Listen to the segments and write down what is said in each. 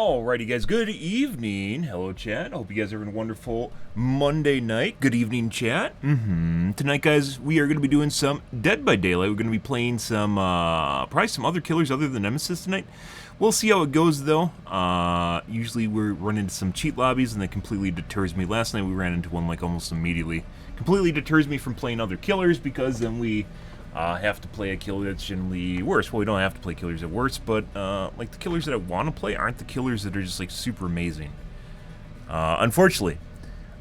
Alrighty guys, good evening. Hello chat. Hope you guys are having a wonderful Monday night. Good evening chat. Tonight guys, we are going to be doing some Dead by Daylight. We're going to be playing some, probably some other killers other than Nemesis tonight. We'll see how it goes though. Usually we run into some cheat lobbies and that completely deters me. Last night we ran into one like almost immediately. Completely deters me from playing other killers because then we have to play a killer that's generally worse. Well, we don't have to play killers that are worse, but like the killers that I want to play aren't the killers that are just like super amazing. Unfortunately.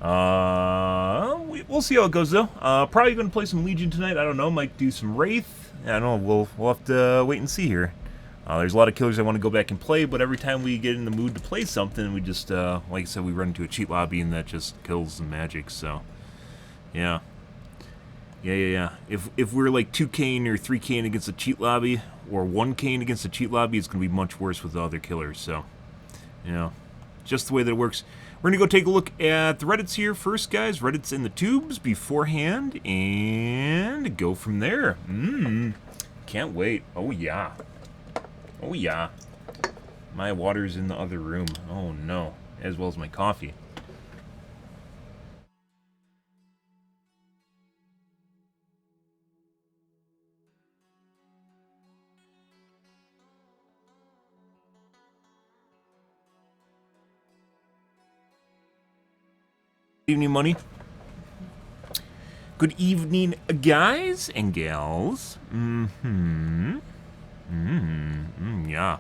We'll see how it goes though. Probably going to play some Legion tonight. I don't know. Might do some Wraith. I don't know. We'll have to wait and see here. There's a lot of killers I want to go back and play, but every time we get in the mood to play something, we just, like I said, we run into a cheat lobby and that just kills the magic. So, yeah. Yeah. If we're like 2K'ing or 3K'ing against a cheat lobby, or 1K'ing against a cheat lobby, it's going to be much worse with the other killers, so, you know, just the way that it works. We're going to go take a look at the Reddits here first, guys. Reddits in the tubes beforehand, and go from there. Can't wait. Oh, yeah. Oh, yeah. My water's in the other room. Oh, no. As well as my coffee. Good evening, Money. Good evening, guys and gals. Yeah.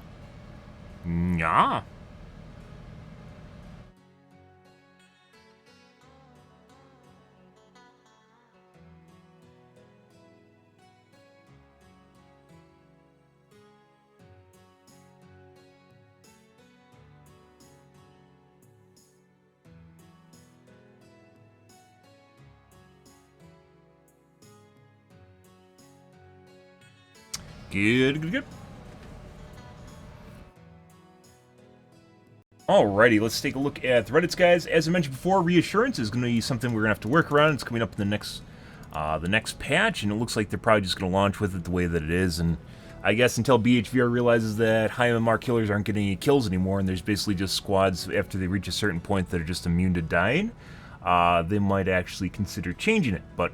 Yeah. Good. Alrighty, let's take a look at the Reddits, guys. As I mentioned before, reassurance is going to be something we're going to have to work around. It's coming up in the next patch, and it looks like they're probably just going to launch with it the way that it is. And I guess until BHVR realizes that high MMR killers aren't getting any kills anymore, and there's basically just squads after they reach a certain point that are just immune to dying, they might actually consider changing it. But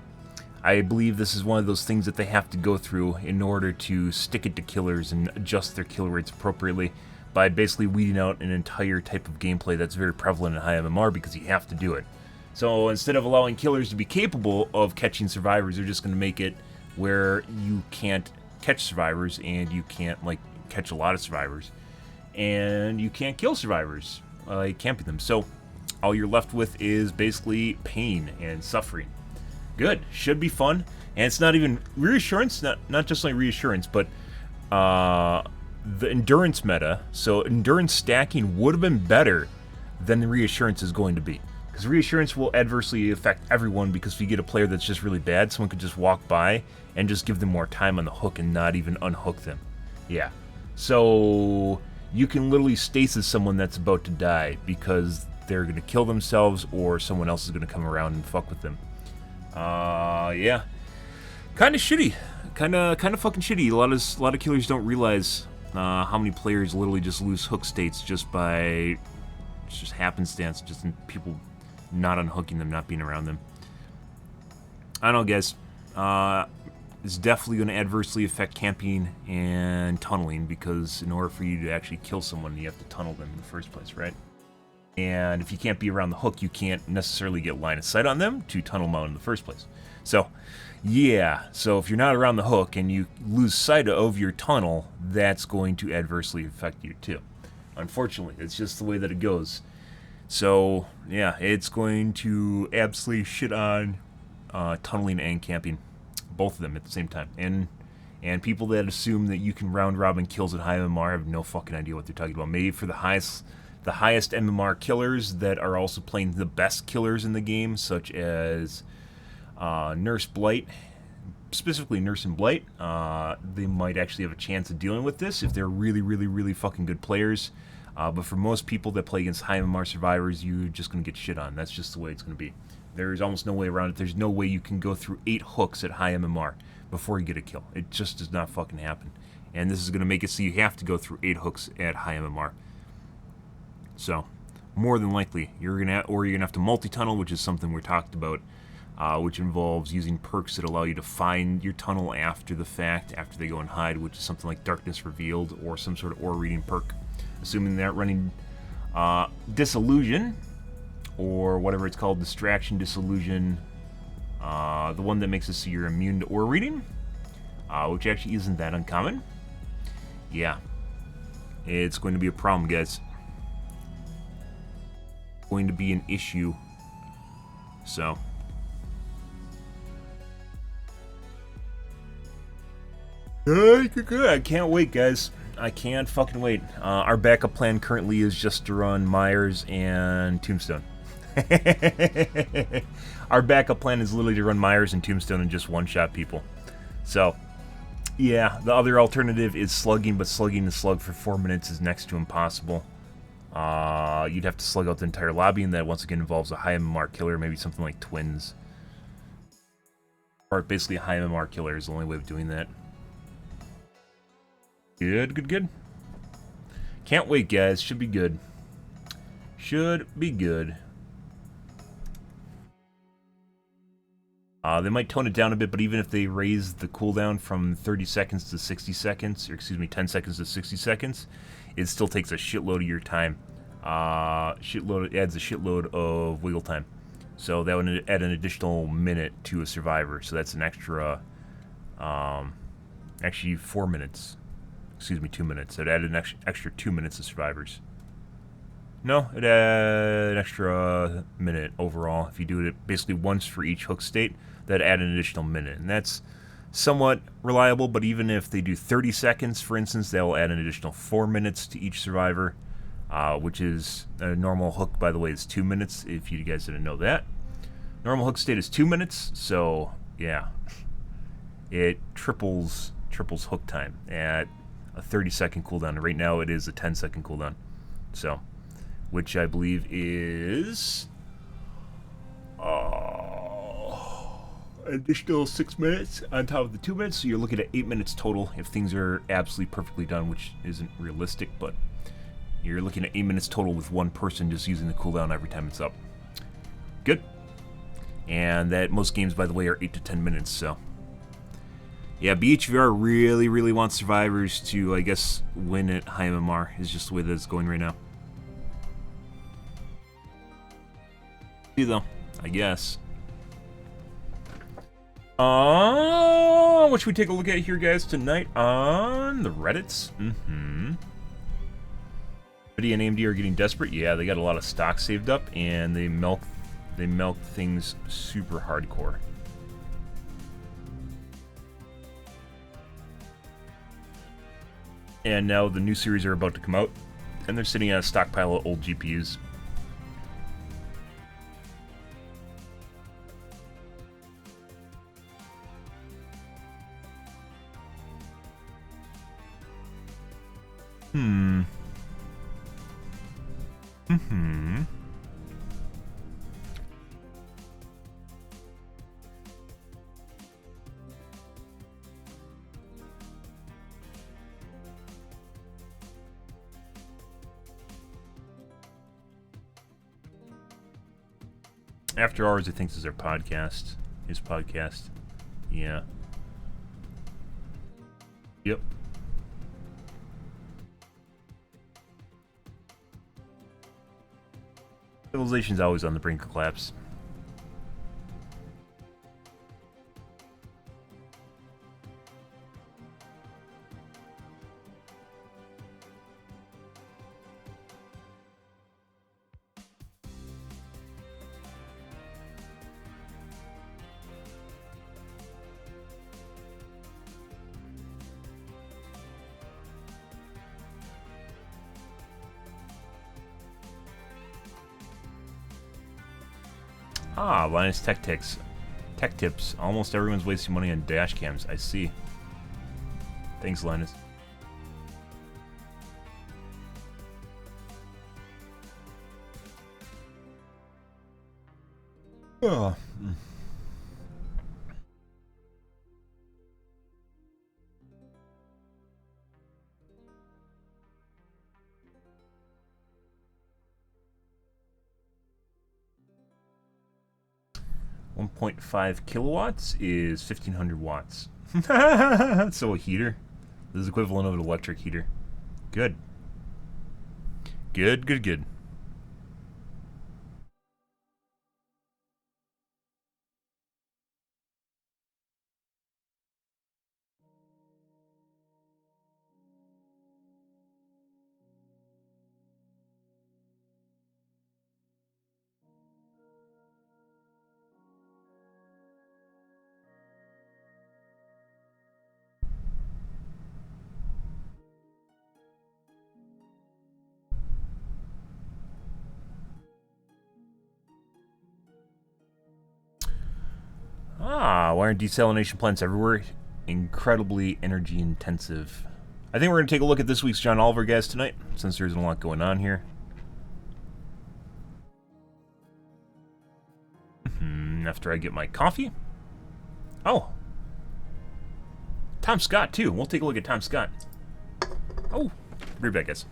I believe this is one of those things that they have to go through in order to stick it to killers and adjust their kill rates appropriately by basically weeding out an entire type of gameplay that's very prevalent in high MMR because you have to do it. So instead of allowing killers to be capable of catching survivors, they're just going to make it where you can't catch survivors and you can't like catch a lot of survivors and you can't kill survivors like camping them. So all you're left with is basically pain and suffering. Good. Should be fun. And it's not even reassurance, not just like reassurance, but the endurance meta. So endurance stacking would have been better than the reassurance is going to be. Because reassurance will adversely affect everyone, because if you get a player that's just really bad, someone could just walk by and just give them more time on the hook and not even unhook them. Yeah. So you can literally stasis someone that's about to die because they're going to kill themselves or someone else is going to come around and fuck with them. Yeah, kind of shitty, kind of fucking shitty. A lot of killers don't realize how many players literally just lose hook states just by just happenstance, just in people not unhooking them, not being around them. I don't know, guys. It's definitely going to adversely affect camping and tunneling, because in order for you to actually kill someone, you have to tunnel them in the first place, right? And if you can't be around the hook, you can't necessarily get line of sight on them to tunnel them out in the first place. So, yeah. So if you're not around the hook and you lose sight of your tunnel, that's going to adversely affect you too. Unfortunately, it's just the way that it goes. So, yeah, it's going to absolutely shit on tunneling and camping. Both of them at the same time. And people that assume that you can round robin kills at high MMR have no fucking idea what they're talking about. Maybe for the highest MMR killers that are also playing the best killers in the game, such as Nurse Blight, specifically Nurse and Blight, they might actually have a chance of dealing with this if they're really fucking good players. But for most people that play against high MMR survivors, you're just going to get shit on. That's just the way it's going to be. There's almost no way around it. There's no way you can go through 8 hooks at high MMR before you get a kill. It just does not fucking happen. And this is going to make it so you have to go through 8 hooks at high MMR. So, more than likely, you're gonna have to multi-tunnel, which is something we talked about, which involves using perks that allow you to find your tunnel after the fact, after they go and hide, which is something like Darkness Revealed or some sort of ore reading perk. Assuming they're not running Disillusion, or whatever it's called, Distraction, Disillusion, the one that makes it so you're immune to ore reading, which actually isn't that uncommon. Yeah, it's going to be a problem, guys. Going to be an issue. So, good. I can't wait, guys. I can't fucking wait. Our backup plan currently is just to run Myers and Tombstone. Our backup plan is literally to run Myers and Tombstone and just one-shot people. So, yeah, the other alternative is slugging, but slugging the slug for 4 minutes is next to impossible. You'd have to slug out the entire lobby, and that once again involves a high MMR killer, maybe something like Twins. Or basically a high MMR killer is the only way of doing that. Good. Can't wait, guys. Should be good. Should be good. They might tone it down a bit, but even if they raise the cooldown from 30 seconds to 60 seconds, or excuse me, 10 seconds to 60 seconds, it still takes a shitload of your time. It adds a shitload of wiggle time. So that would add an additional minute to a survivor. So that's an extra, actually 4 minutes. Excuse me, 2 minutes. It added an extra 2 minutes of survivors. No, it added an extra minute overall. If you do it basically once for each hook state, that add an additional minute. And that's somewhat reliable, but even if they do 30 seconds, for instance, that will add an additional 4 minutes to each survivor, which is a normal hook, by the way, is 2 minutes, if you guys didn't know that. Normal hook state is 2 minutes, so yeah. It triples hook time at a 30-second cooldown. Right now it is a 10-second cooldown. So, which I believe is additional 6 minutes on top of the 2 minutes, so you're looking at 8 minutes total if things are absolutely perfectly done, which isn't realistic, but you're looking at 8 minutes total with one person just using the cooldown every time it's up. Good. And that most games, by the way, are 8 to 10 minutes, so yeah, BHVR really wants survivors to, I guess, win at high MMR, is just the way that it's going right now. See, though, I guess. What should we take a look at here, guys, tonight on the Reddits? Nvidia and AMD are getting desperate. Yeah, they got a lot of stock saved up, and they milk things super hardcore. And now the new series are about to come out, and they're sitting on a stockpile of old GPUs. After Hours, I think, this is their podcast. His podcast. Yeah. Yep. Civilization's always on the brink of collapse. Ah, Linus Tech Tips. Almost everyone's wasting money on dash cams. I see. Thanks, Linus. Oh. 1.5 kilowatts is 1500 watts. So a heater. This is equivalent of an electric heater. Good. Good, good, good. Wire and desalination plants everywhere. Incredibly energy intensive. I think we're going to take a look at this week's John Oliver guys tonight, since there's a lot going on here. After I get my coffee. Oh. Tom Scott, too. We'll take a look at Tom Scott. Oh. Be right back, guys.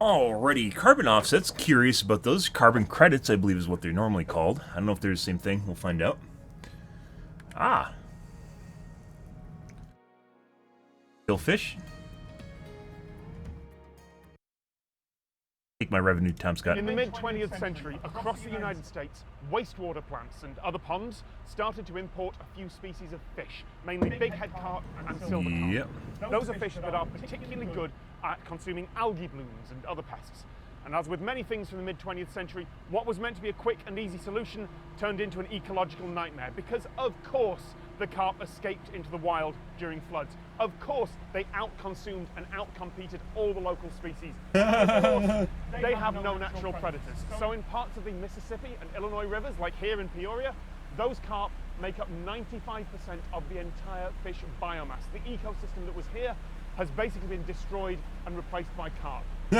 Alrighty, carbon offsets. Curious about those. Carbon credits, I believe, is what they're normally called. I don't know if they're the same thing. We'll find out. Ah. Fish. Take my revenue, Tom Scott. In the mid-20th century, across the United States, wastewater plants and other ponds started to import a few species of fish, mainly bighead carp and silver carp. Yep. Those are fish that are particularly good at consuming algae blooms and other pests. And as with many things from the mid-20th century, what was meant to be a quick and easy solution turned into an ecological nightmare because, of course, the carp escaped into the wild during floods. Of course, they out-consumed and out-competed all the local species. Of course, they have no natural predators. So in parts of the Mississippi and Illinois rivers, like here in Peoria, those carp make up 95% of the entire fish biomass. The ecosystem that was here has basically been destroyed and replaced by carp. They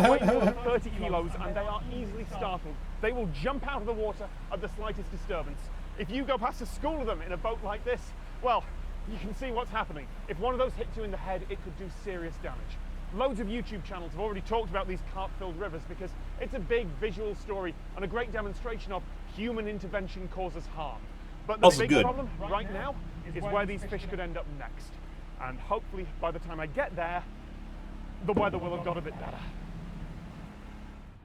weigh more than 30 kilos and they are easily startled. They will jump out of the water at the slightest disturbance. If you go past a school of them in a boat like this, well, you can see what's happening. If one of those hits you in the head, it could do serious damage. Loads of YouTube channels have already talked about these carp-filled rivers because it's a big visual story and a great demonstration of human intervention causes harm. But the big problem right now is where these fish could end up next. And hopefully by the time I get there, the weather will have got a bit better.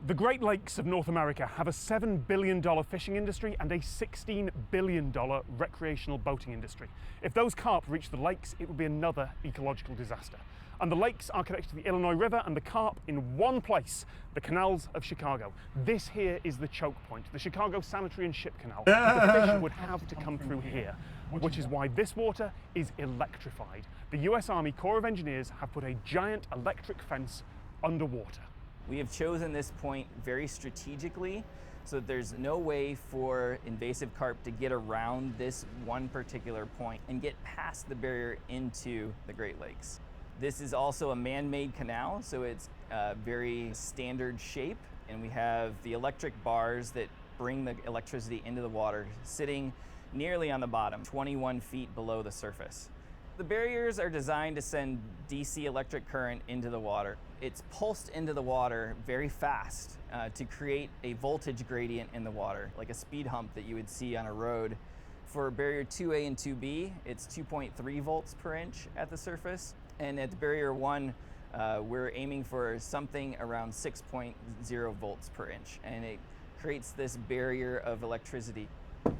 The Great Lakes of North America have a $7 billion fishing industry and a $16 billion recreational boating industry. If those carp reach the lakes, it would be another ecological disaster. And the lakes are connected to the Illinois River and the carp in one place, the canals of Chicago. This here is the choke point, the Chicago Sanitary and Ship Canal. The fish would have to come through here, which is why this water is electrified. The US Army Corps of Engineers have put a giant electric fence underwater. We have chosen this point very strategically so that there's no way for invasive carp to get around this one particular point and get past the barrier into the Great Lakes. This is also a man-made canal, so it's a very standard shape, and we have the electric bars that bring the electricity into the water, sitting nearly on the bottom, 21 feet below the surface. The barriers are designed to send DC electric current into the water. It's pulsed into the water very fast to create a voltage gradient in the water, like a speed hump that you would see on a road. For barrier 2A and 2B, it's 2.3 volts per inch at the surface. And at barrier 1, we're aiming for something around 6.0 volts per inch. And it creates this barrier of electricity.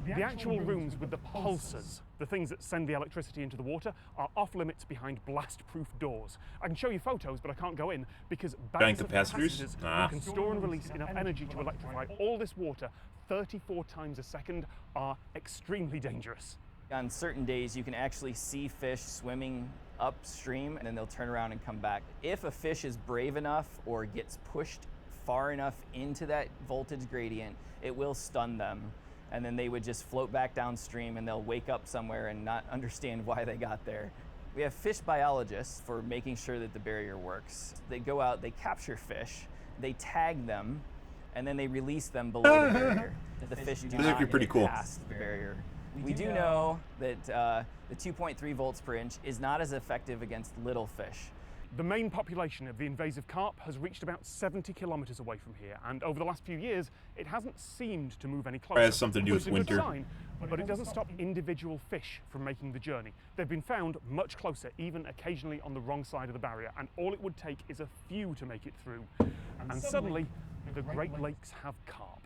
The actual rooms with the pulsers, the things that send the electricity into the water, are off limits behind blast-proof doors. I can show you photos, but I can't go in because banks of capacitors who can store and release enough energy to electrify all this water 34 times a second are extremely dangerous. On certain days, you can actually see fish swimming upstream, and then they'll turn around and come back. If a fish is brave enough or gets pushed far enough into that voltage gradient, it will stun them. And then they would just float back downstream and they'll wake up somewhere and not understand why they got there. We have fish biologists for making sure that the barrier works. They go out, they capture fish, they tag them, and then they release them below the barrier. The fish do not get past the barrier. We do know that the 2.3 volts per inch is not as effective against little fish. The main population of the invasive carp has reached about 70 kilometers away from here, and over the last few years, it hasn't seemed to move any closer. It has something to do with winter. Sign, but it doesn't stop individual fish from making the journey. They've been found much closer, even occasionally on the wrong side of the barrier, and all it would take is a few to make it through. And suddenly, the Great Lakes have carp.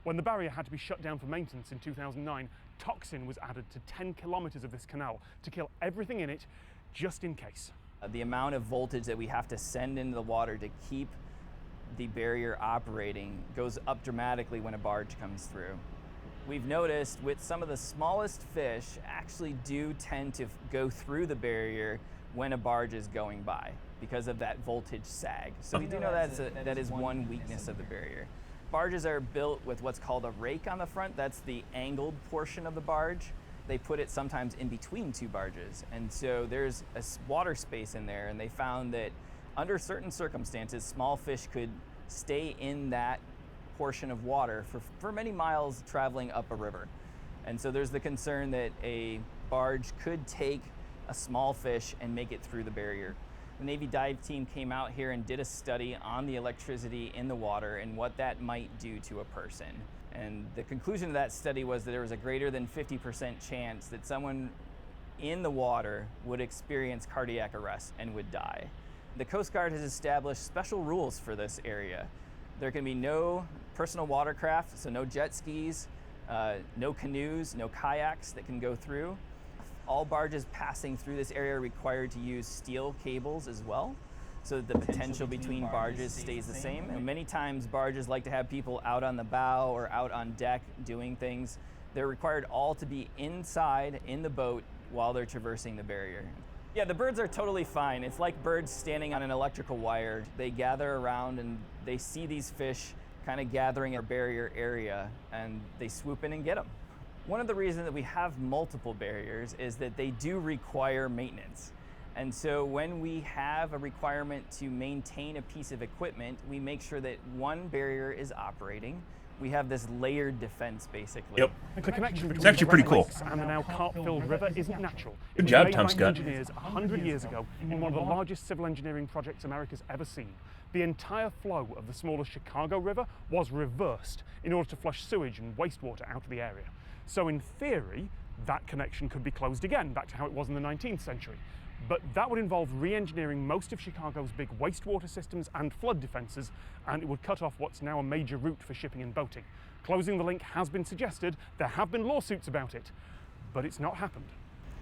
When the barrier had to be shut down for maintenance in 2009, toxin was added to 10 kilometers of this canal to kill everything in it, just in case. The amount of voltage that we have to send into the water to keep the barrier operating goes up dramatically when a barge comes through. We've noticed with some of the smallest fish actually do tend to go through the barrier when a barge is going by because of that voltage sag. So we do know that is one weakness of the barrier. Barges are built with what's called a rake on the front. That's the angled portion of the barge. They put it sometimes in between two barges. And so there's a water space in there, and they found that under certain circumstances, small fish could stay in that portion of water for many miles traveling up a river. And so there's the concern that a barge could take a small fish and make it through the barrier. The Navy dive team came out here and did a study on the electricity in the water and what that might do to a person. And the conclusion of that study was that there was a greater than 50% chance that someone in the water would experience cardiac arrest and would die. The Coast Guard has established special rules for this area. There can be no personal watercraft, so no jet skis, no canoes, no kayaks that can go through. All barges passing through this area are required to use steel cables as well, so that the potential between barges stays the same. And many times barges like to have people out on the bow or out on deck doing things. They're required all to be inside in the boat while they're traversing the barrier. Yeah, the birds are totally fine. It's like birds standing on an electrical wire. They gather around and they see these fish kind of gathering in a barrier area, and they swoop in and get them. One of the reasons that we have multiple barriers is that they do require maintenance. And so when we have a requirement to maintain a piece of equipment, we make sure that one barrier is operating. We have this layered defense, basically. Yep. The connection between It's actually pretty cool. and the now carp-filled river isn't natural. Good job, It was Tom made by Scott. engineers 100 years ago in one of the largest civil engineering projects America's ever seen. The entire flow of the smaller Chicago River was reversed in order to flush sewage and wastewater out of the area. So in theory, that connection could be closed again, back to how it was in the 19th century. But that would involve re-engineering most of Chicago's big wastewater systems and flood defenses, and it would cut off what's now a major route for shipping and boating. Closing the link has been suggested, there have been lawsuits about it, but it's not happened.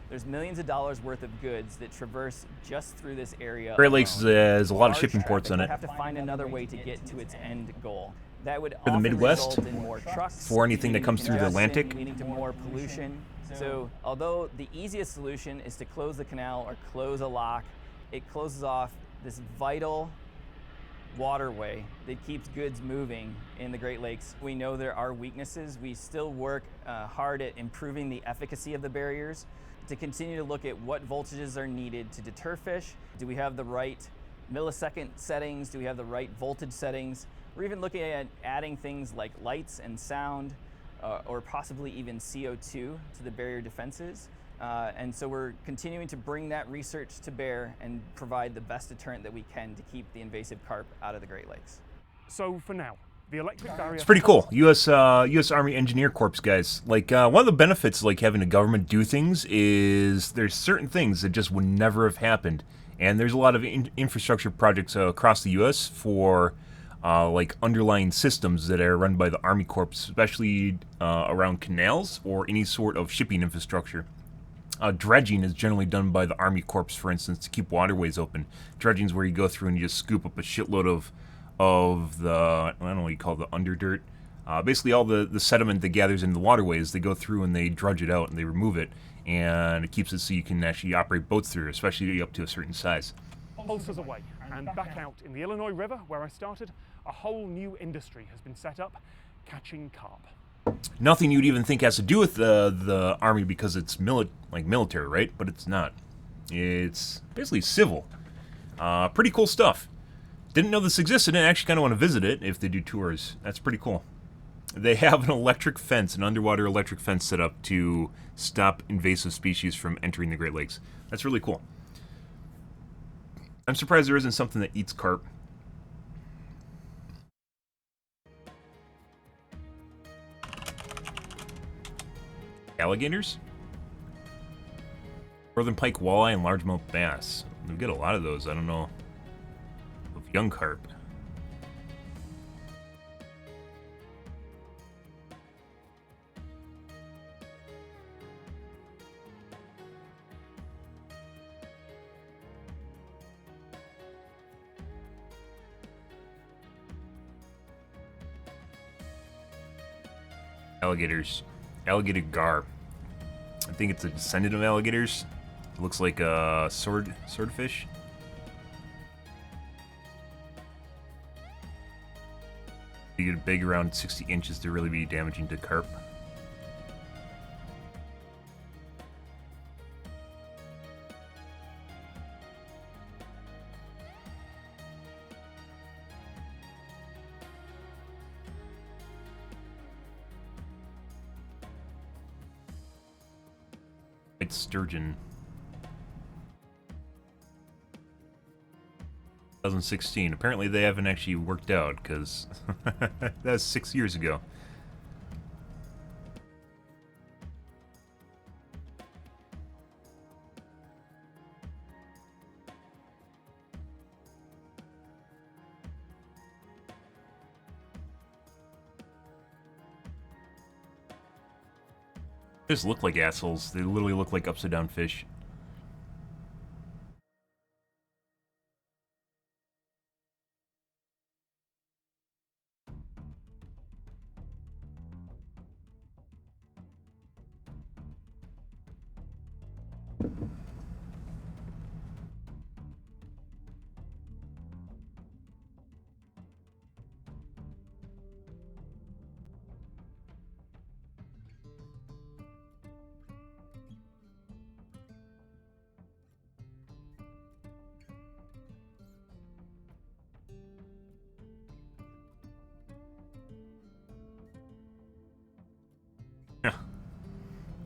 There's millions of dollars worth of goods that traverse just through this area. Great Lakes has a lot of Large shipping ports traffic in would it. have to find another way to get to its end goal. That would the often Midwest, result in more trucks, for anything that comes through the congestion, Atlantic. leading to more pollution. So although the easiest solution is to close the canal or close a lock, it closes off this vital waterway that keeps goods moving in the Great Lakes. We know there are weaknesses. We still work hard at improving the efficacy of the barriers to continue to look at what voltages are needed to deter fish. Do we have the right millisecond settings? Do we have the right voltage settings? We're even looking at adding things like lights and sound, or possibly even CO2 to the barrier defenses. And so we're continuing to bring that research to bear and provide the best deterrent that we can to keep the invasive carp out of the Great Lakes. So for now, the electric barrier... It's pretty cool. U.S. Army Engineer Corps guys. Like, one of the benefits of, like, having the government do things is there's certain things that just would never have happened. And there's a lot of infrastructure projects across the U.S. for, like, underlying systems that are run by the Army Corps, especially around canals or any sort of shipping infrastructure. Dredging is generally done by the Army Corps, for instance, to keep waterways open. Dredging is where you go through and you just scoop up a shitload of the, I don't know what you call it, the underdirt. Basically all the sediment that gathers in the waterways, they go through and they drudge it out and they remove it. And it keeps it so you can actually operate boats through, especially up to a certain size. Pulses away, and back out in the Illinois River, where I started, a whole new industry has been set up, catching carp. Nothing you'd even think has to do with the Army because it's military, right? But it's not. It's basically civil. Pretty cool stuff. Didn't know this existed and actually kind of want to visit it if they do tours. That's pretty cool. They have an electric fence, an underwater electric fence set up to stop invasive species from entering the Great Lakes. That's really cool. I'm surprised there isn't something that eats carp. Alligators? Northern pike walleye and largemouth bass. We get a lot of those. I don't know. Of young carp. Alligators. Alligator gar. I think it's a descendant of alligators. It looks like a swordfish. You get big, around 60 inches to really be damaging to carp. It's sturgeon. 2016. Apparently they haven't actually worked out, because that's 6 years ago. They just look like assholes. They literally look like upside down fish.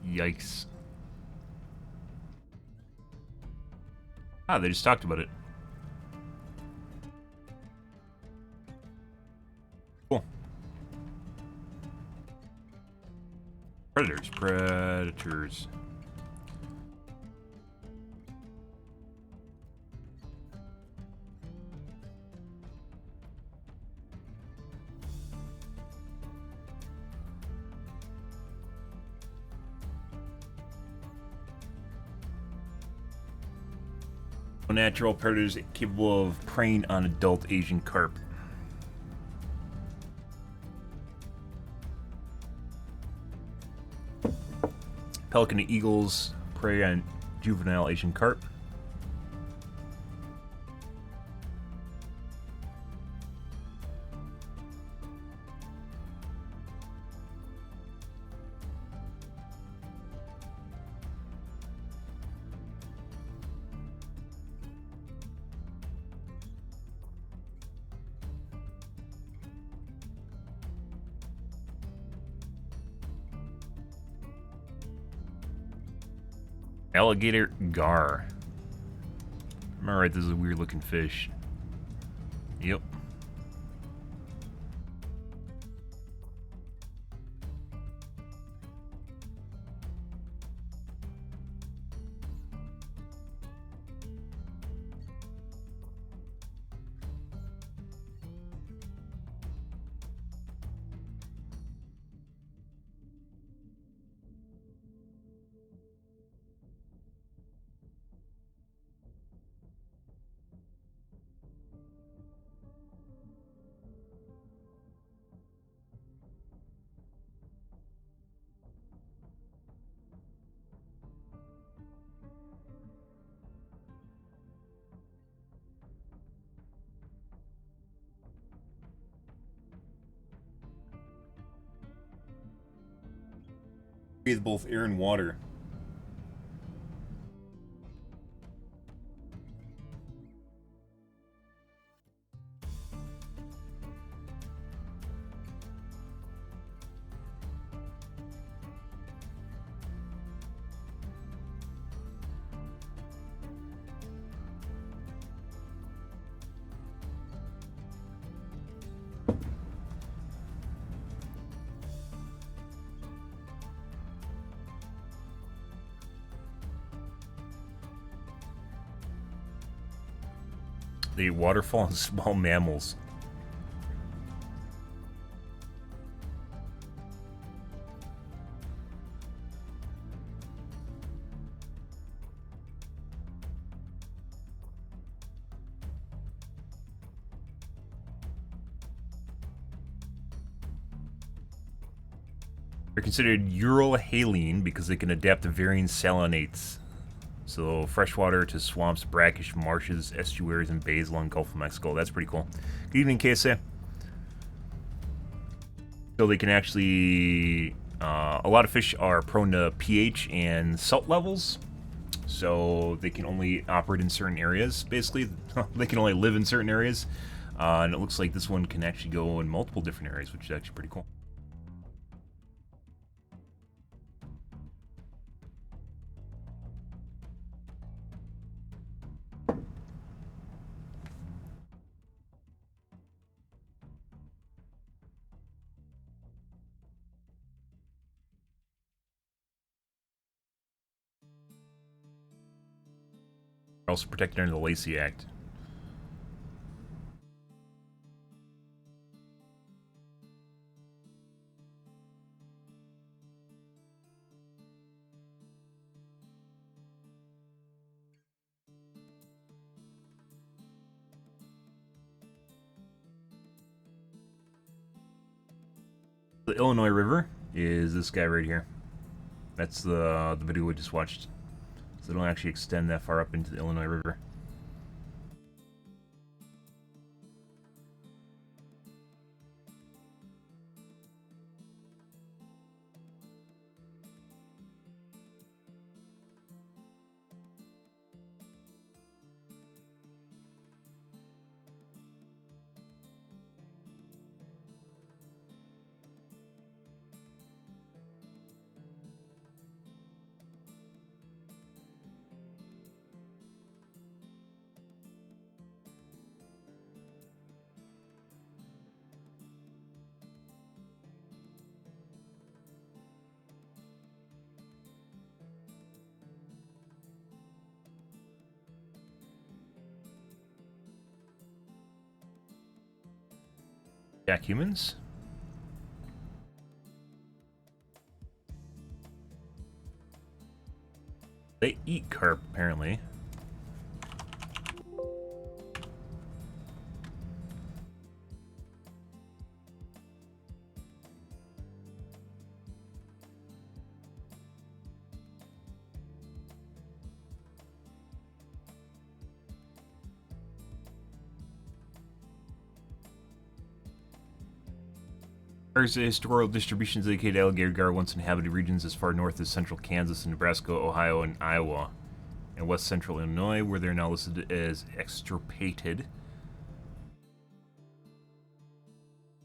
Yikes. Ah, they just talked about it. Cool. Predators. Natural predators capable of preying on adult Asian carp. Pelican and eagles prey on juvenile Asian carp. Alligator gar. Am I right? This is a weird looking fish. Yep. Breathe both air and water. They eat waterfall and small mammals. They're considered Ural-haline because they can adapt to varying salinates. So freshwater to swamps, brackish marshes, estuaries, and bays along Gulf of Mexico. That's pretty cool. Good evening, KSA. So they can actually... a lot of fish are prone to pH and salt levels. So they can only operate in certain areas, basically. They can only live in certain areas. And it looks like this one can actually go in multiple different areas, which is actually pretty cool. Also protected under the Lacey Act. The Illinois River is this guy right here. That's the video we just watched. So they don't actually extend that far up into the Illinois River. Jack humans? They eat carp, apparently. There's a historical distributions indicated alligator gar once inhabited regions as far north as central Kansas and Nebraska, Ohio, and Iowa, and west central Illinois, where they're now listed as extirpated.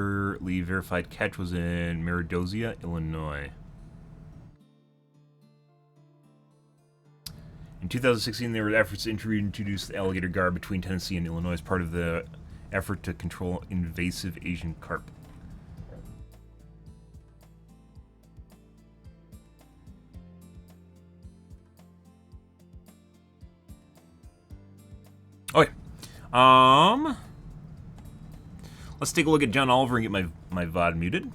Early verified catch was in Meridozia, Illinois. In 2016, there were efforts to introduce the alligator guard between Tennessee and Illinois as part of the effort to control invasive Asian carp. Okay. Let's take a look at John Oliver and get my VOD muted.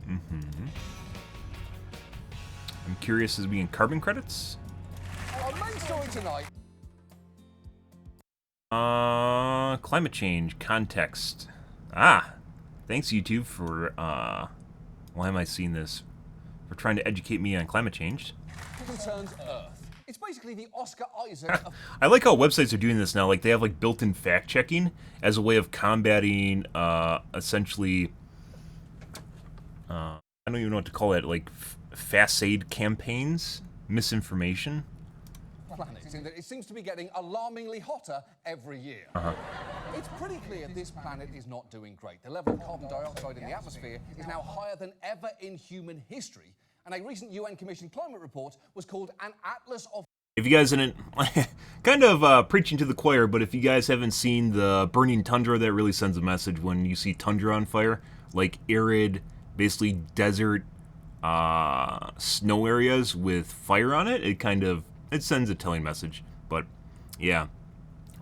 I'm curious as being carbon credits. Our main story tonight. Climate change context. Ah, thanks YouTube for why am I seeing this? For trying to educate me on climate change. Concerns Earth. It's basically the Oscar Isaac of I like how websites are doing this now. Like they have like built-in fact-checking as a way of combating essentially I don't even know what to call it, like facade campaigns, misinformation. planets in that it seems to be getting alarmingly hotter every year. It's pretty clear this planet is not doing great. The level of carbon dioxide in the atmosphere is now higher than ever in human history. And a recent UN Commission climate report was called an Atlas of... If you guys didn't, kind of preaching to the choir, but if you guys haven't seen the burning tundra, that really sends a message when you see tundra on fire. Like arid, basically desert snow areas with fire on it. It sends a telling message. But yeah,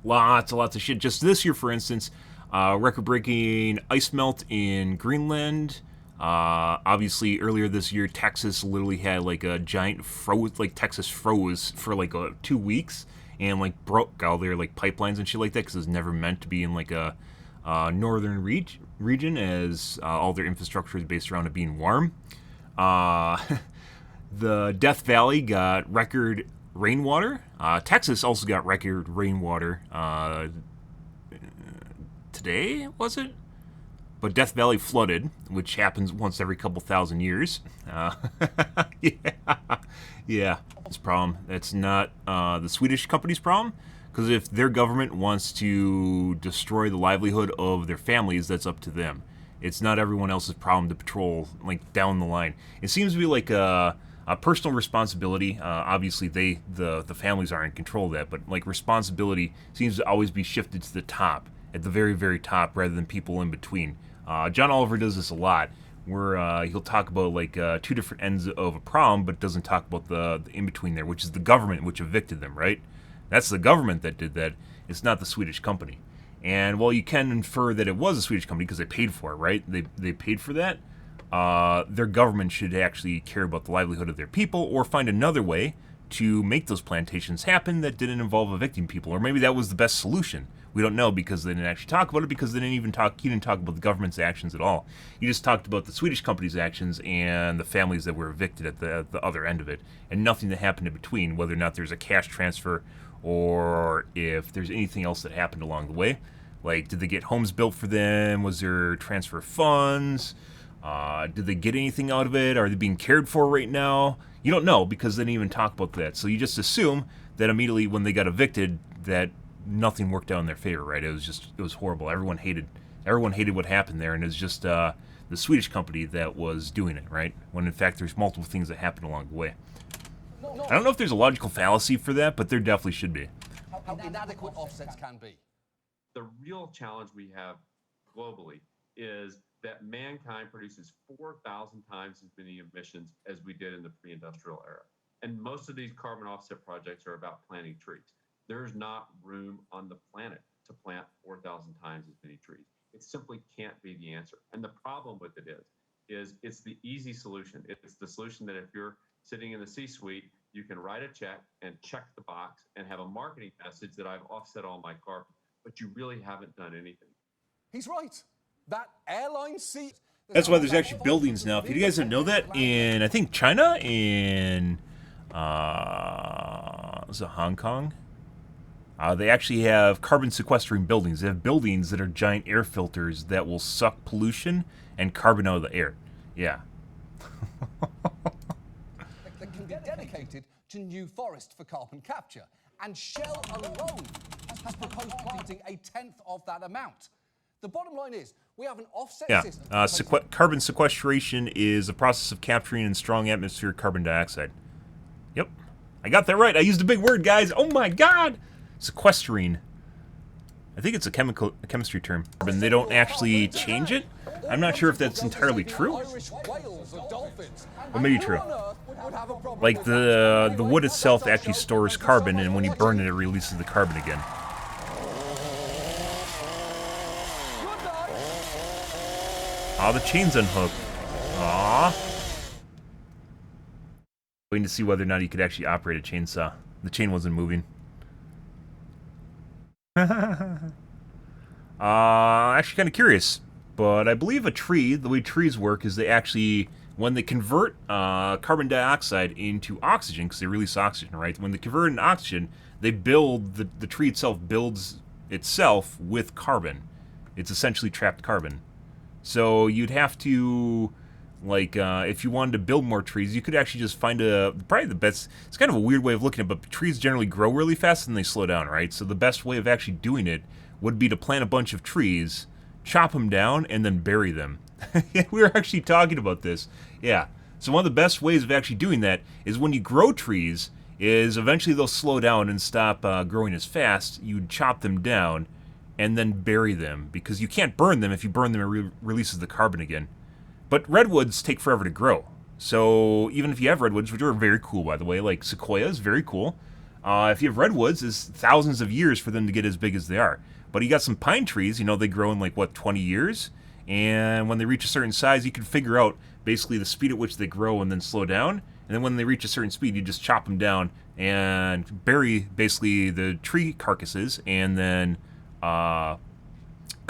lots of shit. Just this year, for instance, record-breaking ice melt in Greenland. Obviously, earlier this year, Texas literally had like a giant froze, like Texas froze for like 2 weeks and like broke all their like pipelines and shit like that because it was never meant to be in like a northern region as all their infrastructure is based around it being warm. The Death Valley got record rainwater. Texas also got record rainwater today, was it? But Death Valley flooded, which happens once every couple thousand years. Yeah, it's a problem. It's not the Swedish company's problem, because if their government wants to destroy the livelihood of their families, that's up to them. It's not everyone else's problem to patrol, like, down the line. It seems to be like a personal responsibility. Obviously, the families are in control of that, but, like, responsibility seems to always be shifted to the top, at the very, very top, rather than people in between. John Oliver does this a lot, where he'll talk about like two different ends of a problem, but doesn't talk about the in-between there, which is the government which evicted them, right? That's the government that did that. It's not the Swedish company. And while you can infer that it was a Swedish company because they paid for it, right? They paid for that. Their government should actually care about the livelihood of their people or find another way to make those plantations happen that didn't involve evicting people. Or maybe that was the best solution. We don't know because they didn't actually talk about it because they didn't talk about the government's actions at all. You just talked about the Swedish company's actions and the families that were evicted at the other end of it, and nothing that happened in between, whether or not there's a cash transfer or if there's anything else that happened along the way. Like, did they get homes built for them? Was there transfer of funds? Did they get anything out of it? Are they being cared for right now? You don't know because they didn't even talk about that. So you just assume that immediately when they got evicted that nothing worked out in their favor, right? It was horrible. Everyone hated what happened there, and it was just the Swedish company that was doing it, right? When in fact there's multiple things that happened along the way. I don't know if there's a logical fallacy for that, but there definitely should be. how inadequate offsets can be. The real challenge we have globally is that mankind produces 4,000 times as many emissions as we did in the pre-industrial era. And most of these carbon offset projects are about planting trees. There's not room on the planet to plant 4,000 times as many trees. It simply can't be the answer. And the problem with it is it's the easy solution. It's the solution that if you're sitting in the C-suite, you can write a check and check the box and have a marketing message that I've offset all my carbon, but you really haven't done anything. He's right. That airline seat... That's why there's actually buildings now. If you guys didn't know that, in I think China, in was it Hong Kong? They actually have carbon sequestering buildings. They have buildings that are giant air filters that will suck pollution and carbon out of the air. Yeah. that can be dedicated to new forest for carbon capture. And Shell alone has proposed planting a tenth of that amount. The bottom line is, we have an offset system. Carbon sequestration is a process of capturing in strong atmospheric carbon dioxide. Yep. I got that right. I used a big word, guys. Oh my god! Sequestrine. I think it's a chemistry term. And they don't actually change it. I'm not sure if that's entirely true. But maybe true. Like the wood itself actually stores carbon, and when you burn it, it releases the carbon again. Aw, the chain's unhooked. Aw. Waiting to see whether or not you could actually operate a chainsaw. The chain wasn't moving. Actually kind of curious. But I believe a tree, the way trees work is they actually, when they convert carbon dioxide into oxygen, because they release oxygen, right? When they convert it into oxygen, they build, the tree itself builds itself with carbon. It's essentially trapped carbon. So you'd have to, like, if you wanted to build more trees, you could actually just find probably the best, it's kind of a weird way of looking at it, but trees generally grow really fast and they slow down, right? So the best way of actually doing it would be to plant a bunch of trees, chop them down, and then bury them. We were actually talking about this. Yeah. So one of the best ways of actually doing that is when you grow trees, is eventually they'll slow down and stop growing as fast. You'd chop them down and then bury them, because you can't burn them. If you burn them, it releases the carbon again. But redwoods take forever to grow. So even if you have redwoods, which are very cool, by the way, like sequoias, very cool. If you have redwoods, it's thousands of years for them to get as big as they are. But you got some pine trees, you know, they grow in like, what, 20 years? And when they reach a certain size, you can figure out basically the speed at which they grow and then slow down. And then when they reach a certain speed, you just chop them down and bury basically the tree carcasses, and then go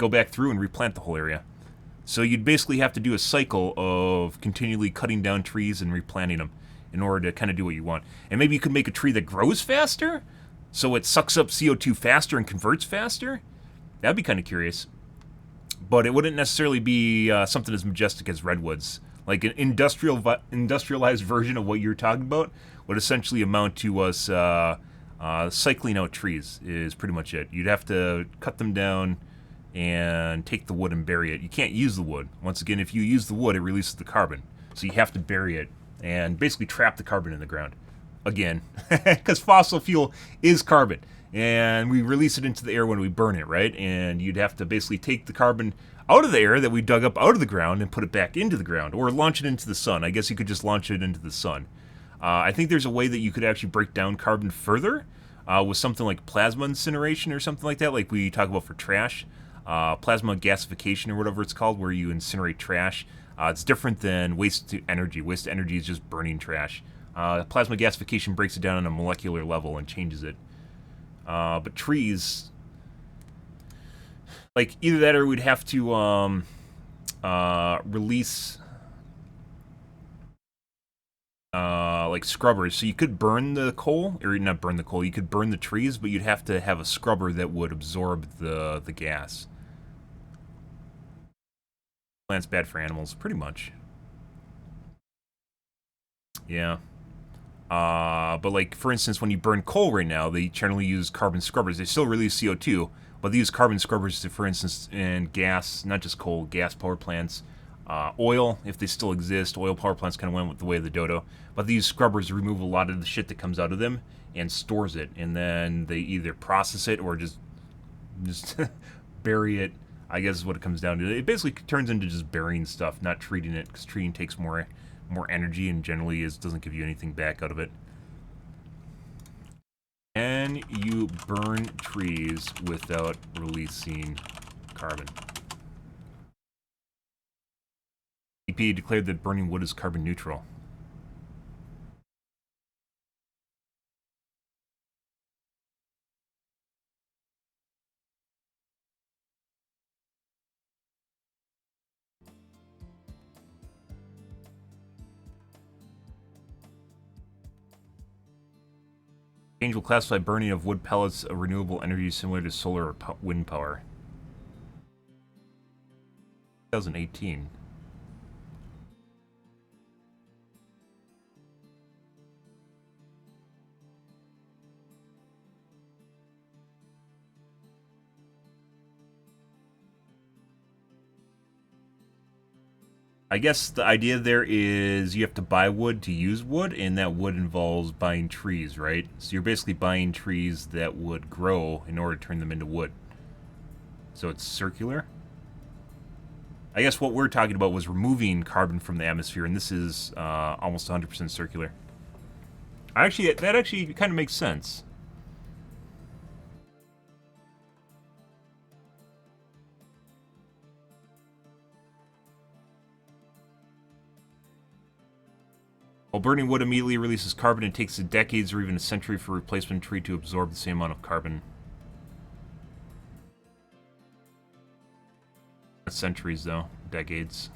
back through and replant the whole area. So you'd basically have to do a cycle of continually cutting down trees and replanting them in order to kind of do what you want. And maybe you could make a tree that grows faster, so it sucks up CO2 faster and converts faster. That'd be kind of curious. But it wouldn't necessarily be something as majestic as redwoods. Like an industrialized version of what you're talking about would essentially amount to us cycling out trees is pretty much it. You'd have to cut them down and take the wood and bury it. You can't use the wood. Once again, if you use the wood, it releases the carbon. So you have to bury it and basically trap the carbon in the ground. Again, because fossil fuel is carbon. And we release it into the air when we burn it, right? And you'd have to basically take the carbon out of the air that we dug up out of the ground and put it back into the ground, or launch it into the sun. I guess you could just launch it into the sun. I think there's a way that you could actually break down carbon further with something like plasma incineration or something like that, like we talk about for trash. Plasma gasification or whatever it's called, where you incinerate trash. It's different than waste to energy. Waste to energy is just burning trash. Plasma gasification breaks it down on a molecular level and changes it. But trees, like either that or we'd have to release like scrubbers. So you could burn the coal, or not burn the coal, you could burn the trees, but you'd have to have a scrubber that would absorb the gas. Plant's bad for animals, pretty much. Yeah. But like, for instance, when you burn coal right now, they generally use carbon scrubbers. They still release CO2, but they use carbon scrubbers to, for instance, in gas, not just coal, gas power plants, oil, if they still exist. Oil power plants kind of went with the way of the dodo. But these scrubbers remove a lot of the shit that comes out of them and stores it. And then they either process it or just bury it, I guess is what it comes down to. It basically turns into just burying stuff, not treating it, because treating takes more energy and generally doesn't give you anything back out of it. Can you burn trees without releasing carbon? EPA declared that burning wood is carbon neutral. Change will classify burning of wood pellets a renewable energy similar to solar or wind power. 2018. I guess the idea there is you have to buy wood to use wood, and that wood involves buying trees, right? So you're basically buying trees that would grow in order to turn them into wood. So it's circular. I guess what we're talking about was removing carbon from the atmosphere, and this is almost 100% circular. Actually, that actually kind of makes sense. While burning wood immediately releases carbon, it takes decades or even a century for a replacement tree to absorb the same amount of carbon. Not centuries, though. Decades.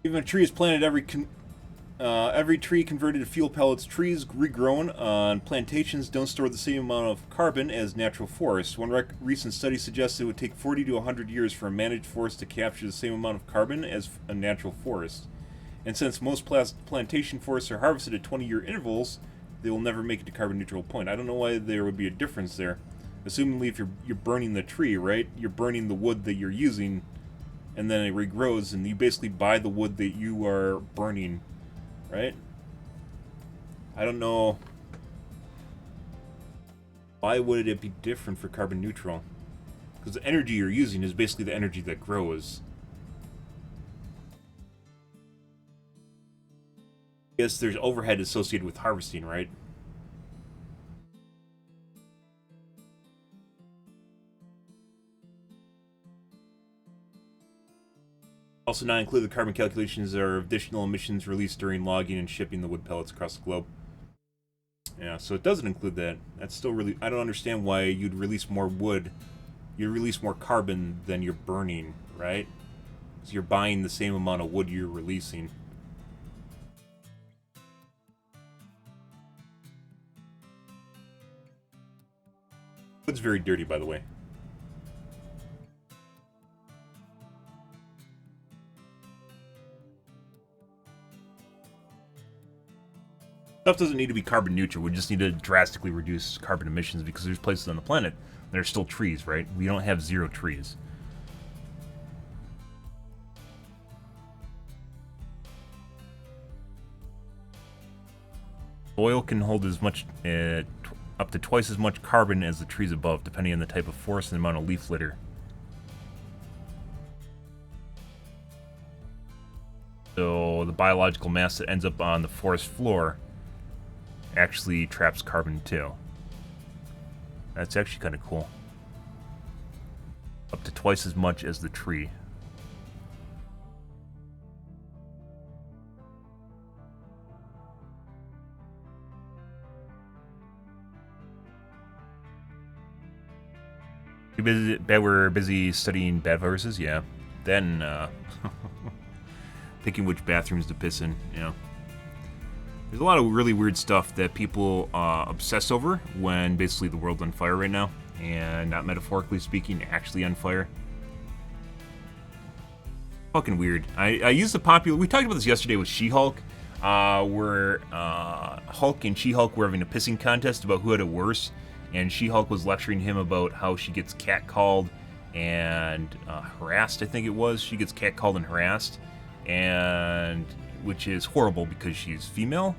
Even a tree is planted, every tree converted to fuel pellets. Trees regrown on plantations don't store the same amount of carbon as natural forests. One recent study suggests it would take 40 to 100 years for a managed forest to capture the same amount of carbon as a natural forest. And since most plantation forests are harvested at 20-year intervals, they will never make it to carbon neutral point. I don't know why there would be a difference there. Assumingly, if you're burning the tree, right? You're burning the wood that you're using, and then it regrows, and you basically buy the wood that you are burning, right? I don't know. Why would it be different for carbon neutral? Because the energy you're using is basically the energy that grows. I guess there's overhead associated with harvesting, right? Also not included the carbon calculations are additional emissions released during logging and shipping the wood pellets across the globe. Yeah, so it doesn't include that. That's still really... I don't understand why you'd release more wood. You'd release more carbon than you're burning, right? So you're buying the same amount of wood you're releasing. Wood's very dirty, by the way. Stuff doesn't need to be carbon neutral. We just need to drastically reduce carbon emissions because there's places on the planet that are still trees, right? We don't have zero trees. Soil can hold as much, up to twice as much carbon as the trees above, depending on the type of forest and the amount of leaf litter. So the biological mass that ends up on the forest floor actually traps carbon too. That's actually kind of cool. Up to twice as much as the tree. We're busy studying bad viruses, yeah. Then picking which bathrooms to piss in, you know. There's a lot of really weird stuff that people obsess over when basically the world's on fire right now. And not metaphorically speaking, actually on fire. Fucking weird. I use the popular... We talked about this yesterday with She-Hulk. Where Hulk and She-Hulk were having a pissing contest about who had it worse. And She-Hulk was lecturing him about how she gets catcalled and harassed, I think it was. She gets catcalled and harassed. And... which is horrible because she's female,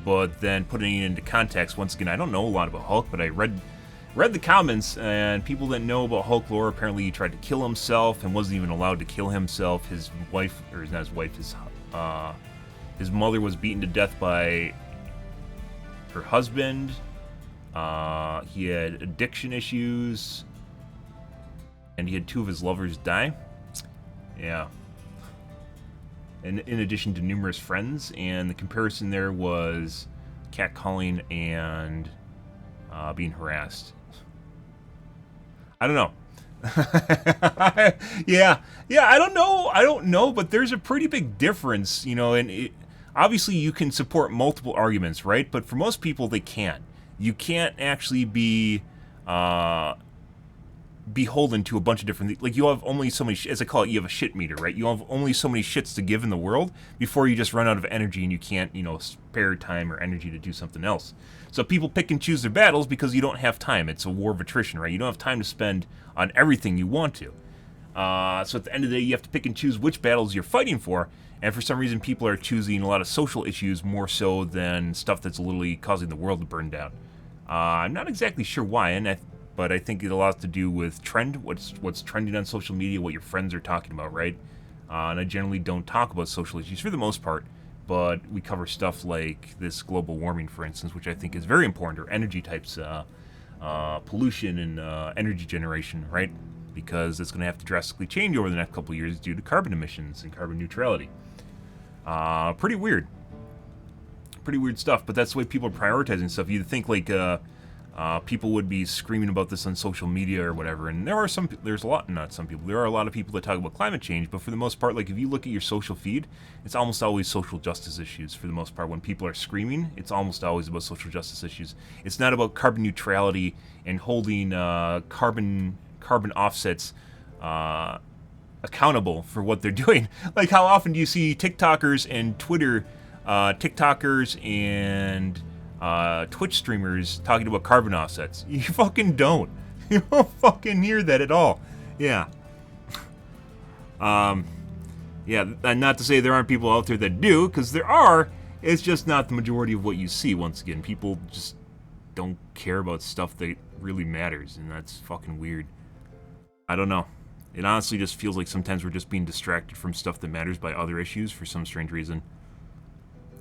but then putting it into context, once again, I don't know a lot about Hulk, but I read the comments, and people that know about Hulk lore, apparently he tried to kill himself and wasn't even allowed to kill himself. His wife, or not his wife, his mother was beaten to death by her husband. He had addiction issues, and he had 2 of his lovers die. Yeah. And in addition to numerous friends, and the comparison there was catcalling and being harassed. I don't know. yeah, I don't know, but there's a pretty big difference, you know, and obviously you can support multiple arguments, right? But for most people, they can't. you can't actually be beholden to a bunch of different, like, you have only so many, as I call it, you have a shit meter, right? You have only so many shits to give in the world before you just run out of energy and you can't, spare time or energy to do something else. So people pick and choose their battles because you don't have time. It's a war of attrition, right? You don't have time to spend on everything you want to. So at the end of the day, you have to pick and choose which battles you're fighting for, and for some reason people are choosing a lot of social issues more so than stuff that's literally causing the world to burn down. I'm not exactly sure why, but I think it a lot has to do with trend, what's trending on social media, what your friends are talking about, right? And I generally don't talk about social issues for the most part, but we cover stuff like this global warming, for instance, which I think is very important, or energy types, pollution and energy generation, right? Because it's going to have to drastically change over the next couple of years due to carbon emissions and carbon neutrality. Pretty weird stuff, but that's the way people are prioritizing stuff. You'd think like people would be screaming about this on social media or whatever, and there are a lot of people that talk about climate change, but for the most part, like, if you look at your social feed, it's almost always social justice issues. For the most part, when people are screaming, it's almost always about social justice issues. It's not about carbon neutrality and holding carbon offsets accountable for what they're doing. Like, how often do you see TikTokers and Twitch streamers talking about carbon offsets? You fucking don't. You don't fucking hear that at all. Yeah. Yeah, and not to say there aren't people out there that do, because there are. It's just not the majority of what you see. Once again, people just don't care about stuff that really matters, and that's fucking weird. I don't know. It honestly just feels like sometimes we're just being distracted from stuff that matters by other issues for some strange reason.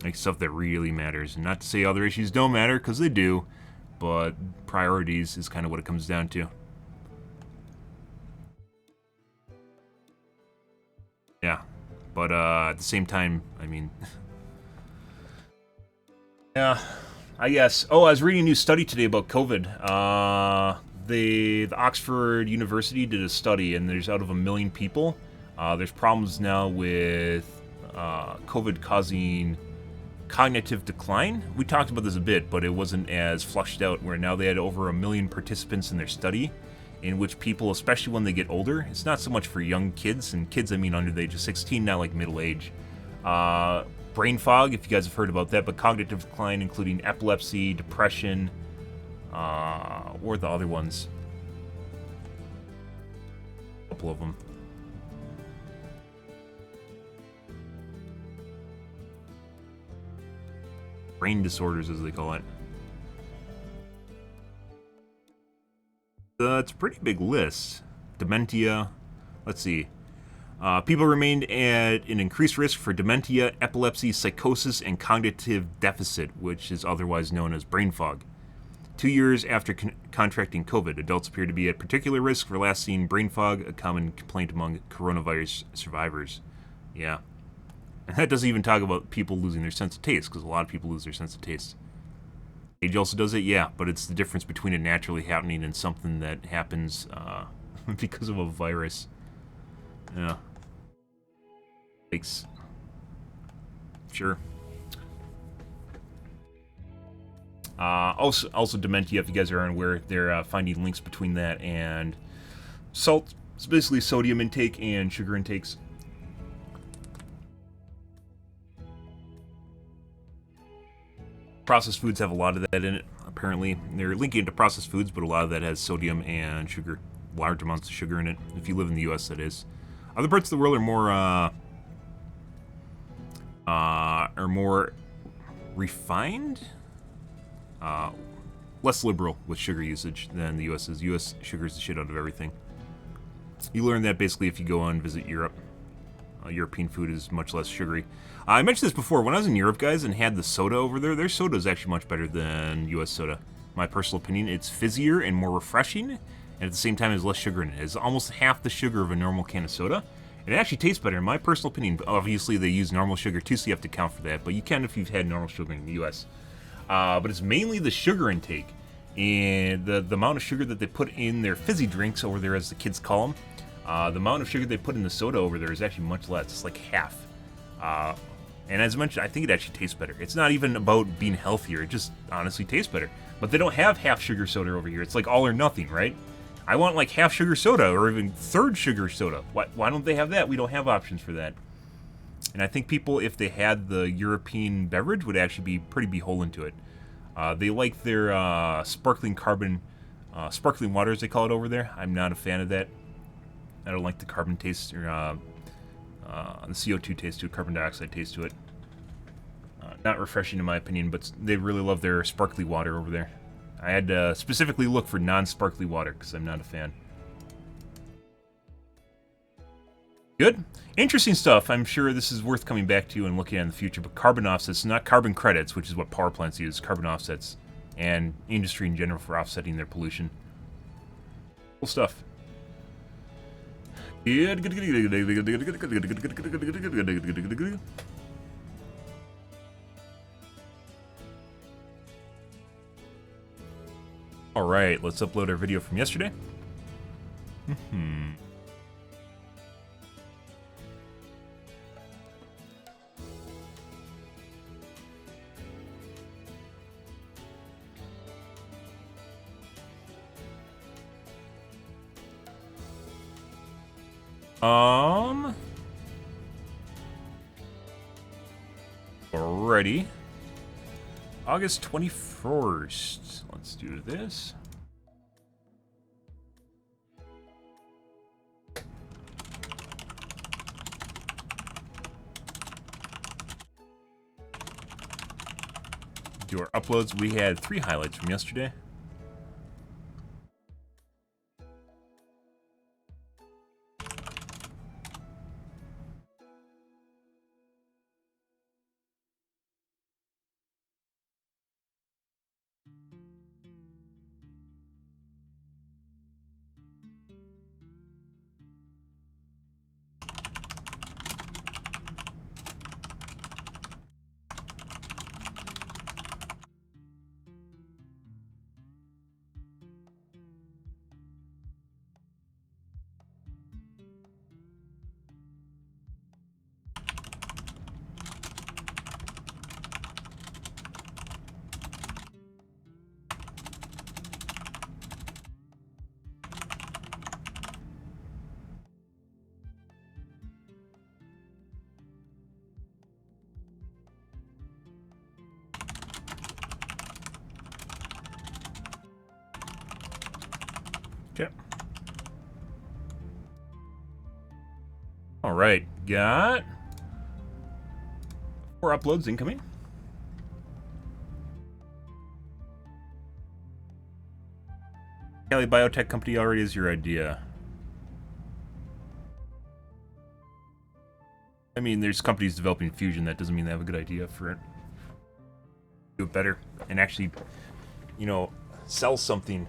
Like, stuff that really matters. And not to say other issues don't matter, because they do, but priorities is kind of what it comes down to. Yeah. But at the same time, I mean... yeah, I guess. Oh, I was reading a new study today about COVID. The Oxford University did a study, and there's out of 1 million people, there's problems now with COVID causing cognitive decline. We talked about this a bit, but it wasn't as flushed out, where now they had over 1 million participants in their study, in which people, especially when they get older, it's not so much for young kids, and kids I mean under the age of 16, not like middle age, brain fog, if you guys have heard about that, but cognitive decline including epilepsy, depression, what are the other ones? A couple of them. Brain disorders, as they call it. It's a pretty big list. Dementia. Let's see. People remained at an increased risk for dementia, epilepsy, psychosis, and cognitive deficit, which is otherwise known as brain fog. 2 years after contracting COVID, adults appear to be at particular risk for last seen brain fog, a common complaint among coronavirus survivors. Yeah. And that doesn't even talk about people losing their sense of taste, because a lot of people lose their sense of taste. Age also does it, yeah, but it's the difference between it naturally happening and something that happens because of a virus. Yeah. Thanks. Sure. Also dementia, if you guys are unaware, they're finding links between that and salt. It's basically sodium intake and sugar intakes. Processed foods have a lot of that in it, apparently. They're linking it to processed foods, but a lot of that has sodium and sugar, large amounts of sugar in it, if you live in the US, that is. Other parts of the world are more refined, less liberal with sugar usage than the US is. US sugars the shit out of everything. You learn that basically if you go and visit Europe. European food is much less sugary. I mentioned this before. When I was in Europe, guys, and had the soda over there, their soda is actually much better than US soda. My personal opinion, it's fizzier and more refreshing, and at the same time, there's less sugar in it. It's almost half the sugar of a normal can of soda, and it actually tastes better, in my personal opinion. Obviously, they use normal sugar too, so you have to account for that, but you can if you've had normal sugar in the US. But it's mainly the sugar intake, and the amount of sugar that they put in their fizzy drinks over there, as the kids call them. The amount of sugar they put in the soda over there is actually much less. It's like half. And as I mentioned, I think it actually tastes better. It's not even about being healthier. It just honestly tastes better. But they don't have half sugar soda over here. It's like all or nothing, right? I want like half sugar soda or even third sugar soda. Why don't they have that? We don't have options for that. And I think people, if they had the European beverage, would actually be pretty beholden to it. They like their sparkling water, as they call it over there. I'm not a fan of that. I don't like the carbon taste, or the CO2 taste to it, carbon dioxide taste to it. Not refreshing in my opinion, but they really love their sparkly water over there. I had to specifically look for non-sparkly water, because I'm not a fan. Good. Interesting stuff. I'm sure this is worth coming back to and looking at in the future, but carbon offsets, not carbon credits, which is what power plants use, carbon offsets, and industry in general for offsetting their pollution. Cool stuff. Good. Alright, let's upload our video from yesterday. Alrighty. August 21st. Let's do this. Do our uploads. We had 3 highlights from yesterday. Okay. Alright, got 4 uploads incoming. Cali Biotech Company already is your idea. I mean, there's companies developing fusion. That doesn't mean they have a good idea for it. Do it better and actually, you know, sell something.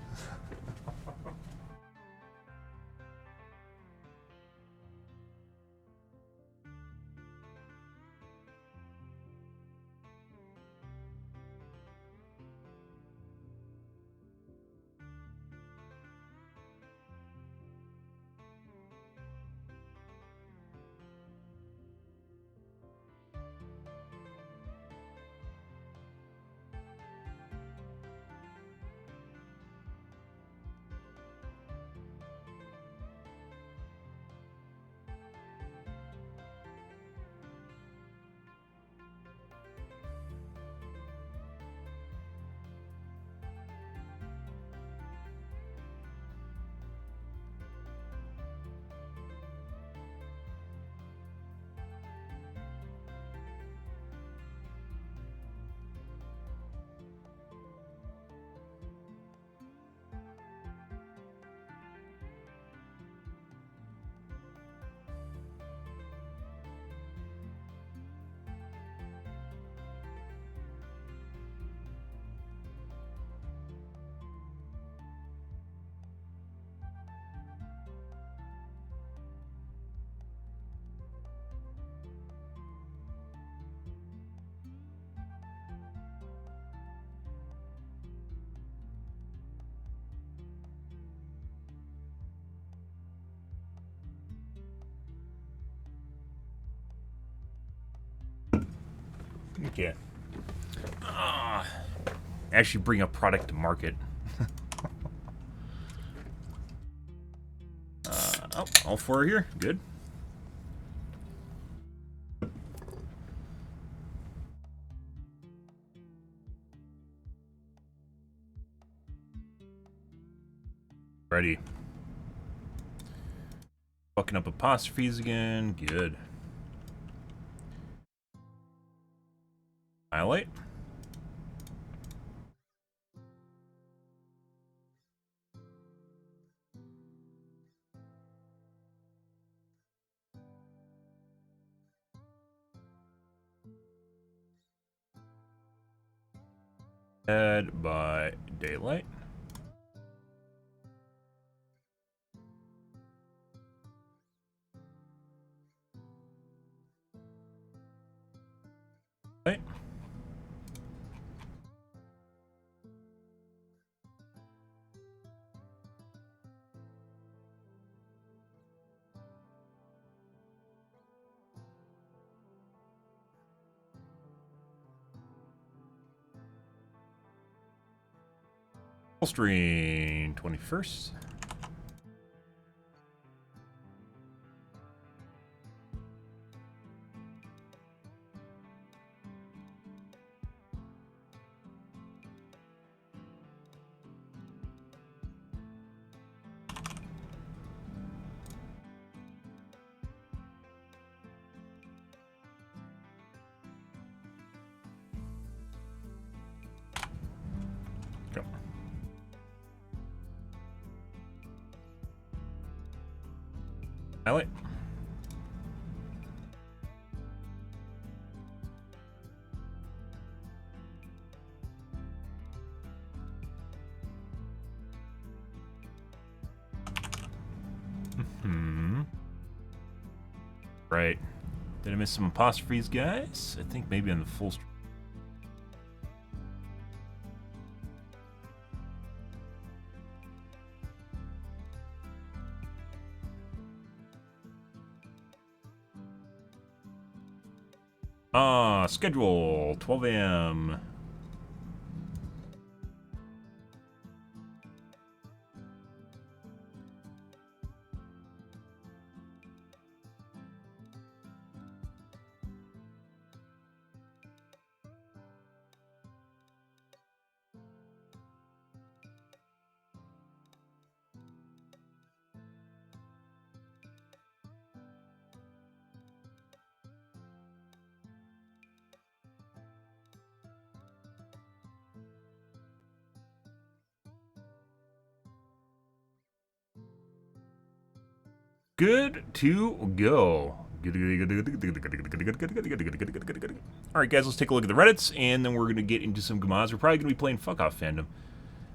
Okay. actually bring a product to market. Oh, all 4 are here. Good. Ready. Fucking up apostrophes again. Good. Highlight. Add by daylight. Right. Full screen 21st. Go. Highlight. Right. Did I miss some apostrophes, guys? I think maybe on the full stream. Schedule 12 a.m. Good to go. Alright guys, let's take a look at the Reddits, and then we're going to get into some Gamaz. We're probably going to be playing Fuck Off Fandom.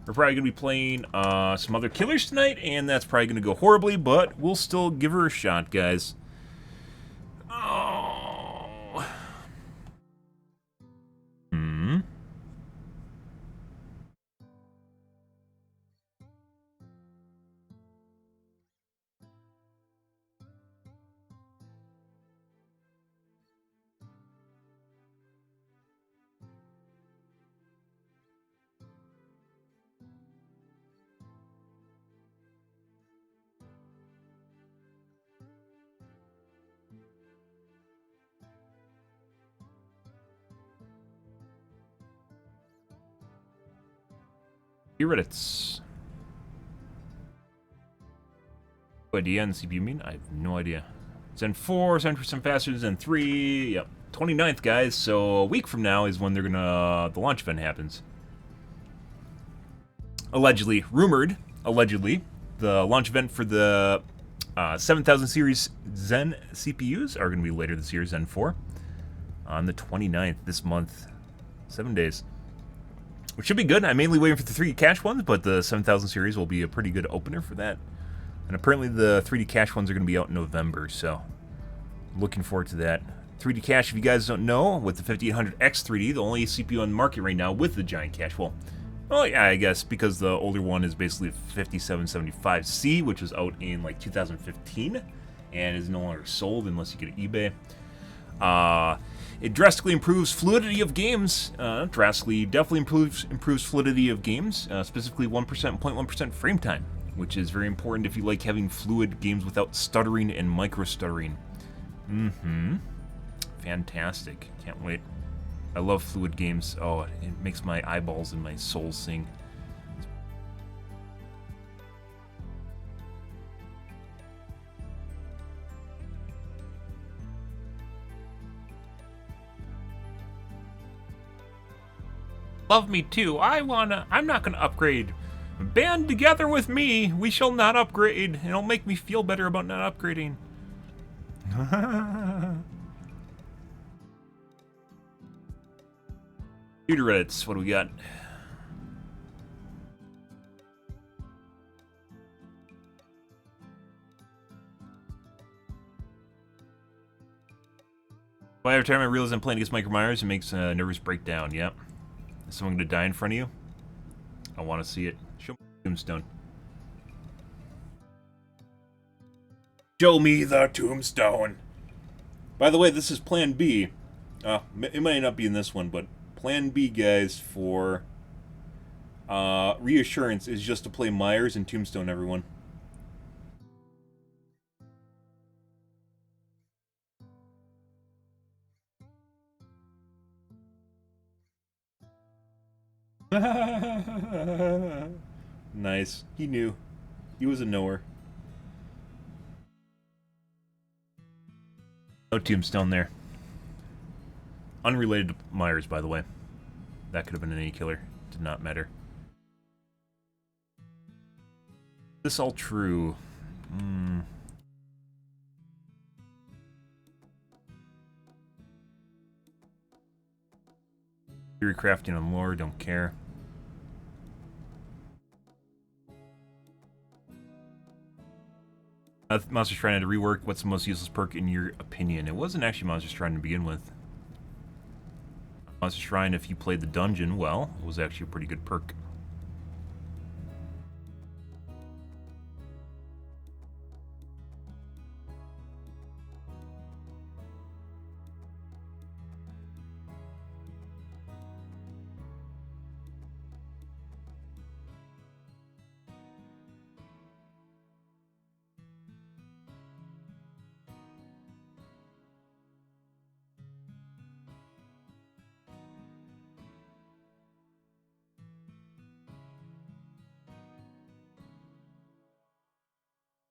We're probably going to be playing some other killers tonight, and that's probably going to go horribly, but we'll still give her a shot, guys. Oh. Reddits. No idea on the CPU mean? I have no idea. Zen 4, 70% faster than Zen 3. Yep. 29th, guys. So a week from now is when they're gonna the launch event happens. Allegedly, rumored, allegedly, the launch event for the 7000 series Zen CPUs are gonna be later this year, Zen 4, on the 29th this month. 7 days. Which should be good. I'm mainly waiting for the 3D cache ones, but the 7000 series will be a pretty good opener for that. And apparently the 3D cache ones are going to be out in November, so looking forward to that. 3D cache, if you guys don't know, with the 5800X 3D, the only CPU on the market right now with the giant cache. Well, yeah, I guess, because the older one is basically 5775C, which was out in like 2015, and is no longer sold unless you get it eBay. It drastically improves fluidity of games. Definitely improves fluidity of games, specifically 1% and 0.1% frame time, which is very important if you like having fluid games without stuttering and micro-stuttering. Fantastic. Can't wait. I love fluid games. Oh, it makes my eyeballs and my soul sing. Love me too. I'm not gonna upgrade. Band together with me. We shall not upgrade. It'll make me feel better about not upgrading. Computer Reddits, what do we got? Well, every time I realize I'm playing against Micro Myers, it makes a nervous breakdown. Yep. Is someone gonna die in front of you? I want to see it. Show me the tombstone. Show me the tombstone. By the way, this is Plan B. It might not be in this one, but Plan B, guys, for reassurance is just to play Myers and Tombstone, everyone. Nice. He knew. He was a knower. No Tombstone there. Unrelated to Myers, by the way. That could have been any killer. Did not matter. This all true. Theory crafting on lore, don't care. Monster Shrine had to rework. What's the most useless perk in your opinion? It wasn't actually Monster Shrine to begin with. Monster Shrine, if you played the dungeon well, it was actually a pretty good perk.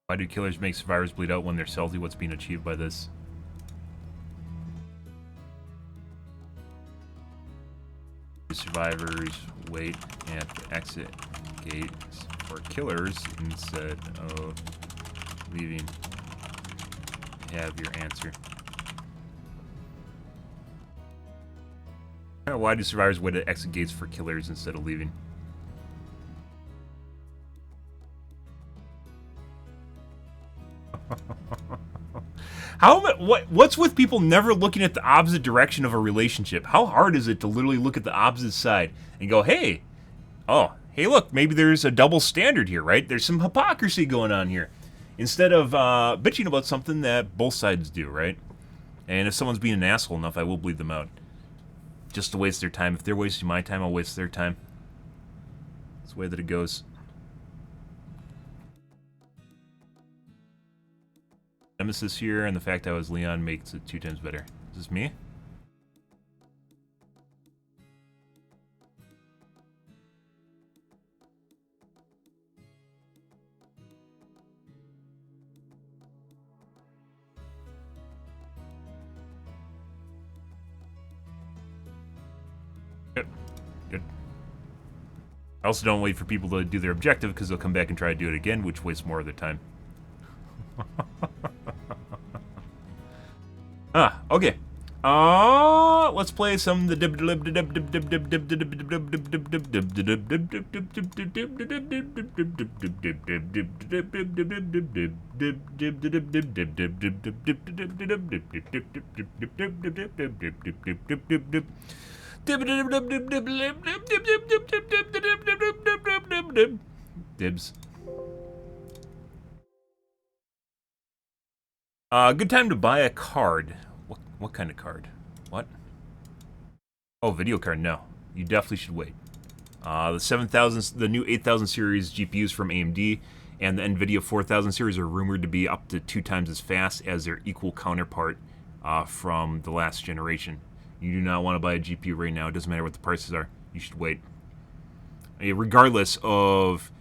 Why do killers make survivors bleed out when they're salty? What's being achieved by this? Survivors wait at the exit gates for killers instead of leaving. Have your answer. Why do survivors wait at exit gates for killers instead of leaving? What's with people never looking at the opposite direction of a relationship? How hard is it to literally look at the opposite side and go, hey, look, maybe there's a double standard here, right? There's some hypocrisy going on here. Instead of bitching about something that both sides do, right? And if someone's being an asshole enough, I will bleed them out. Just to waste their time. If they're wasting my time, I'll waste their time. That's the way that it goes. Nemesis here, and the fact I was Leon makes it 2 times better. Is this me? Good. Good. I also don't wait for people to do their objective, because they'll come back and try to do it again, which wastes more of their time. Okay. Let's play some the Dibs. Good time to buy a card. What kind of card? What? Oh, video card. No. You definitely should wait. The 7000, the new 8000 series GPUs from AMD and the NVIDIA 4000 series are rumored to be up to 2 times as fast as their equal counterpart from the last generation. You do not want to buy a GPU right now. It doesn't matter what the prices are. You should wait. Regardless of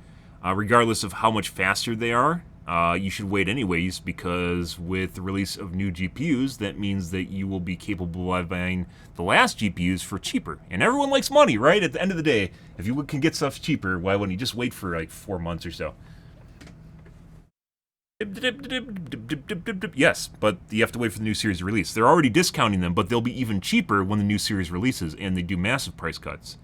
how much faster they are, you should wait anyways, because with the release of new GPUs, that means that you will be capable of buying the last GPUs for cheaper. And everyone likes money, right? At the end of the day, if you can get stuff cheaper, why wouldn't you just wait for like 4 months or so? Yes, but you have to wait for the new series release. They're already discounting them, but they'll be even cheaper when the new series releases, and they do massive price cuts.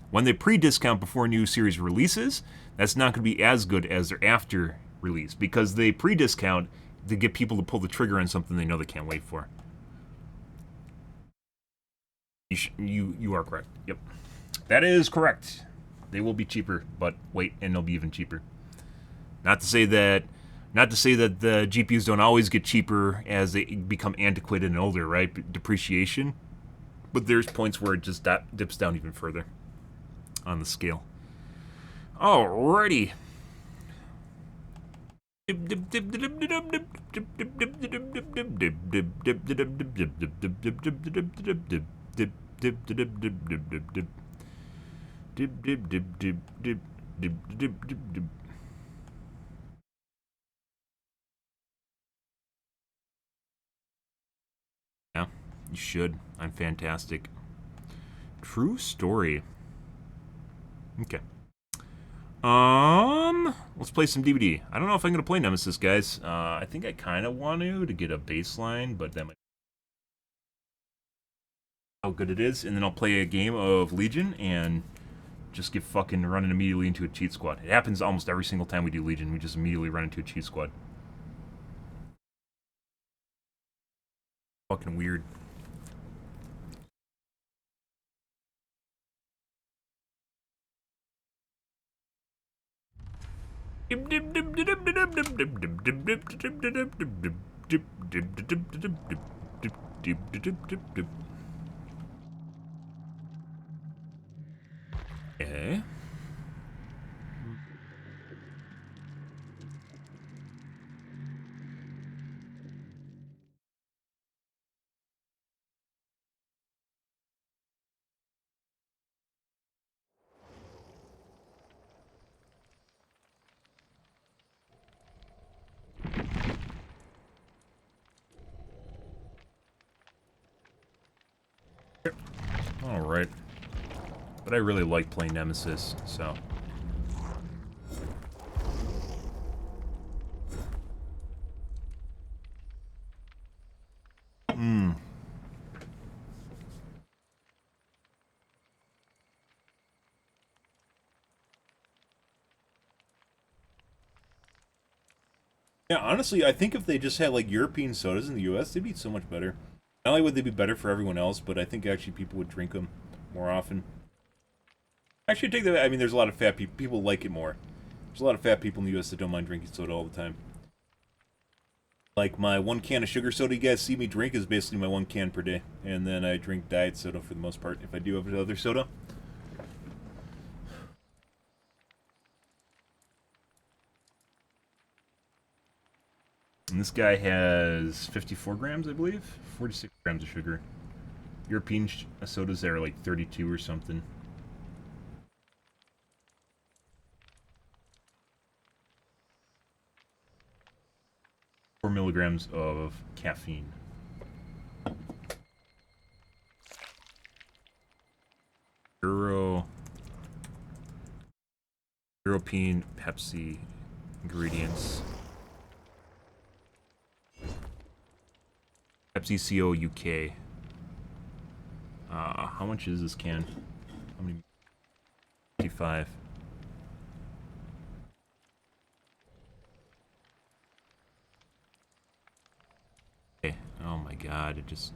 When they pre-discount before a new series releases, that's not going to be as good as their after release, because they pre-discount to get people to pull the trigger on something they know they can't wait for. You are correct. Yep, that is correct. They will be cheaper, but wait, and they'll be even cheaper. Not to say that the GPUs don't always get cheaper as they become antiquated and older, right? Depreciation. But there's points where it just dips down even further on the scale. Alrighty. Yeah, you should. I'm fantastic. True story. Okay. Let's play some DVD. I don't know if I'm gonna play Nemesis, guys. I think I kind of want to get a baseline, but that might how good it is, and then I'll play a game of Legion and just get fucking running immediately into a cheat squad. It happens almost every single time we do Legion. We just immediately run into a cheat squad. Fucking weird. Okay. Alright. But I really like playing Nemesis, so. Yeah, honestly, I think if they just had like European sodas in the US, they'd be so much better. Not only would they be better for everyone else, but I think actually people would drink them more often. Actually, take that. I mean, there's a lot of fat people. People like it more. There's a lot of fat people in the US that don't mind drinking soda all the time. Like my 1 can of sugar soda you guys see me drink is basically my 1 can per day. And then I drink diet soda for the most part if I do have other soda. And this guy has 54 grams, I believe. 46 grams of sugar. European sodas there are like 32 or something. Milligrams of caffeine. European Pepsi ingredients. Pepsi CO UK. How much is this can? How many? 55. Oh my god, it just...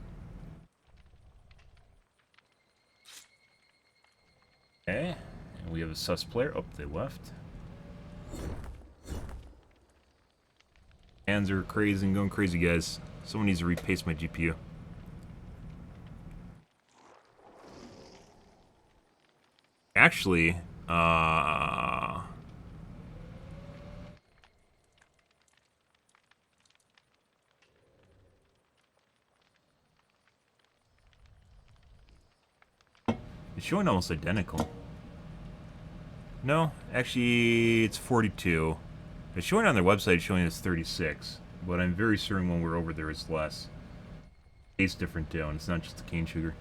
Okay, and we have a sus player. Oh, they left. Hands are crazy and going crazy, guys. Someone needs to repaste my GPU. actually, it's showing almost identical. No, actually, it's 42. It's showing on their website, showing it's 36. But I'm very certain when we're over there, it's less. It's different too, and it's not just the cane sugar.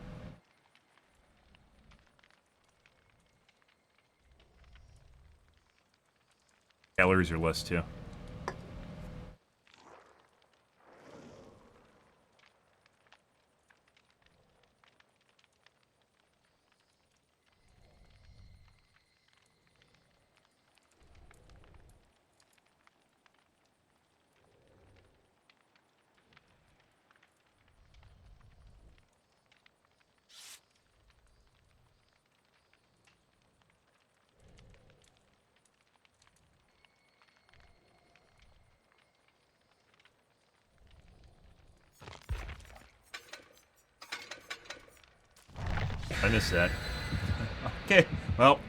Calories are less too. I missed that. Okay, well.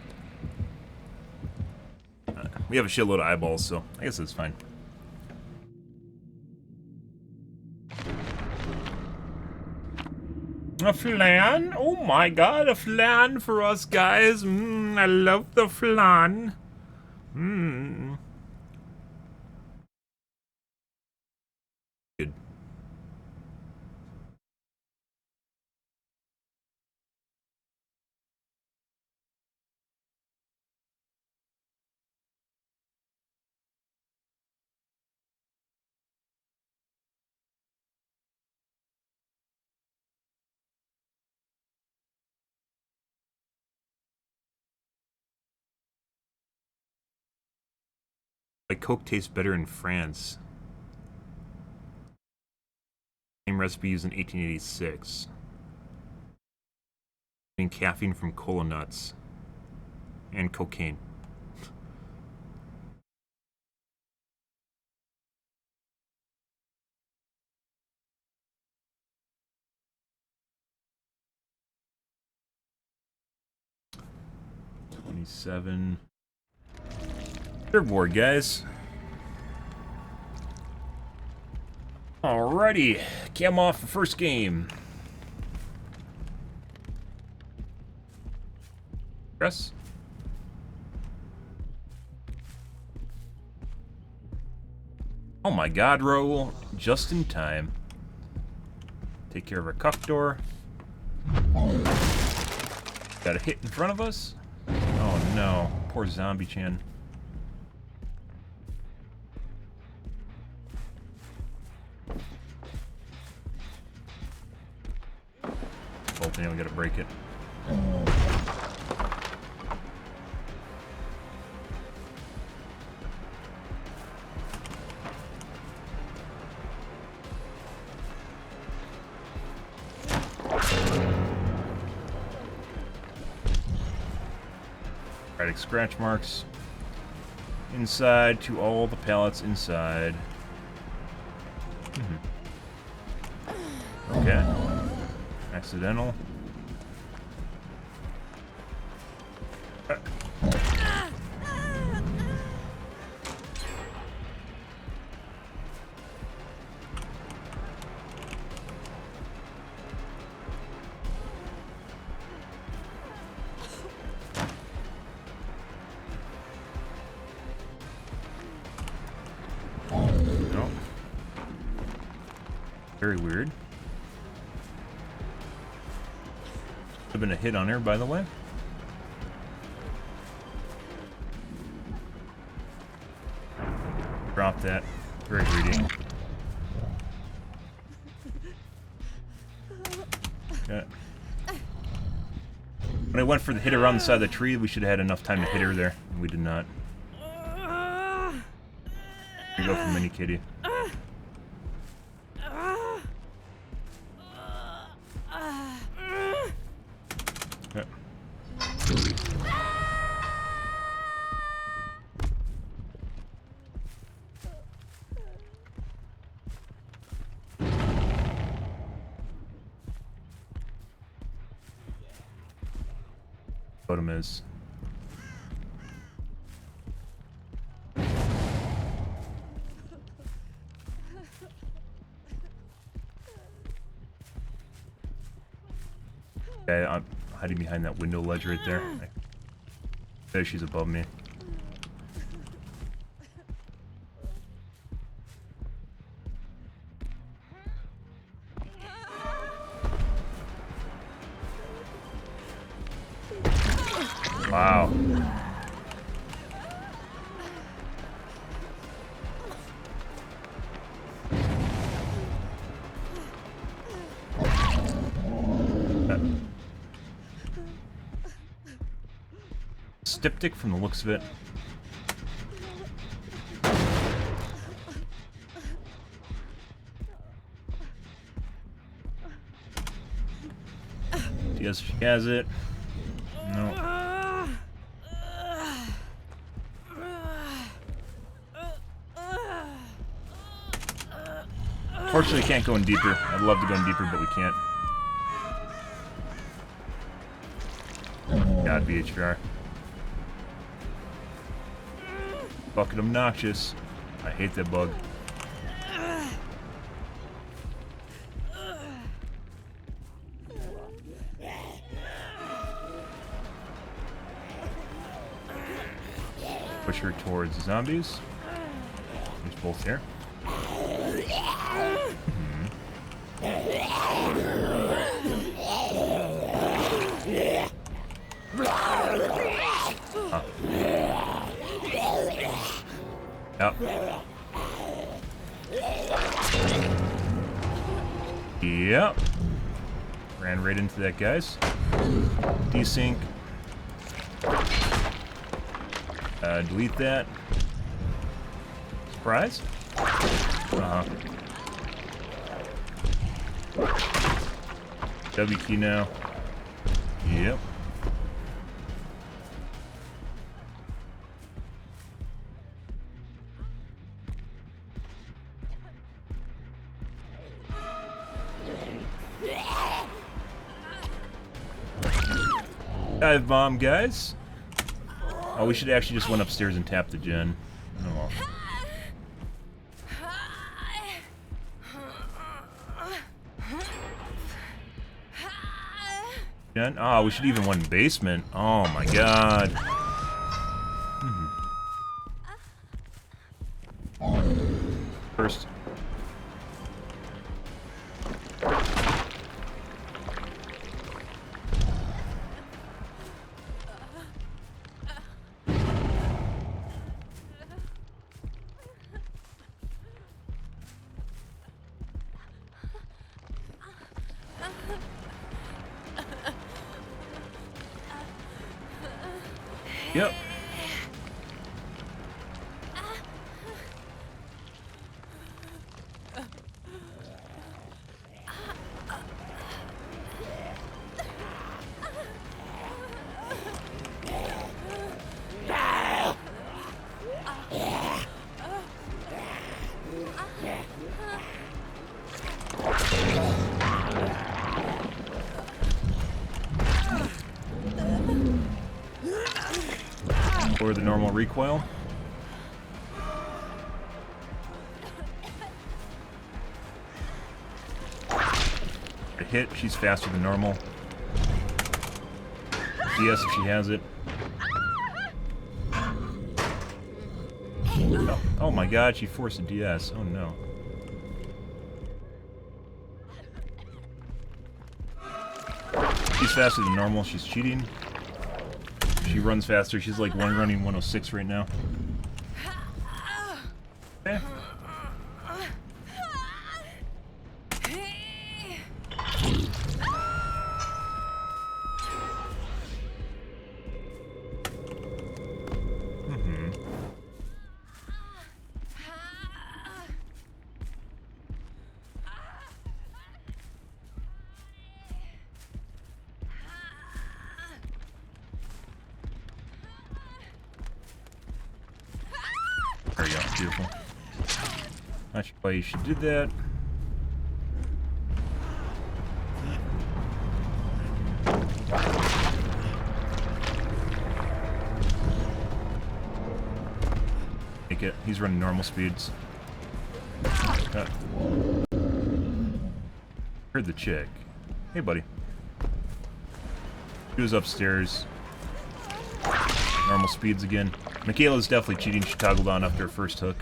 We have a shitload of eyeballs, so I guess that's fine. A flan? Oh my god, a flan for us guys. I love the flan. Good. Like Coke tastes better in France. Same recipe used in 1886. And caffeine from cola nuts. And cocaine. $27. Third board, guys. Alrighty, cam off the first game. Press. Oh my god, Raoul. Just in time. Take care of our cuff door. Got a hit in front of us. Oh no, poor Zombie Chan. Hopefully we gotta break it. Alright, scratch marks inside to all the pallets inside. Okay. Accidental. No. Very weird. Have been a hit on her, by the way. Drop that. Very greedy. Okay. When I went for the hit around the side of the tree, we should have had enough time to hit her there. We did not. Here you go for Mini Kitty. Okay. Totem is. Okay, I'm hiding behind that window ledge right there. There, she's above me. Wow. Styptic from the looks of it. Yes, she has it. No. Fortunately, can't go in deeper. I'd love to go in deeper, but we can't. God, BHR. Fucking obnoxious. I hate that bug. Push her towards the zombies. There's both here. Yep. Yep. Ran right into that, guys. Desync. Delete that. Surprise? W key now. Yep. Dive bomb, guys. Oh, we should actually just went upstairs and tap the gen. Oh well. Gen? Oh, we should even went in basement. Oh my god. First. Yep. Or the normal recoil. A hit, she's faster than normal. DS if she has it. Oh my god, she forced a DS. Oh no. She's faster than normal, she's cheating. She runs faster. She's like running 106 right now. Okay. There you go, beautiful. Not sure why she did that. Make it. He's running normal speeds. Heard the chick. Hey, buddy. She was upstairs. Normal speeds again. Michaela's definitely cheating. She toggled on after her first hook.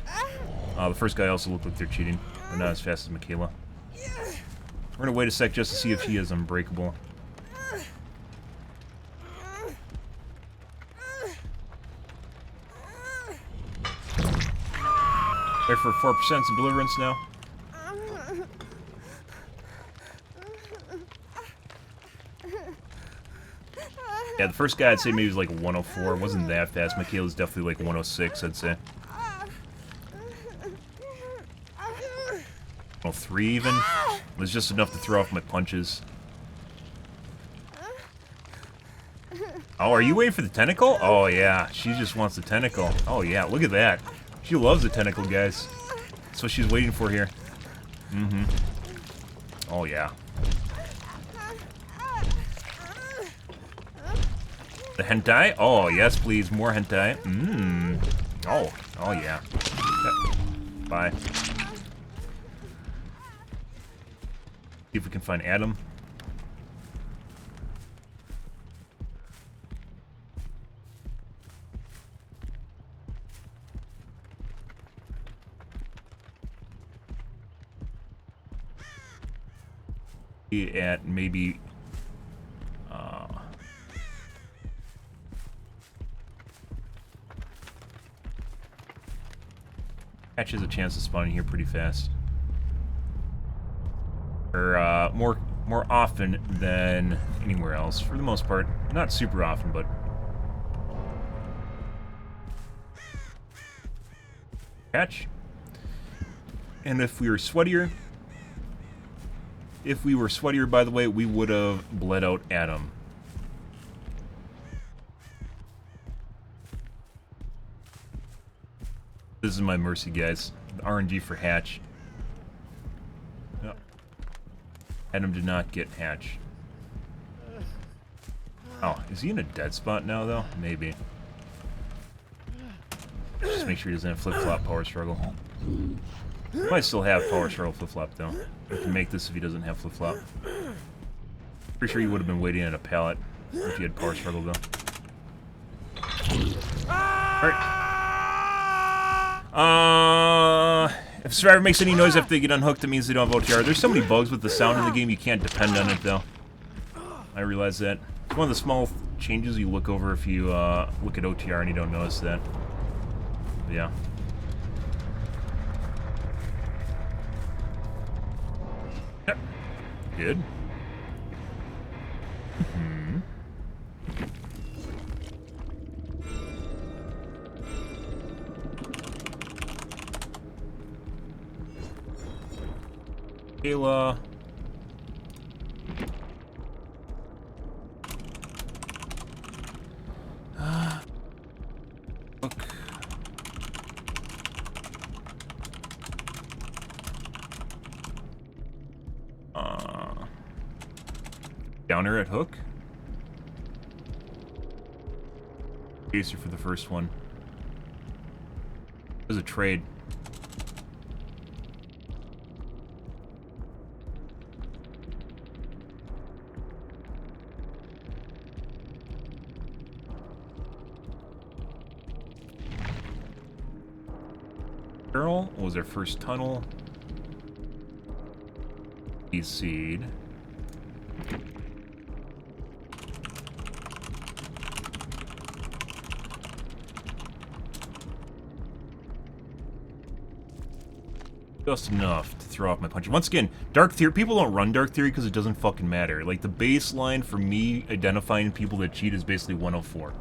The first guy also looked like they're cheating, but not as fast as Michaela. We're gonna wait a sec just to see if he is unbreakable. There for 4% some deliverance now. Yeah, the first guy I'd say maybe was like 104. It wasn't that fast. Michaela's definitely like 106, I'd say. 103 even. It was just enough to throw off my punches. Oh, are you waiting for the tentacle? Oh yeah, she just wants the tentacle. Oh yeah, look at that. She loves the tentacle, guys. That's what she's waiting for here. Mm-hmm. Oh yeah. The hentai? Oh, yes, please. More hentai. Mmm. Oh. Oh, yeah. Bye. See if we can find Adam. At maybe... Hatch has a chance of spawning here pretty fast. Or, more often than anywhere else, for the most part. Not super often, but... Hatch. And if we were sweatier... If we were sweatier, by the way, we would have bled out Adam. This is my mercy, guys. The RNG for Hatch. No. Adam did not get Hatch. Oh, is he in a dead spot now, though? Maybe. Just make sure he doesn't have flip-flop power struggle. He might still have power struggle flip-flop, though. We can make this if he doesn't have flip-flop. Pretty sure he would have been waiting at a pallet if he had power struggle, though. Alright. If Survivor makes any noise after they get unhooked, it means they don't have OTR. There's so many bugs with the sound in the game, you can't depend on it, though. I realize that. It's one of the small changes you look over if you look at OTR and you don't notice that. But yeah. Yep. Good. Kayla. Look. Downer at hook. Chaser for the first one. There's a trade. Girl was their first tunnel. Seed. Just enough to throw off my punch. Once again, Dark Theory, people don't run Dark Theory because it doesn't fucking matter. Like, the baseline for me identifying people that cheat is basically 104.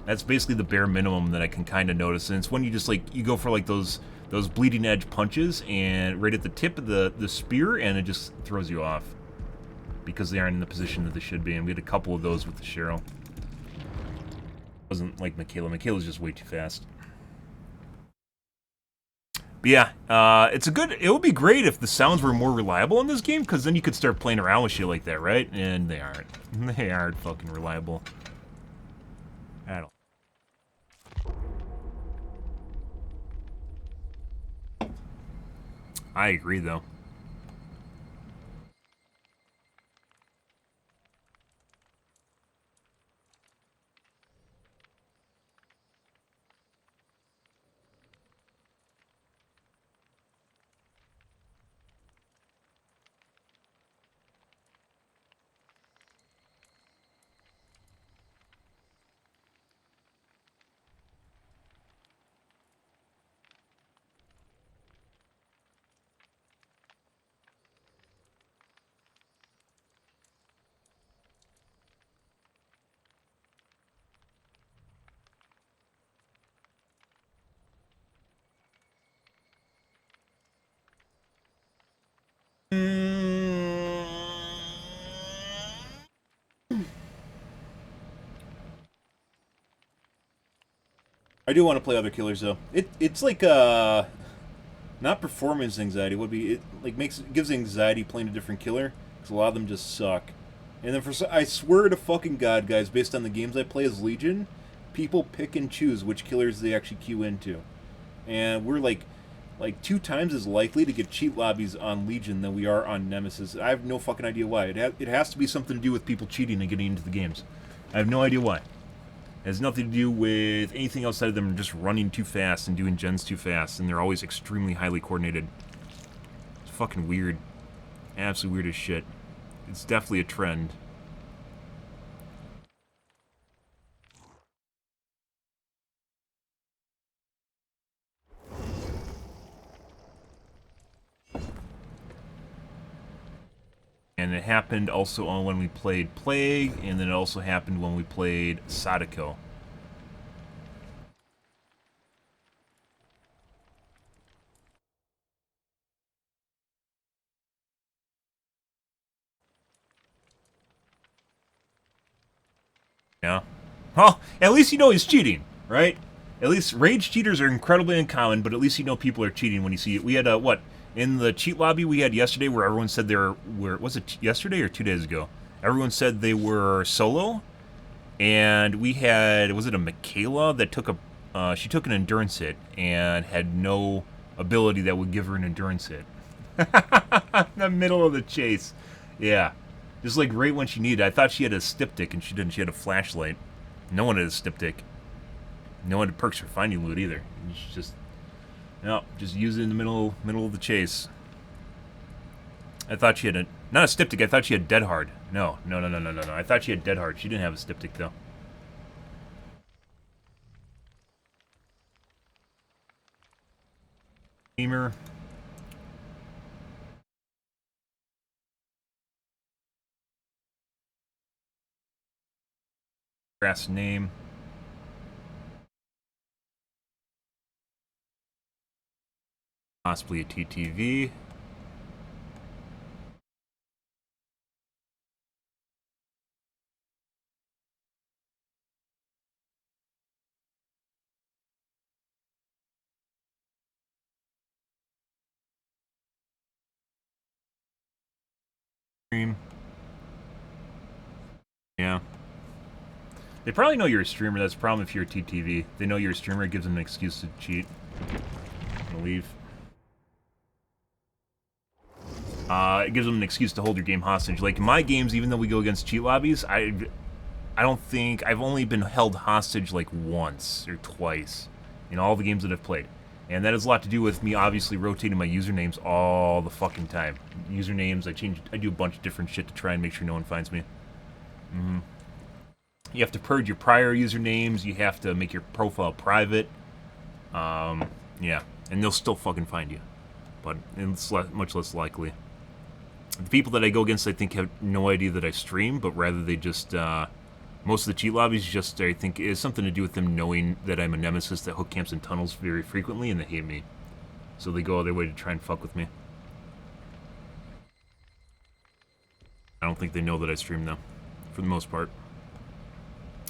That's basically the bare minimum that I can kind of notice. And it's when you just, like, you go for, like, those bleeding edge punches and right at the tip of the spear, and it just throws you off. Because they aren't in the position that they should be. And we had a couple of those with the Cheryl. Wasn't like Michaela. Michaela's just way too fast. But yeah, it would be great if the sounds were more reliable in this game, because then you could start playing around with shit like that, right? And they aren't. They aren't fucking reliable. At all. I agree, though. I do want to play other killers though. It's like not performance anxiety. Would be it like gives anxiety playing a different killer because a lot of them just suck. And then I swear to fucking God, guys, based on the games I play as Legion, people pick and choose which killers they actually queue into, and we're like 2 times as likely to get cheat lobbies on Legion than we are on Nemesis. I have no fucking idea why. It has to be something to do with people cheating and getting into the games. I have no idea why. It has nothing to do with anything outside of them just running too fast and doing gens too fast, and they're always extremely highly coordinated. It's fucking weird. Absolutely weird as shit. It's definitely a trend. And it happened also on when we played Plague, and then it also happened when we played Sadako. Yeah. Well, at least you know he's cheating, right? At least rage cheaters are incredibly uncommon, but at least you know people are cheating when you see it. We had what in the cheat lobby we had yesterday, where everyone said they were was it yesterday or 2 days ago? Everyone said they were solo, and we had was it a Michaela that took a she took an endurance hit and had no ability that would give her an endurance hit. In the middle of the chase, yeah. Just like right when she needed it. I thought she had a styptic, and she didn't. She had a flashlight. No one had a styptic. No one had perks for finding loot either. It's just, no, just use it in the middle of the chase. I thought she had not a styptic. I thought she had dead hard. No. I thought she had dead hard. She didn't have a styptic though. Beamer. Grass name. Possibly a TTV. Stream. Yeah. They probably know you're a streamer. That's the problem if you're a TTV. They know you're a streamer. It gives them an excuse to cheat. I'm gonna leave. It gives them an excuse to hold your game hostage. Like in my games, even though we go against cheat lobbies, I don't think I've only been held hostage like once or twice in all the games that I've played, and that has a lot to do with me obviously rotating my usernames all the fucking time. Usernames, I do a bunch of different shit to try and make sure no one finds me. You have to purge your prior usernames. You have to make your profile private. Yeah, and they'll still fucking find you, but it's much less likely. The people that I go against, I think, have no idea that I stream, but rather they just, most of the cheat lobbies just, I think, is something to do with them knowing that I'm a nemesis that hook camps in tunnels very frequently, and they hate me. So they go out their way to try and fuck with me. I don't think they know that I stream, though, for the most part.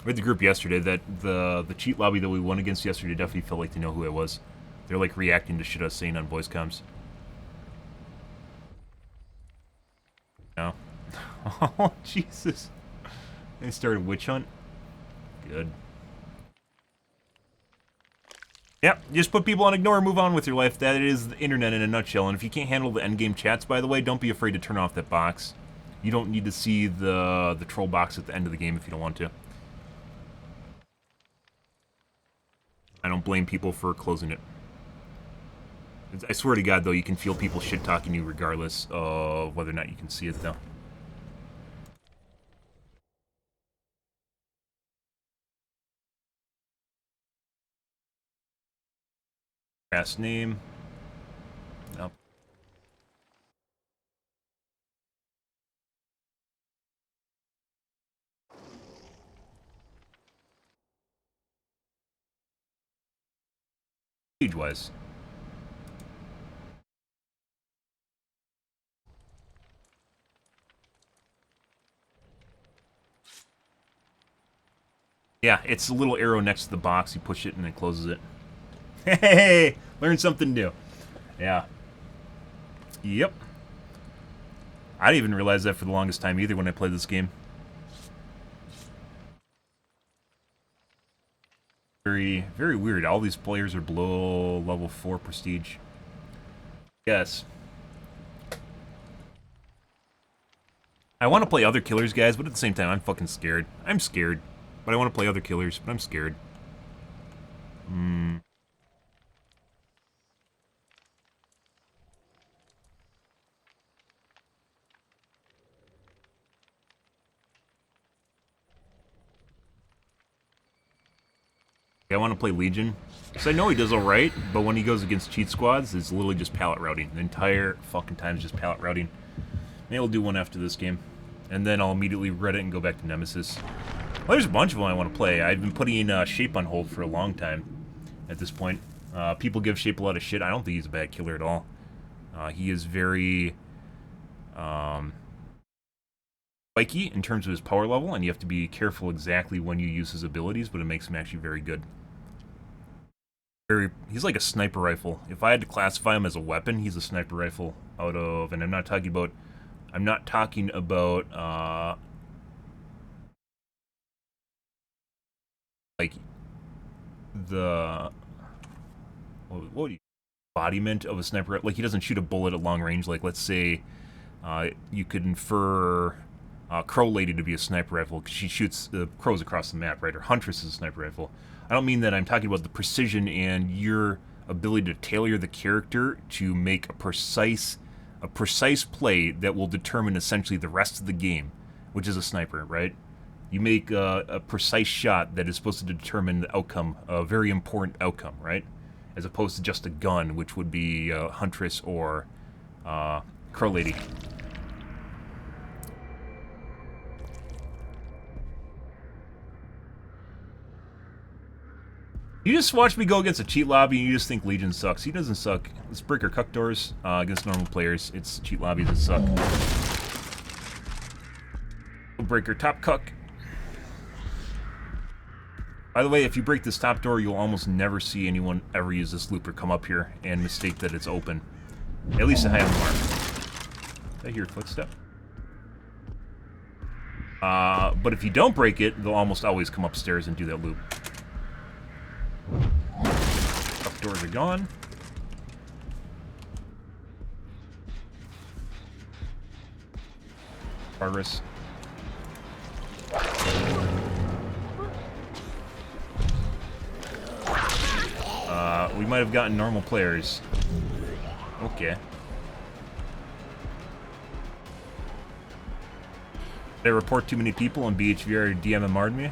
We had the group yesterday that the cheat lobby that we won against yesterday definitely felt like they know who I was. They're, like, reacting to shit I was saying on voice comms. No. Oh, Jesus. They started witch hunt? Good. Yep, just put people on ignore and move on with your life. That is the internet in a nutshell. And if you can't handle the endgame chats, by the way, don't be afraid to turn off that box. You don't need to see the troll box at the end of the game if you don't want to. I don't blame people for closing it. I swear to God, though, you can feel people shit-talking you regardless of whether or not you can see it, though. Last name. Nope. Age-wise. Yeah, it's a little arrow next to the box. You push it and it closes it. Hey, learn something new. Yeah. Yep. I didn't even realize that for the longest time either when I played this game. Very, very weird. All these players are below level 4 prestige. Yes. I want to play other killers, guys, but at the same time, I'm fucking scared. I'm scared. But I want to play other killers, but I'm scared. I want to play Legion. Because I know he does alright, but when he goes against cheat squads, it's literally just pallet routing. The entire fucking time is just pallet routing. Maybe I'll do one after this game. And then I'll immediately regret it and go back to Nemesis. Well, there's a bunch of them I want to play. I've been putting Shape on hold for a long time at this point. People give Shape a lot of shit. I don't think he's a bad killer at all. He is very spiky in terms of his power level, and you have to be careful exactly when you use his abilities, but it makes him actually very good. He's like a sniper rifle. If I had to classify him as a weapon, he's a sniper rifle out of, and I'm not talking about like the what would you embodiment of a sniper. Like, he doesn't shoot a bullet at long range. Like, let's say you could infer Crow Lady to be a sniper rifle because she shoots crows across the map, right? Or Huntress is a sniper rifle. I don't mean that. I'm talking about the precision and your ability to tailor the character to make a precise play that will determine essentially the rest of the game, which is a sniper, right? You make a precise shot that is supposed to determine the outcome, a very important outcome, right? As opposed to just a gun, which would be Huntress or Crow Lady. You just watch me go against a cheat lobby and you just think Legion sucks. He doesn't suck. It's breaker cuck doors against normal players. It's cheat lobbies that suck. Breaker top cuck. By the way, if you break this top door, you'll almost never see anyone ever use this loop or come up here and mistake that it's open. At least I have mark. Did I hear a footstep? But if you don't break it, they'll almost always come upstairs and do that loop. Up doors are gone. Progress. We might have gotten normal players. Okay. Did I report too many people and BHVR DMMR'd me?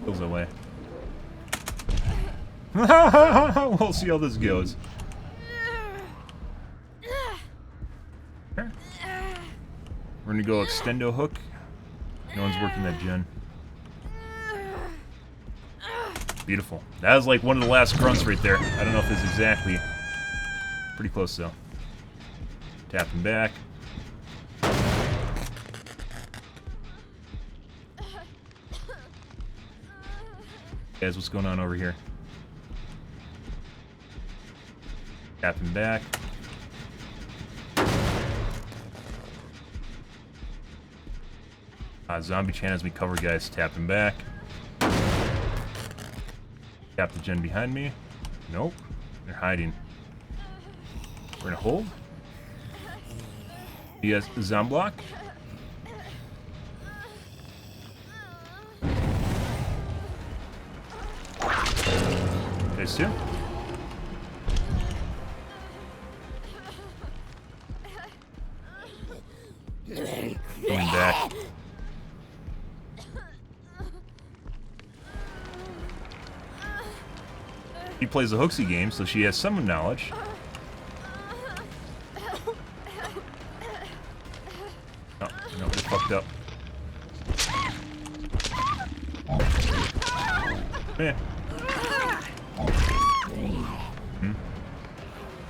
Goes away. We'll see how this goes. Okay. We're gonna go extendo hook. No one's working that gen. Beautiful. That was like one of the last grunts right there. I don't know if it's exactly. Pretty close though. Tapping back. Guys, what's going on over here? Tapping back. Zombie Chan has me covered, guys. Tapping back. Tap the gen behind me. Nope. They're hiding. We're gonna hold. Yes, Zomblock. There's two. Going back. She plays the Hooksy game, so she has some knowledge. Oh, no, we're fucked up. Yeah.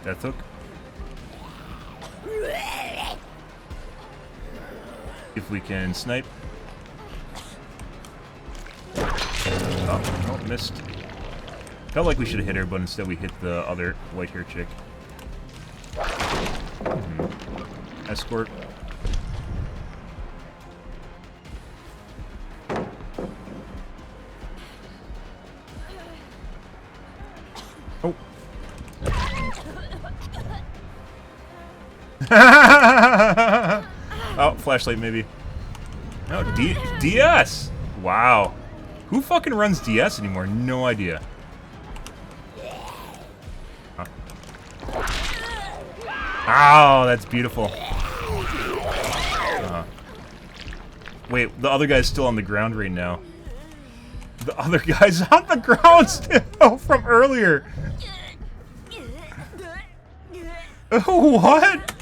Death hook. If we can snipe. Oh, missed. Felt like we should have hit her, but instead we hit the other white hair chick. Escort. Oh. Oh, flashlight maybe. No, DS! Wow. Who fucking runs DS anymore? No idea. Huh. Oh, that's beautiful. Wait, the other guy's still on the ground right now. The other guy's on the ground still from earlier. What?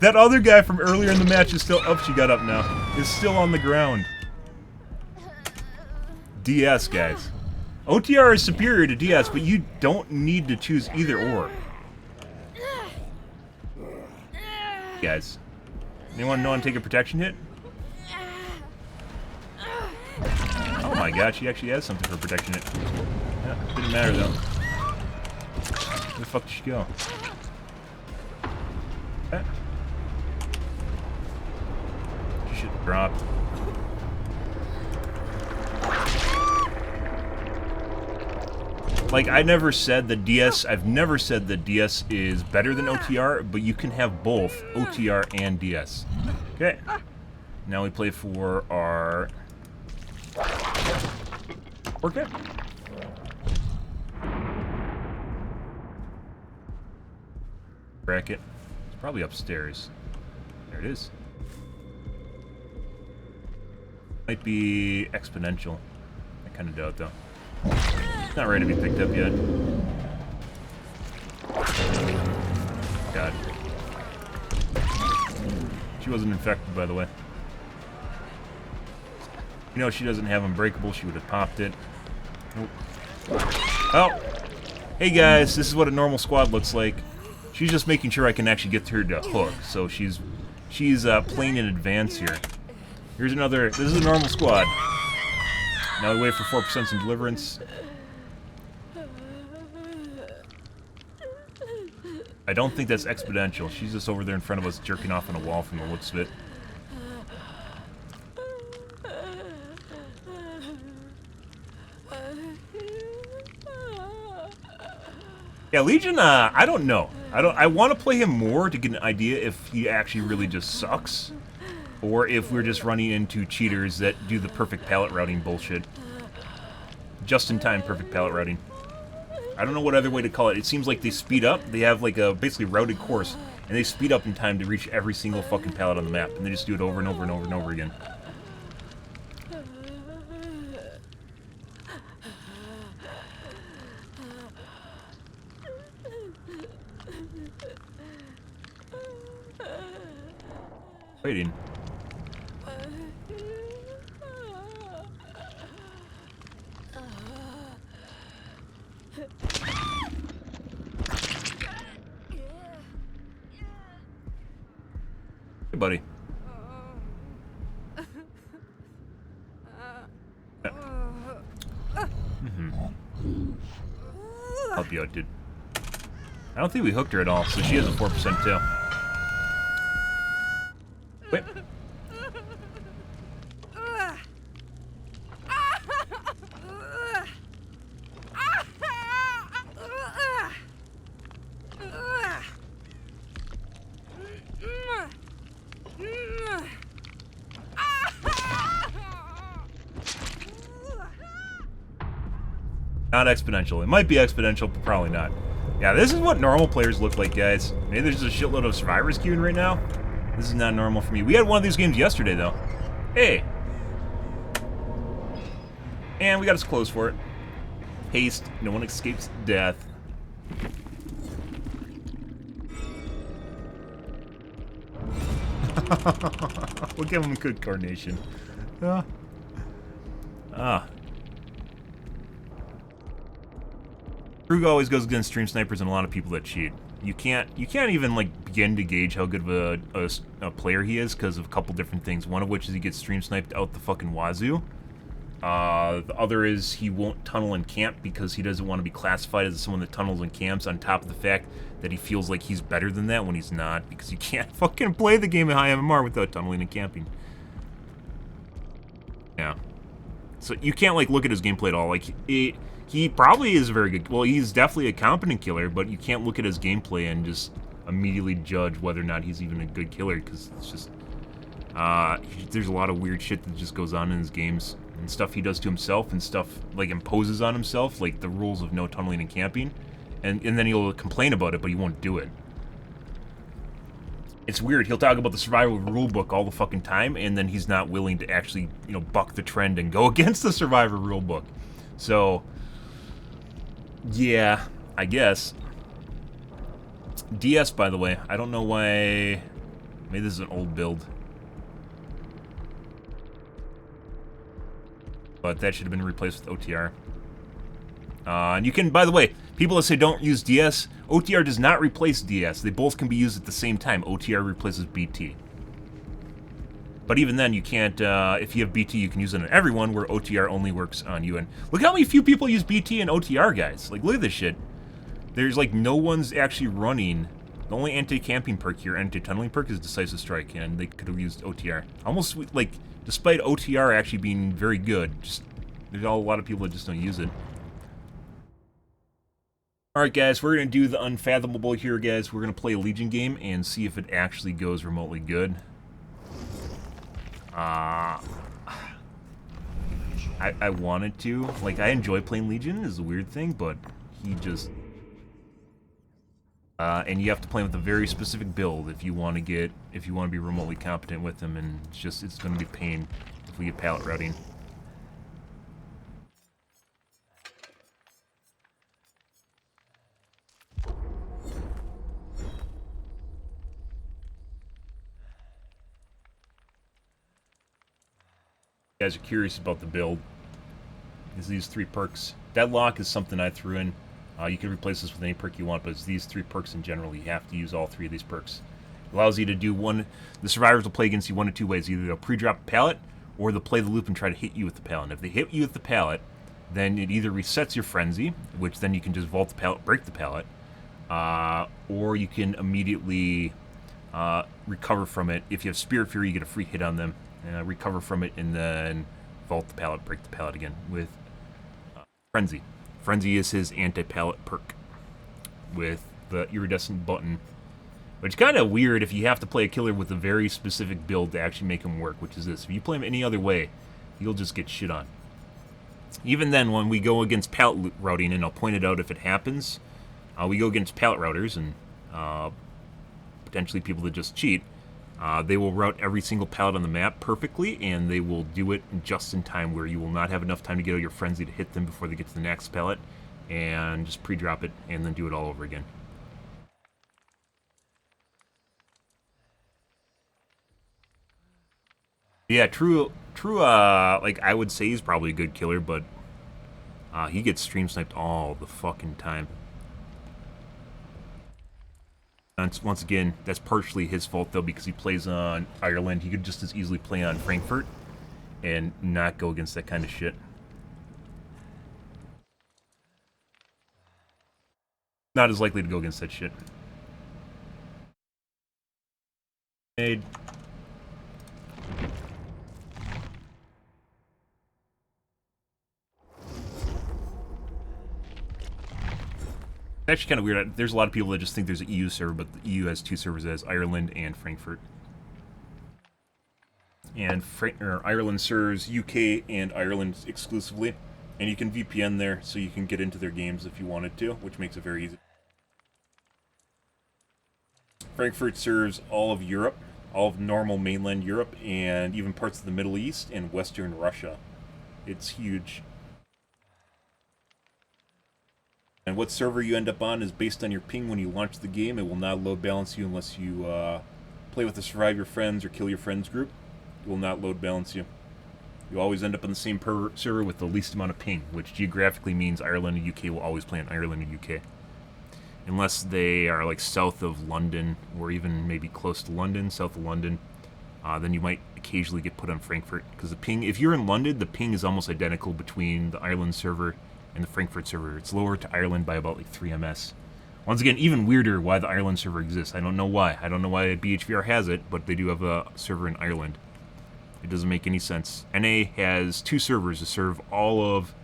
That other guy from earlier in the match is still up. She got up now. Is still on the ground. DS, guys. OTR is superior to DS, but you don't need to choose either or. Guys, anyone know how to take a protection hit? Oh my god, she actually has something for protection hit. Yeah, didn't matter though. Where the fuck did she go? She should have dropped. Like, I've never said that DS is better than OTR, but you can have both OTR and DS. Okay. Now we play for our orca. Bracket. It's probably upstairs. There it is. Might be exponential. I kind of doubt though. It's not ready to be picked up yet. God. She wasn't infected, by the way. You know, she doesn't have Unbreakable. She would have popped it. Nope. Oh! Hey guys, this is what a normal squad looks like. She's just making sure I can actually get her to hook. So she's playing in advance here. Here's another. This is a normal squad. Now we wait for 4% in deliverance. I don't think that's exponential. She's just over there in front of us jerking off on a wall from the looks of it. Yeah, Legion, I don't know. I want to play him more to get an idea if he actually really just sucks. Or if we're just running into cheaters that do the perfect pallet routing bullshit. Just-in-time perfect pallet routing. I don't know what other way to call it. It seems like they speed up. They have like a basically routed course, and they speed up in time to reach every single fucking pallet on the map, and they just do it over and over and over and over again. Waiting. Hey, buddy. Help you out, dude. I don't think we hooked her at all, so she has a 4% too. Wait. Not exponential. It might be exponential, but probably not. Yeah, this is what normal players look like, guys. Maybe there's just a shitload of survivors queuing right now. This is not normal for me. We had one of these games yesterday, though. Hey! And we got us close for it. Haste. No one escapes death. We'll give him good coordination. Krug always goes against stream snipers and a lot of people that cheat. You can't even like begin to gauge how good of a player he is because of a couple different things. One of which is he gets stream sniped out the fucking wazoo. The other is he won't tunnel and camp because he doesn't want to be classified as someone that tunnels and camps, on top of the fact that he feels like he's better than that when he's not, because you can't fucking play the game at high MMR without tunneling and camping. Yeah. So you can't, like, look at his gameplay at all. Like, he probably is very good. Well, he's definitely a competent killer, but you can't look at his gameplay and just immediately judge whether or not he's even a good killer, because it's just... there's a lot of weird shit that just goes on in his games, and stuff he does to himself, and stuff, like, imposes on himself, like the rules of no tunneling and camping, and then he'll complain about it, but he won't do it. It's weird. He'll talk about the survival rulebook all the fucking time, and then he's not willing to actually, you know, buck the trend and go against the survivor rulebook. So, yeah, I guess. DS, by the way, I don't know why... Maybe this is an old build. But that should have been replaced with OTR. And you can, by the way, people that say don't use DS, OTR does not replace DS. They both can be used at the same time. OTR replaces BT. But even then, you can't, if you have BT, you can use it on everyone, where OTR only works on you. And look how many few people use BT and OTR, guys. Like, look at this shit. There's, like, no one's actually running. The only anti-camping perk here, anti-tunneling perk, is Decisive Strike, and they could have used OTR. Almost, like, despite OTR actually being very good, just there's a lot of people that just don't use it. Alright guys, we're going to do the unfathomable here, guys. We're going to play a Legion game and see if it actually goes remotely good. I wanted to. Like, I enjoy playing Legion, is a weird thing, but he just... and you have to play with a very specific build if you want to be remotely competent with him, and it's going to be pain if we get pallet routing. You guys are curious about the build. Is these 3 perks. Deadlock is something I threw in. You can replace this with any perk you want, but it's these 3 perks in general. You have to use all 3 of these perks. It allows you to do one... The survivors will play against you one of 2 ways. Either they'll pre-drop a pallet, or they'll play the loop and try to hit you with the pallet. And if they hit you with the pallet, then it either resets your frenzy, which then you can just vault the pallet, break the pallet, or you can immediately recover from it. If you have Spirit Fury, you get a free hit on them, recover from it, and then vault the pallet, break the pallet again with Frenzy. Frenzy is his anti-pallet perk with the iridescent button, which is kind of weird if you have to play a killer with a very specific build to actually make him work, which is this. If you play him any other way, you'll just get shit on. Even then, when we go against pallet routing, and I'll point it out if it happens, we go against pallet routers and potentially people that just cheat. They will route every single pallet on the map perfectly, and they will do it just in time, where you will not have enough time to get out your frenzy to hit them before they get to the next pallet, and just pre-drop it and then do it all over again. Yeah, true. Like, I would say he's probably a good killer, but he gets stream sniped all the fucking time. And once again, that's partially his fault, though, because he plays on Ireland. He could just as easily play on Frankfurt and not go against that kind of shit. Not as likely to go against that shit. Made. It's actually kind of weird. There's a lot of people that just think there's an EU server, but the EU has 2 servers, as Ireland and Frankfurt. And Ireland serves UK and Ireland exclusively, and you can VPN there, so you can get into their games if you wanted to, which makes it very easy. Frankfurt serves all of Europe, all of normal mainland Europe, and even parts of the Middle East and Western Russia. It's huge. And what server you end up on is based on your ping when you launch the game. It will not load balance you unless you play with the Survive Your Friends or Kill Your Friends group. It will not load balance you. You always end up on the same server with the least amount of ping, which geographically means Ireland and UK will always play in Ireland and UK. Unless they are like south of London, or even maybe close to London, south of London, then you might occasionally get put on Frankfurt, because the ping, if you're in London, the ping is almost identical between the Ireland server and the Frankfurt server. It's lower to Ireland by about like 3 ms. Once again, even weirder why the Ireland server exists. I don't know why. I don't know why BHVR has it, but they do have a server in Ireland. It doesn't make any sense. NA has 2 servers to serve all of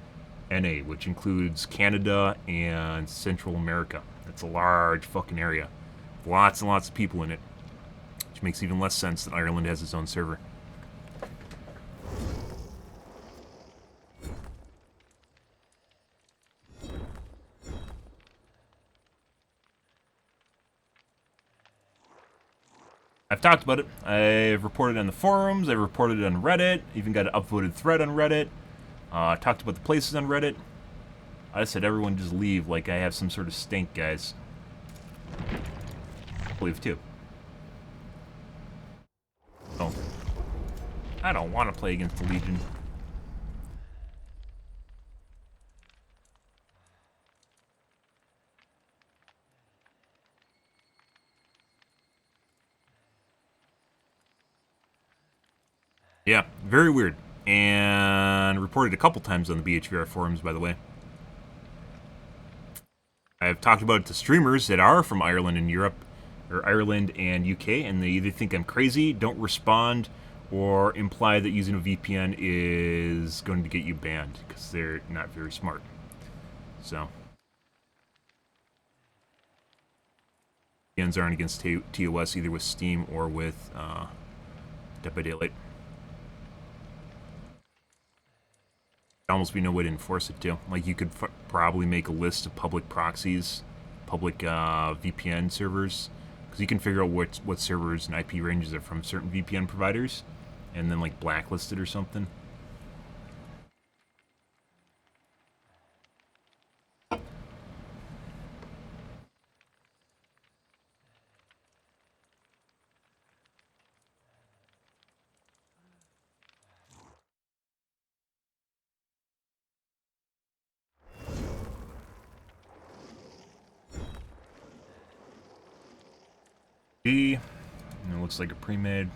NA, which includes Canada and Central America. That's a large fucking area. Lots and lots of people in it. Which makes even less sense that Ireland has its own server. I've talked about it. I've reported on the forums. I've reported it on Reddit. Even got an upvoted thread on Reddit. Talked about the places on Reddit. I said everyone just leave like I have some sort of stink, guys. Leave too. Oh. I don't want to play against the Legion. Yeah, very weird. And reported a couple times on the BHVR forums, by the way. I've talked about it to streamers that are from Ireland and Europe, or Ireland and UK, and they either think I'm crazy, don't respond, or imply that using a VPN is going to get you banned, because they're not very smart. So. VPNs aren't against TOS, either with Steam or with Dead by Daylight. Almost be no way to enforce it too. Like you could probably make a list of public proxies, public VPN servers, because you can figure out what servers and IP ranges are from certain VPN providers, and then like blacklist it or something. And it looks like a pre-made.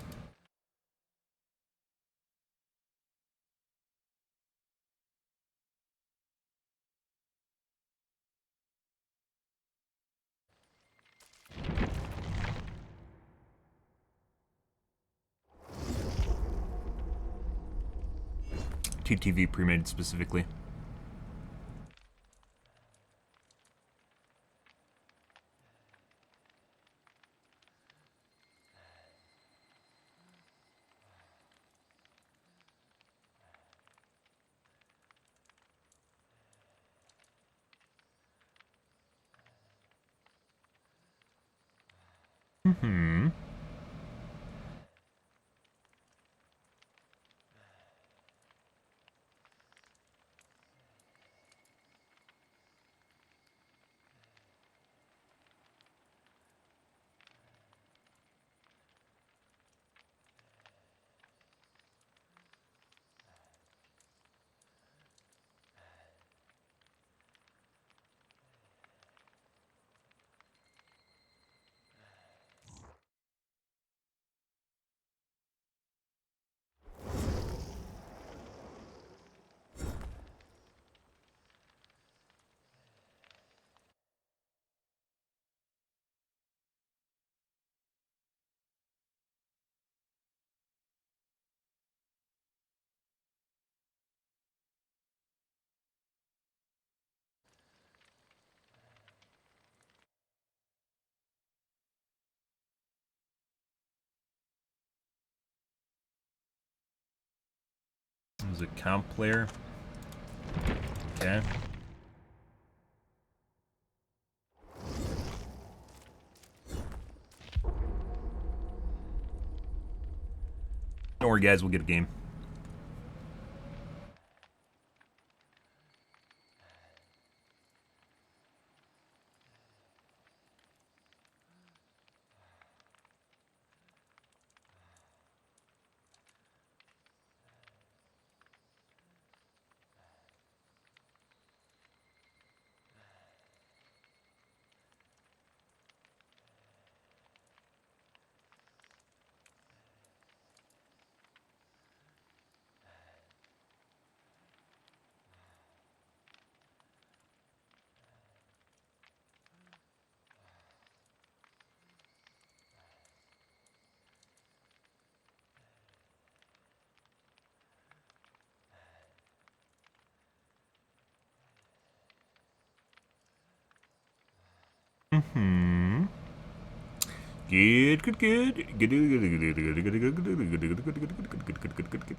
TTV pre-made specifically. Mm-hmm. This is a comp player. Okay. Don't worry, guys. We'll get a game. Hmm. Good, good, good. Good, good, good, good, good, good, good, good, good, good, good, good, good, good, good, good.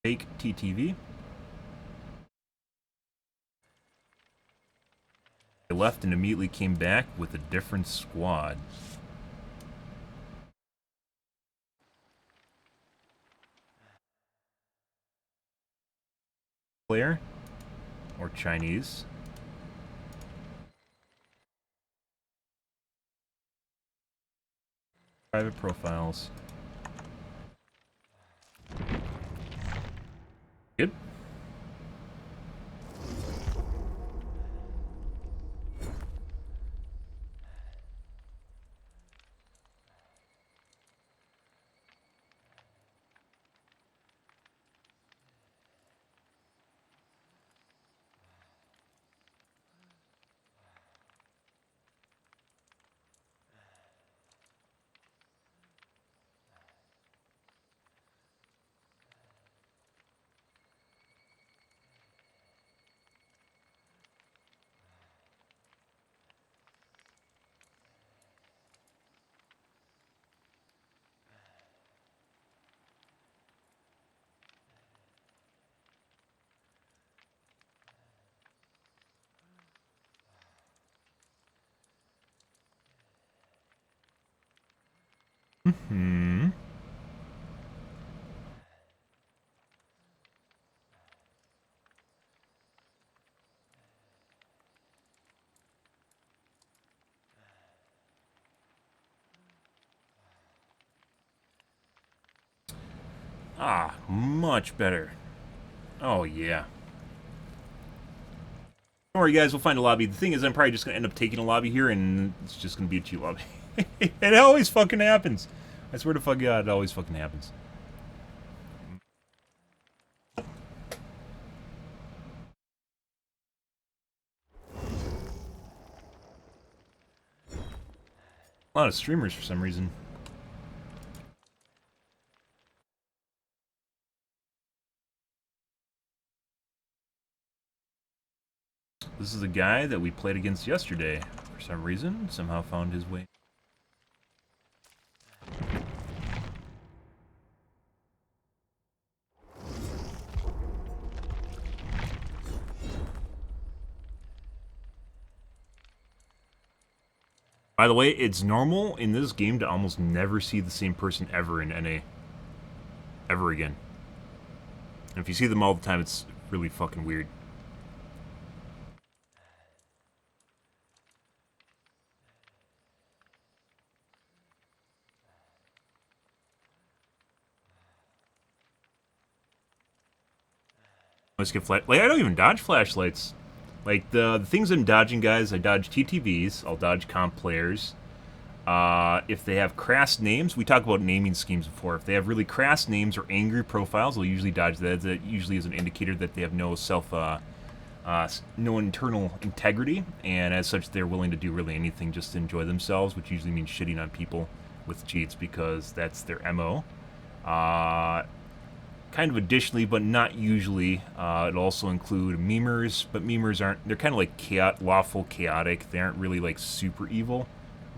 Fake TTV. They left and immediately came back with a different squad. Player or Chinese. Private profiles. Good. Hmm. Ah, much better. Oh, yeah. Don't worry, guys. We'll find a lobby. The thing is, I'm probably just going to end up taking a lobby here, and it's just going to be a cheat lobby. It always fucking happens. I swear to fuck God, it always fucking happens. A lot of streamers for some reason. This is a guy that we played against yesterday. For some reason, somehow found his way. By the way, it's normal in this game to almost never see the same person ever in NA. Ever again. And if you see them all the time, it's really fucking weird. Let's get flash. Like, I don't even dodge flashlights. Like, the things I'm dodging, guys, I dodge TTVs, I'll dodge comp players. If they have crass names, we talked about naming schemes before. If they have really crass names or angry profiles, I'll usually dodge that. That usually is an indicator that they have no no internal integrity, and as such, they're willing to do really anything just to enjoy themselves, which usually means shitting on people with cheats because that's their MO. Kind of additionally, but not usually, it'll also include memers, but memers aren't, they're kind of like lawful chaotic. They aren't really like super evil,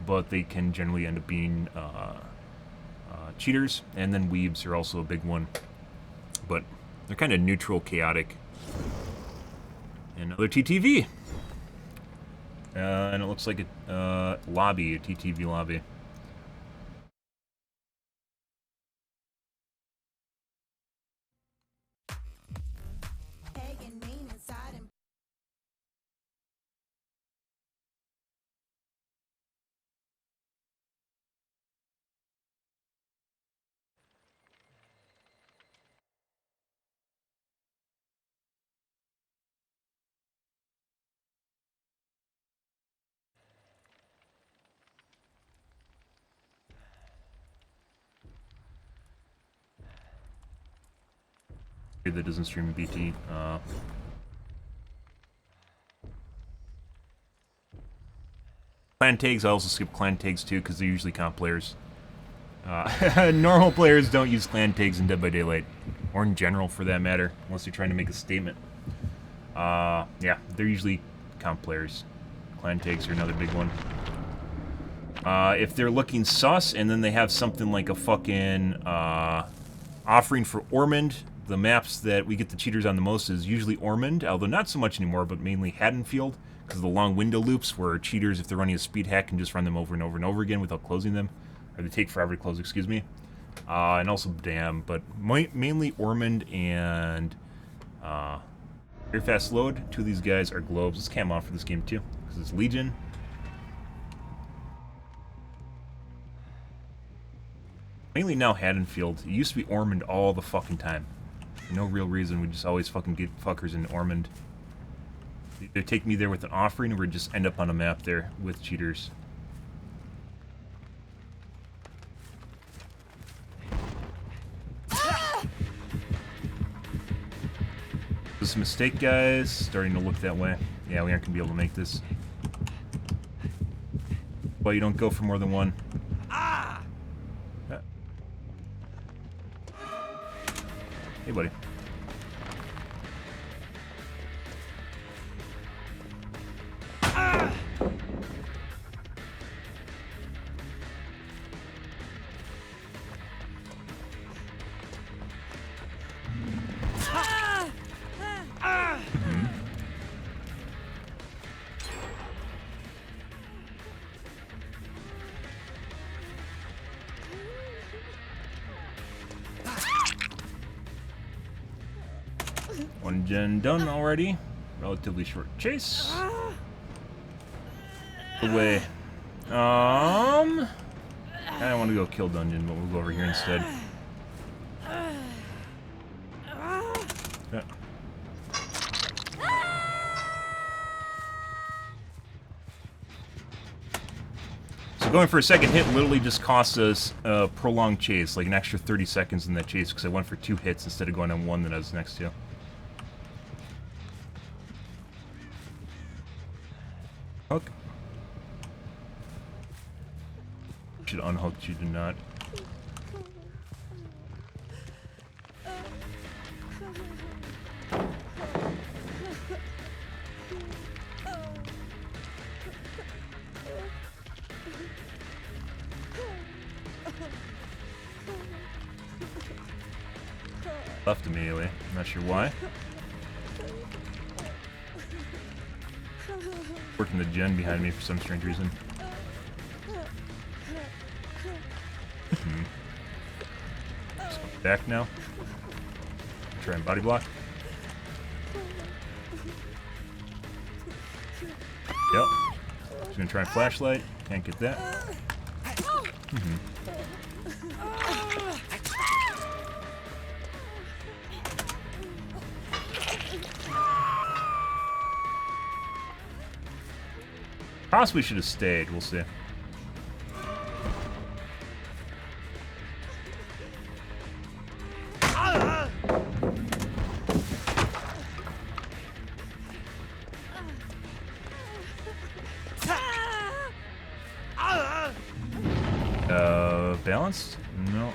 but they can generally end up being cheaters. And then weebs are also a big one, but they're kind of neutral, chaotic. Another TTV. And it looks like a lobby, a TTV lobby. That doesn't stream BT. Clan tags, I also skip clan tags too, because they're usually comp players. Normal players don't use clan tags in Dead by Daylight, or in general for that matter, unless you're trying to make a statement. Yeah, they're usually comp players. Clan tags are another big one. If they're looking sus, and then they have something like a fucking offering for Ormond, the maps that we get the cheaters on the most is usually Ormond, although not so much anymore, but mainly Haddonfield, because of the long window loops where cheaters, if they're running a speed hack, can just run them over and over and over again without closing them. Or they take forever to close, excuse me. And also Dam, but mainly Ormond and Very Fast Load. Two of these guys are globes. Let's cam off for this game too, because it's Legion. Mainly now Haddonfield. It used to be Ormond all the fucking time. For no real reason, we just always fucking get fuckers in Ormond. They take me there with an offering, or we just end up on a map there with cheaters. This is a mistake, guys. Starting to look that way. Yeah, we aren't gonna be able to make this. Well, you don't go for more than one. Hey, buddy. One gen done already. Relatively short chase. Away. I don't want to go kill dungeon, but we'll go over here instead. Yeah. So going for a second hit literally just cost us a prolonged chase, like an extra 30 seconds in that chase, because I went for 2 hits instead of going on 1 that I was next to. Hook. Should unhook, you do not. Left immediately. I'm not sure why. Working the gen behind me for some strange reason. Just go back now. Try and body block. Yep. Just gonna try and flashlight. Can't get that. Possibly should have stayed. We'll see. Balanced? No.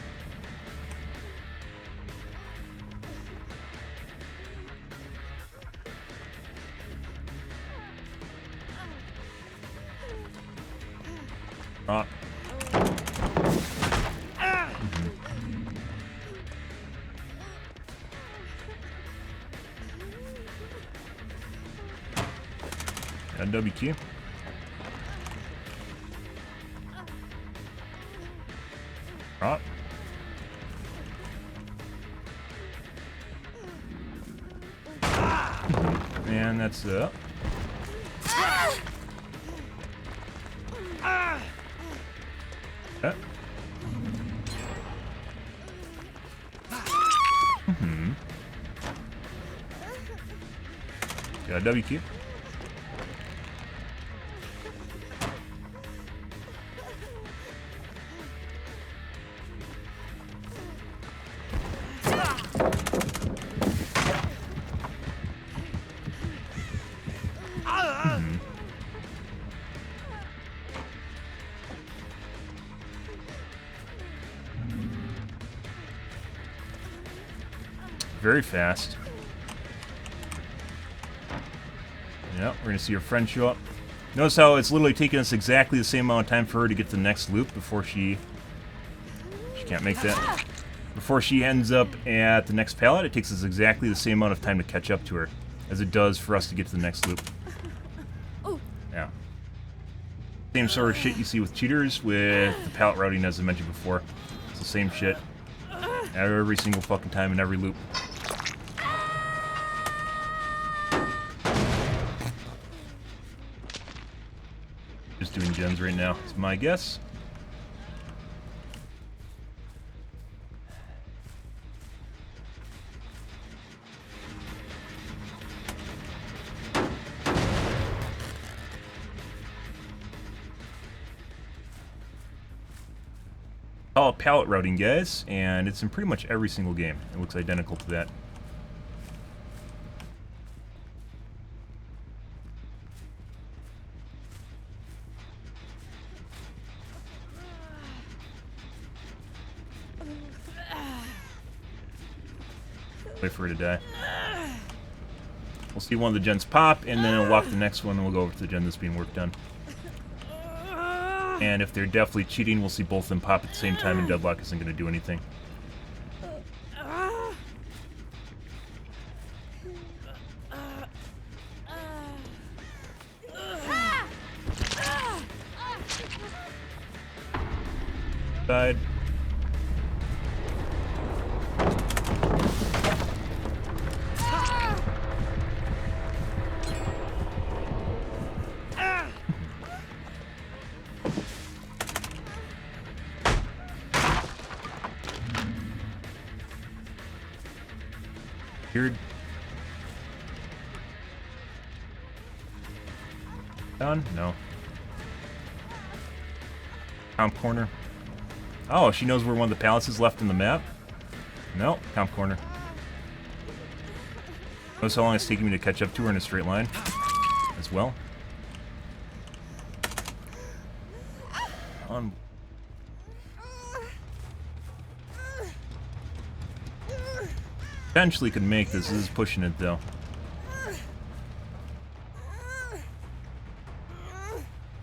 Got WQ. Right. And that's up. Got a WQ. very fast. Yep, we're gonna see her friend show up. Notice how it's literally taking us exactly the same amount of time for her to get to the next loop before she can't make that. Before she ends up at the next pallet, it takes us exactly the same amount of time to catch up to her as it does for us to get to the next loop. Yeah. Same sort of shit you see with cheaters with the pallet routing, as I mentioned before. It's the same shit every single fucking time in every loop. Just doing gens right now, is my guess. Call it pallet routing, guys, and it's in pretty much every single game. It looks identical to that. Wait for her to die. We'll see one of the gens pop, and then it'll walk the next one, and we'll go over to the gen that's being worked on. And if they're definitely cheating, we'll see both of them pop at the same time, and deadlock isn't going to do anything. Side. Weird. Done? No. Comp corner. Oh, she knows where one of the pallets is left in the map? No, comp corner. Notice how long it's taking me to catch up to her in a straight line as well. On. Eventually could make this. This is pushing it though.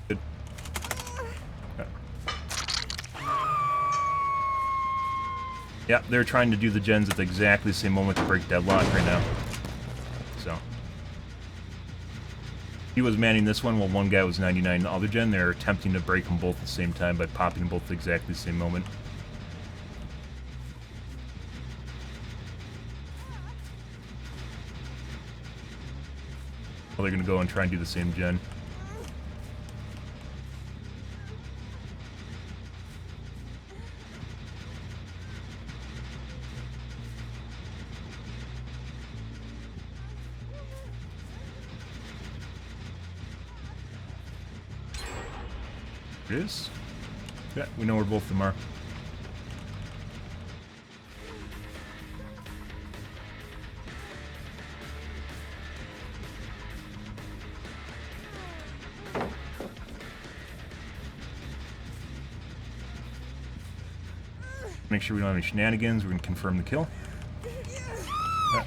Good. Okay. Yeah, they're trying to do the gens at exactly the same moment to break deadlock right now. So he was manning this one while one guy was 99 the other gen. They're attempting to break them both at the same time by popping them both at exactly the same moment. Well, they're going to go and try and do the same gen. It is. Yeah, we know where both of them are. Make sure we don't have any shenanigans. We're going to confirm the kill. Yeah.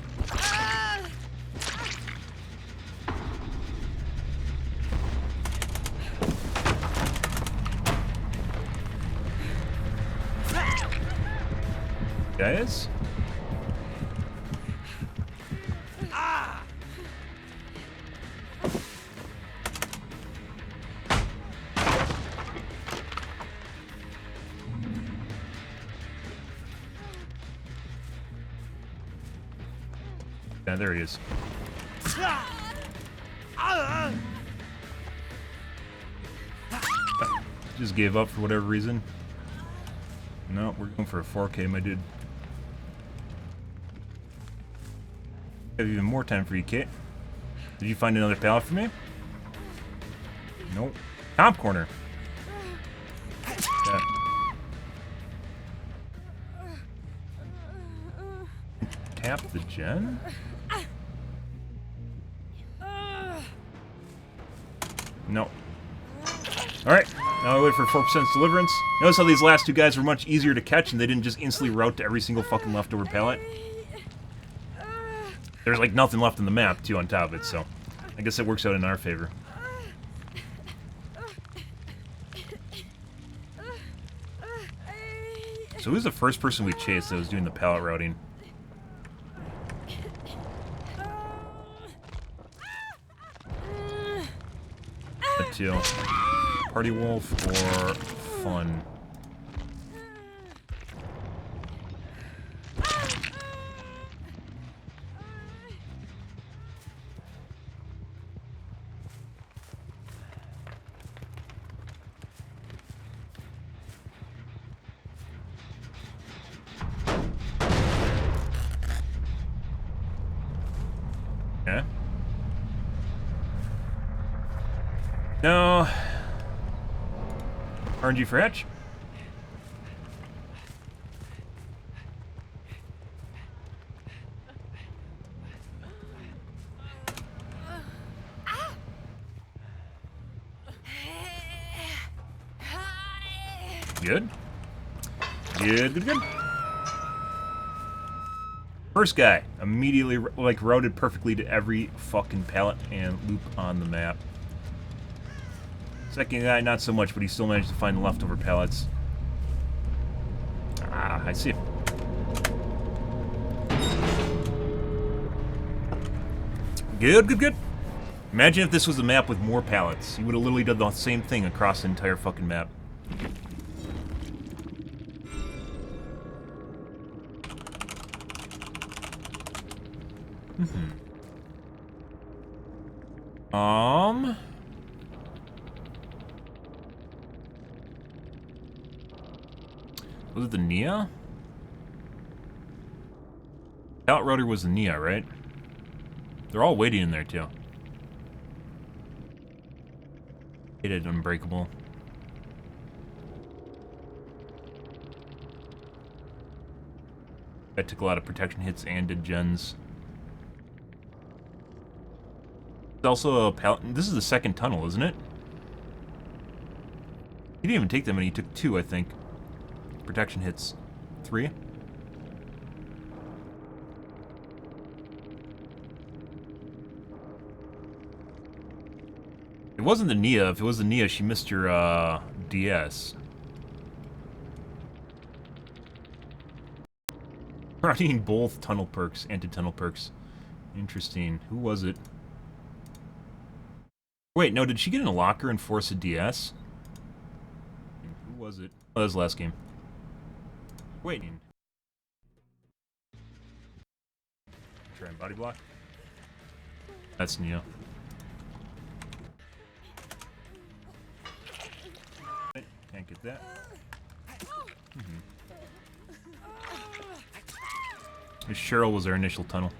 Guys. Yeah, there he is. Just gave up for whatever reason. No, we're going for a 4K, my dude. I have even more time for you, Kate. Did you find another pallet for me? Nope. Comp corner. Yeah. Tap the gen? No. Alright, now I wait for 4% deliverance. Notice how these last two guys were much easier to catch and they didn't just instantly route to every single fucking leftover pallet. There's like nothing left in the map too on top of it, so I guess it works out in our favor. So who's the first person we chased that was doing the pallet routing? The two. Party Wolf or Fun? Okay. No. RNG for Hatch. Good. Good. First guy, immediately, like, routed perfectly to every fucking pallet and loop on the map. Second guy, not so much, but he still managed to find the leftover pallets. Ah, I see. Good. Imagine if this was a map with more pallets. You would have literally done the same thing across the entire fucking map. Was it the Nia? Pallet router was the Nia, right? They're all waiting in there, too. Hated Unbreakable. I took a lot of protection hits and did gens. There's also a pallet. This is the second tunnel, isn't it? He didn't even take that many. He took 2, I think. Protection hits 3. It wasn't the Nia. If it was the Nia, she missed her DS. Running both tunnel perks, anti-tunnel perks. Interesting. Who was it? Wait, no, did she get in a locker and force a DS? Who was it? Oh, that was the last game. Waiting. Try and body block. That's Neo. Can't get that. Cheryl was our initial tunnel.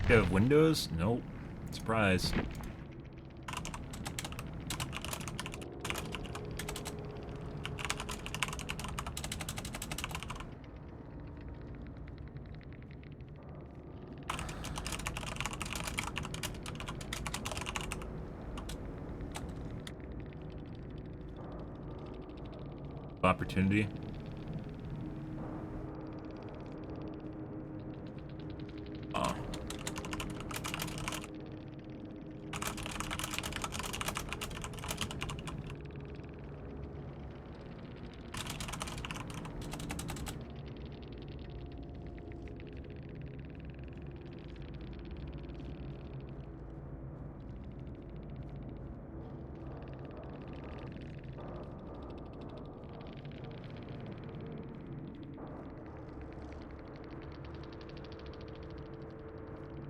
You have windows? Nope. Surprise. Opportunity. Oh.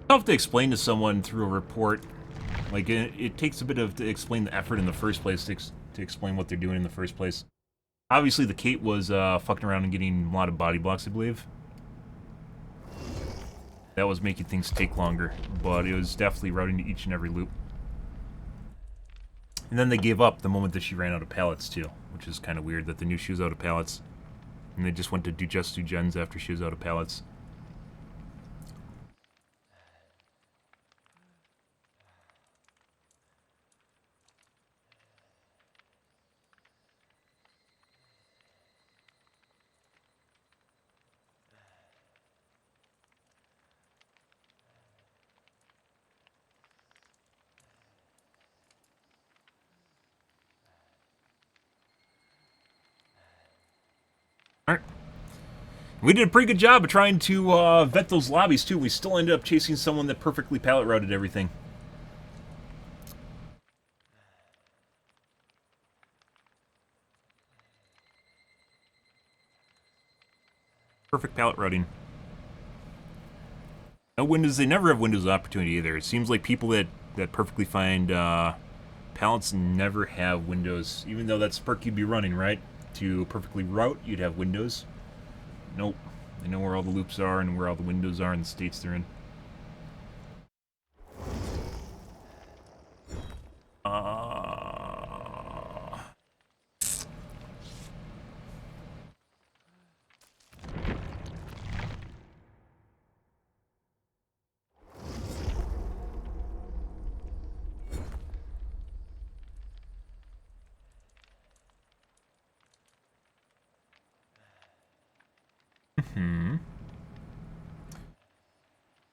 Tough to explain to someone through a report. Like, it takes a bit of to explain the effort in the first place, to explain what they're doing in the first place. Obviously, the Kate was fucking around and getting a lot of body blocks, I believe. That was making things take longer, but it was definitely routing to each and every loop. And then they gave up the moment that she ran out of pallets, too, which is kind of weird that they knew she was out of pallets. And they just went to just do gens after she was out of pallets. We did a pretty good job of trying to vet those lobbies, too. We still ended up chasing someone that perfectly pallet routed everything. Perfect pallet routing. No windows. They never have windows of opportunity either. It seems like people that perfectly find pallets never have windows, even though that's perk you'd be running, right? To perfectly route, you'd have windows. Nope. They know where all the loops are and where all the windows are and the states they're in.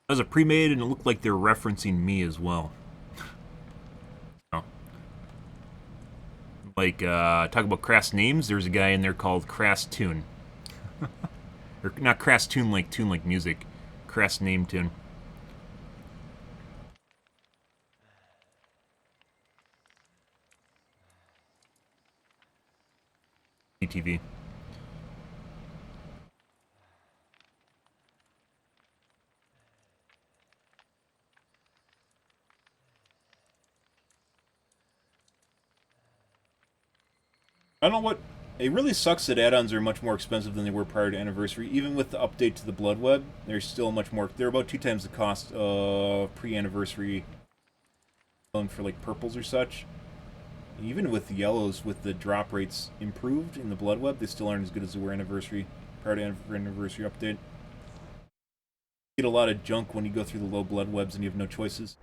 That was a pre-made, and it looked like they're referencing me as well. Oh. Like, talk about crass names, there's a guy in there called Crass Tune. Or, not Crass Tune like music. Crass Name Tune. TV. I don't know what... It really sucks that add-ons are much more expensive than they were prior to Anniversary. Even with the update to the Blood Web, they're still much more... They're about 2 times the cost of pre-Anniversary for, like, purples or such. Even with the yellows, with the drop rates improved in the Blood Web, they still aren't as good as they were Anniversary, prior to Anniversary update. You get a lot of junk when you go through the low Blood Webs and you have no choices.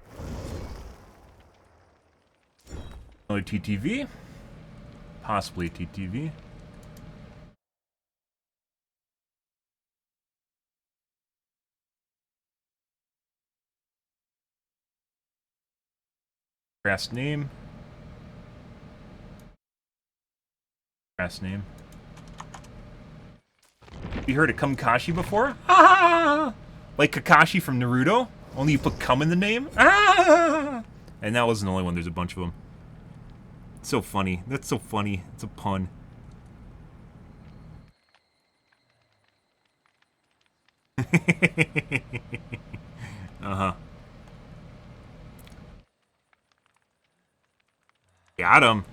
Another TTV. Possibly a TTV. Grass name. Grass name. You heard of Kamkashi before? Ah! Like Kakashi from Naruto? Only you put cum in the name? Ah! And that wasn't the only one, there's a bunch of them. It's so funny. That's so funny. It's a pun. Uh-huh. Got him.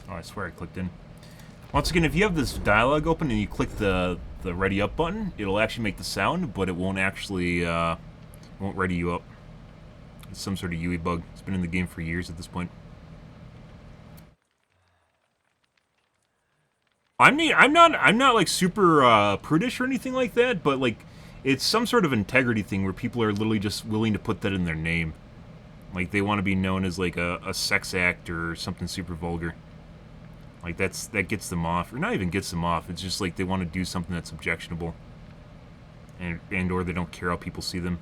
Oh, I swear I clicked in. Once again, if you have this dialog open and you click the ready up button, it'll actually make the sound, but it won't actually won't ready you up. It's some sort of UE bug. It's been in the game for years at this point. I'm not like super prudish or anything like that, but like it's some sort of integrity thing where people are literally just willing to put that in their name. Like they want to be known as like a sex act or something super vulgar. Like that gets them off, or not even gets them off. It's just like they want to do something that's objectionable, and or they don't care how people see them.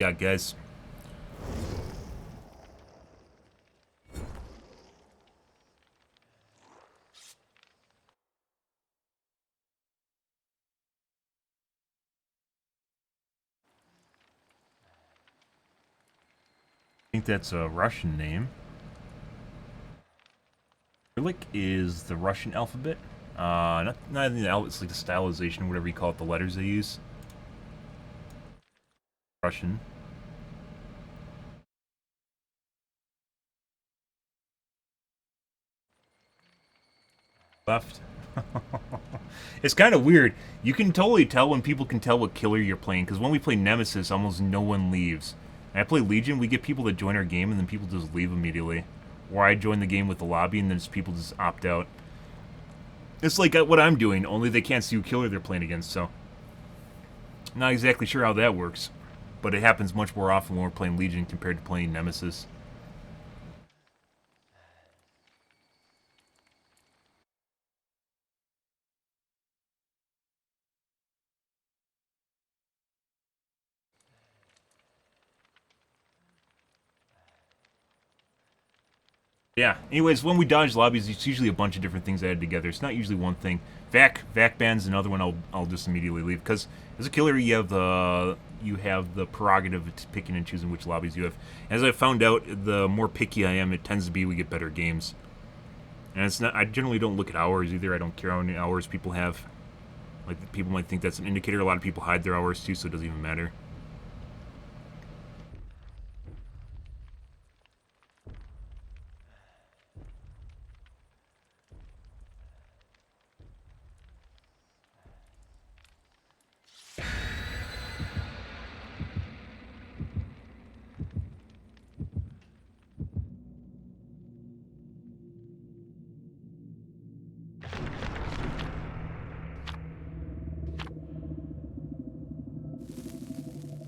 got, guys? I think that's a Russian name. Cyrillic is the Russian alphabet. Not even the alphabet, it's like the stylization, whatever you call it, the letters they use. Russian. Left. It's kind of weird. You can totally tell when people can tell what killer you're playing, because when we play Nemesis, almost no one leaves. And I play Legion, we get people that join our game, and then people just leave immediately. Or I join the game with the lobby, and then people just opt out. It's like what I'm doing, only they can't see what killer they're playing against, so... Not exactly sure how that works. But it happens much more often when we're playing Legion compared to playing Nemesis. Yeah, anyways, when we dodge lobbies, it's usually a bunch of different things added together. It's not usually one thing. Vac ban's another one I'll just immediately leave, because as a killer, you have the prerogative of picking and choosing which lobbies you have. As I found out, the more picky I am, it tends to be we get better games. And it's not. I generally don't look at hours either. I don't care how many hours people have. Like, people might think that's an indicator. A lot of people hide their hours too, so it doesn't even matter.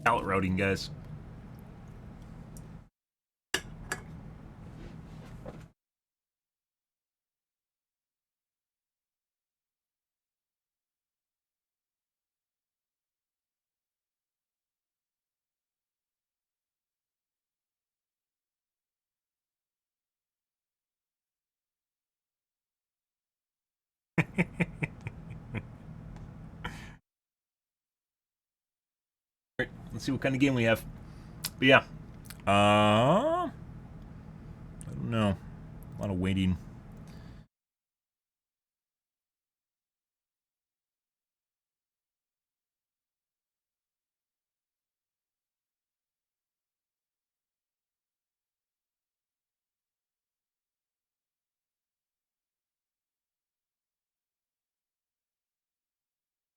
Pallet routing, guys. Alright, let's see what kind of game we have. But yeah. I don't know. A lot of waiting.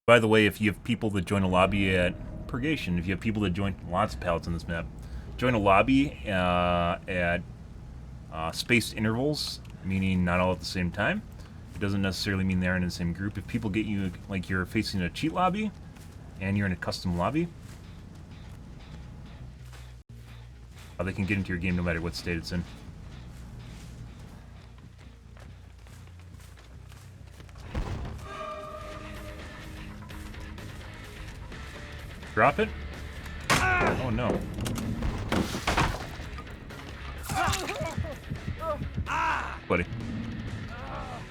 By the way, if you have people that join a lobby at Purgation, if you have people that join lots of pallets on this map, join a lobby at spaced intervals, meaning not all at the same time. It doesn't necessarily mean they're in the same group. If people get you, like you're facing a cheat lobby, and you're in a custom lobby, they can get into your game no matter what state it's in. Drop it? Oh no. Buddy.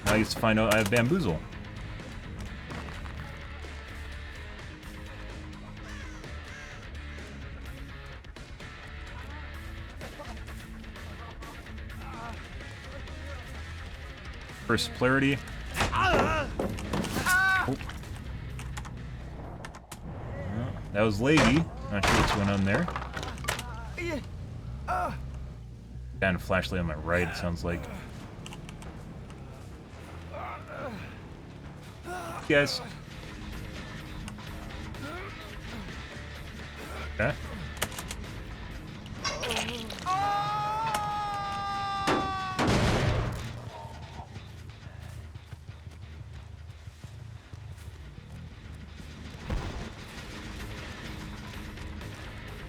Now I get to find out I have bamboozle. First polarity. Oh. That was laggy. Not sure what's going on there. Got a flashlight on my right, it sounds like. Guys. Okay.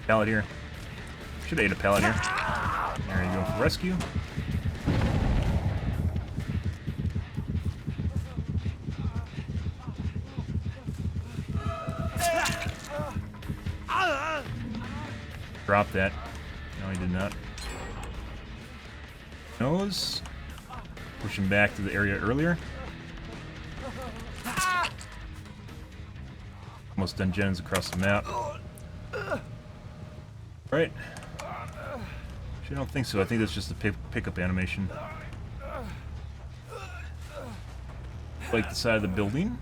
Pallet here. Should have ate a pallet here. There you go for rescue. drop that. No, he did not. Nose. Push him back to the area earlier. Almost done gens across the map. Right. Actually, I don't think so. I think that's just a pickup animation. Like the side of the building.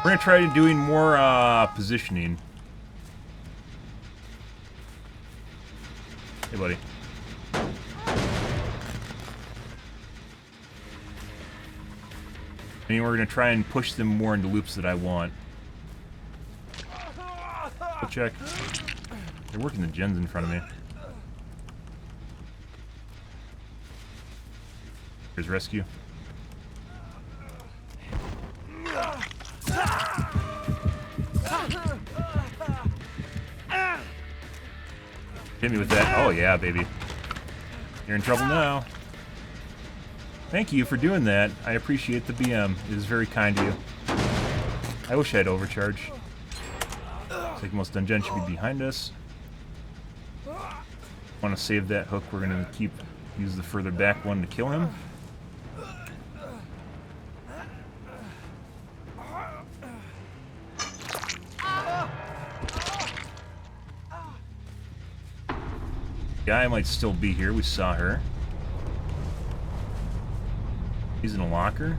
We're gonna try doing more positioning. Hey, buddy. I mean, we're gonna try and push them more into loops that I want. We'll check. They're working the gens in front of me. Here's rescue. Hit me with that. Oh yeah, baby. You're in trouble now. Thank you for doing that. I appreciate the BM. It is very kind of you. I wish I had overcharge. Looks like most dungeon should be behind us. Want to save that hook. We're gonna use the further back one to kill him. Guy might still be here. We saw her. He's in a locker.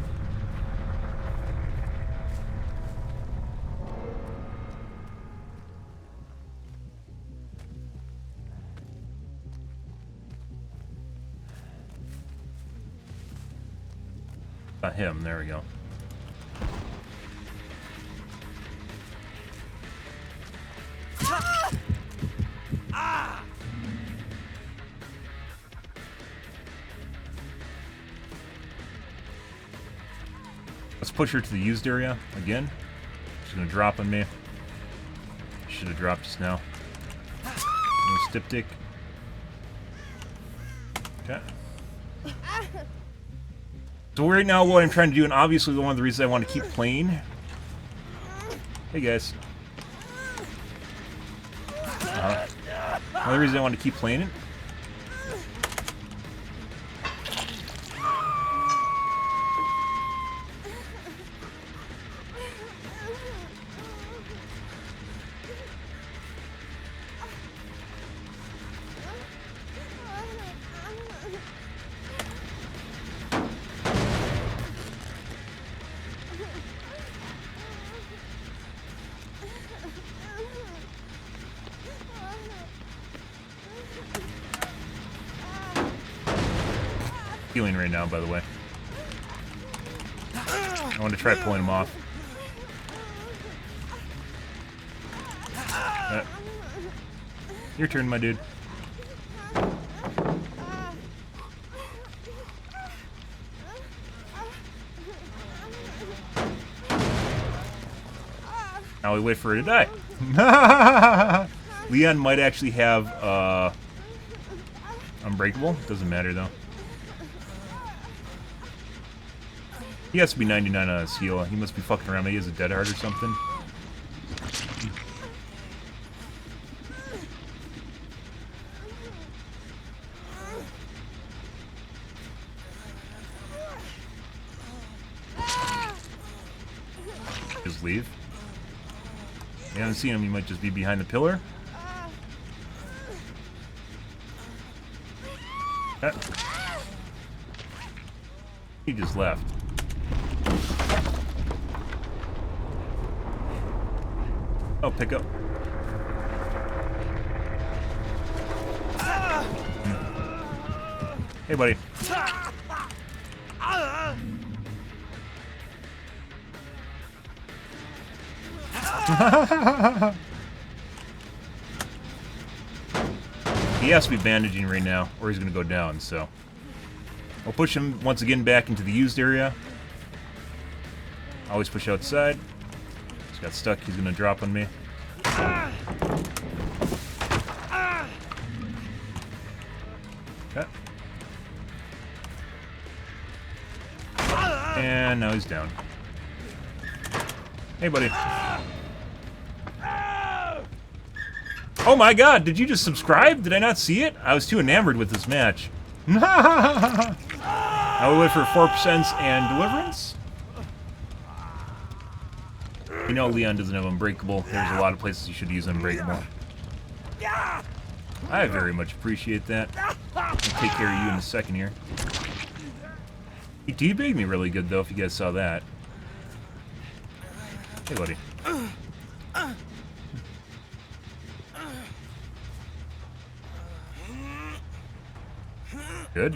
Him. There we go. Let's push her to the used area again. She's gonna drop on me. Should have dropped just now. Stiptic. Okay. So right now what I'm trying to do, and obviously one of the reasons I want to keep playing... Hey guys. One of the reasons I want to keep playing it... Healing right now, by the way. I want to try pulling him off. Your turn, my dude. Now we wait for her to die. Leon might actually have Unbreakable. Doesn't matter though. He has to be 99 on his heal. He must be fucking around. He has a dead heart or something. Just leave. You haven't seen him. He might just be behind the pillar. He just left. Oh, pick up. Hey, buddy. He has to be bandaging right now, or he's going to go down, so... I'll push him once again back into the used area. Always push outside. He's got stuck. He's going to drop on me. Okay. And now he's down. Hey, buddy. Oh my god, did you just subscribe? Did I not see it? I was too enamored with this match. I would wait for 4% and Deliverance. You know Leon doesn't have Unbreakable. There's a lot of places you should use Unbreakable. I very much appreciate that. I'll take care of you in a second here. He teabagged me really good, though, if you guys saw that. Hey, buddy. Good.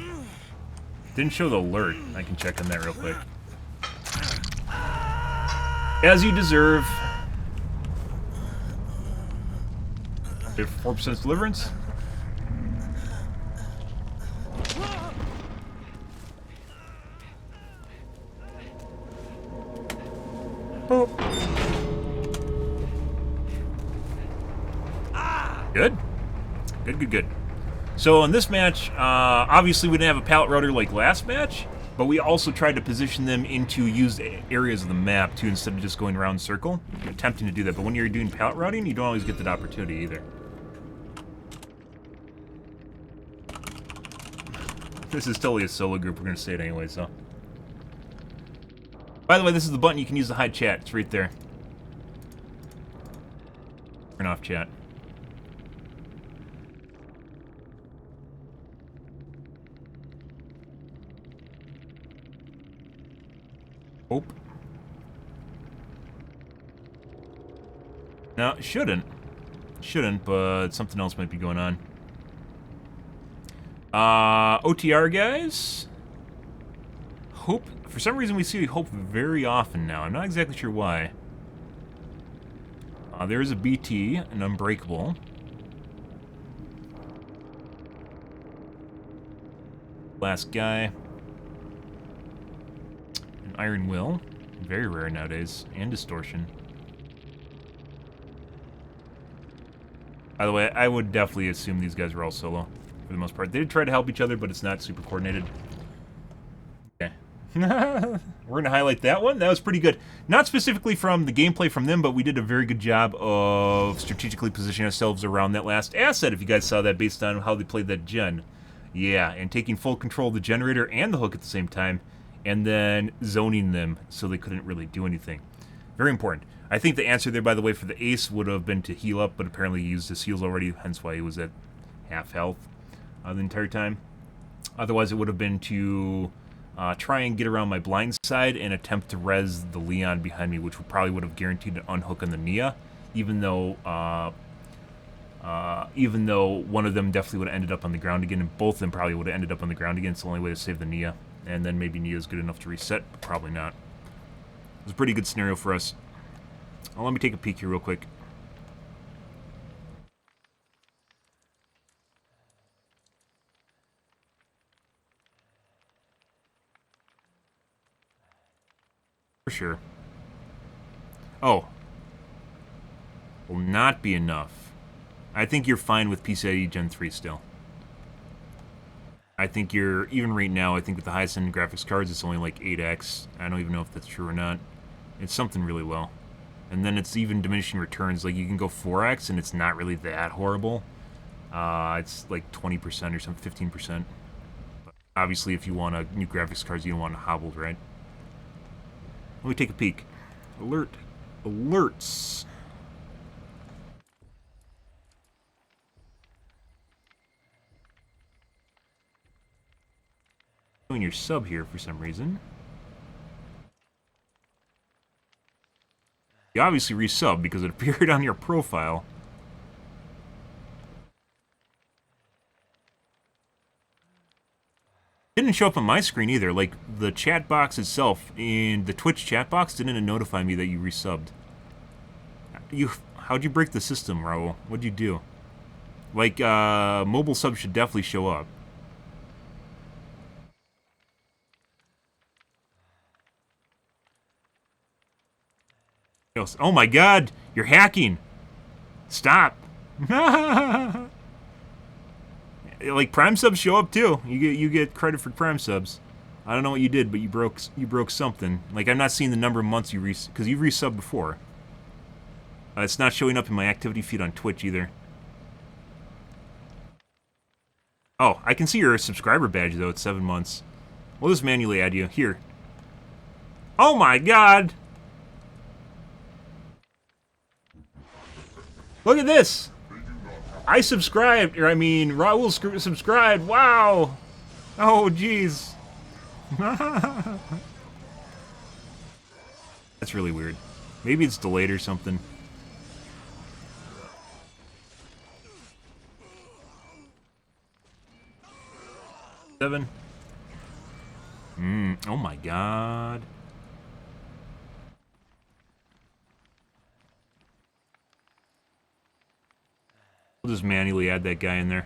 Didn't show the alert. I can check on that real quick. As you deserve. 4% Deliverance. Oh. Good. Good. So in this match, obviously we didn't have a pallet router like last match, but we also tried to position them into used areas of the map too, instead of just going around in circle, attempting to do that. But when you're doing pallet routing, you don't always get that opportunity either. This is totally a solo group. We're going to say it anyway, so. By the way, this is the button you can use to hide chat. It's right there. Turn off chat. Oh. No, it shouldn't. Shouldn't, but something else might be going on. OTR guys. Hope. For some reason, we see Hope very often now. I'm not exactly sure why. There is a BT, an Unbreakable. Last guy. An Iron Will. Very rare nowadays. And Distortion. By the way, I would definitely assume these guys were all solo. For the most part. They did try to help each other, but it's not super coordinated. Okay. We're going to highlight that one. That was pretty good. Not specifically from the gameplay from them, but we did a very good job of strategically positioning ourselves around that last asset, if you guys saw that, based on how they played that gen. Yeah, and taking full control of the generator and the hook at the same time, and then zoning them so they couldn't really do anything. Very important. I think the answer there, by the way, for the ace would have been to heal up, but apparently he used his heals already, hence why he was at half health the entire time. Otherwise, it would have been to try and get around my blind side and attempt to res the Leon behind me, which probably would have guaranteed an unhook on the Nia, even though one of them definitely would have ended up on the ground again, and both of them probably would have ended up on the ground again. It's the only way to save the Nia, and then maybe Nia's good enough to reset, but probably not. It was a pretty good scenario for us. Well, let me take a peek here real quick. For sure. Oh. Will not be enough. I think you're fine with PCIe Gen 3 still. I think you're, even right now, I think with the highest end graphics cards, it's only like 8x. I don't even know if that's true or not. It's something really low. And then it's even diminishing returns. Like, you can go 4x, and it's not really that horrible. It's like 20% or something, 15%. But obviously, if you want a new graphics cards, you don't want it hobbled, right? Let me take a peek. Alert. Alerts. Doing your sub here for some reason. You obviously resub because it appeared on your profile. Didn't show up on my screen either. Like, the chat box itself in the Twitch chat box didn't notify me that you resubbed. How'd you break the system, Raul? What'd you do? Like, mobile subs should definitely show up. Oh my god! You're hacking! Stop! Like, Prime subs show up too. You get credit for Prime subs. I don't know what you did, but you broke something. Like, I'm not seeing the number of months you because you've resubbed before. It's not showing up in my activity feed on Twitch either. Oh, I can see your subscriber badge, though. It's 7 months. We'll just manually add you. Here. Oh, my God! Look at this! I subscribed, or I mean, Raul subscribed. Wow! Oh, jeez. That's really weird. Maybe it's delayed or something. Seven. Oh my God. We'll just manually add that guy in there.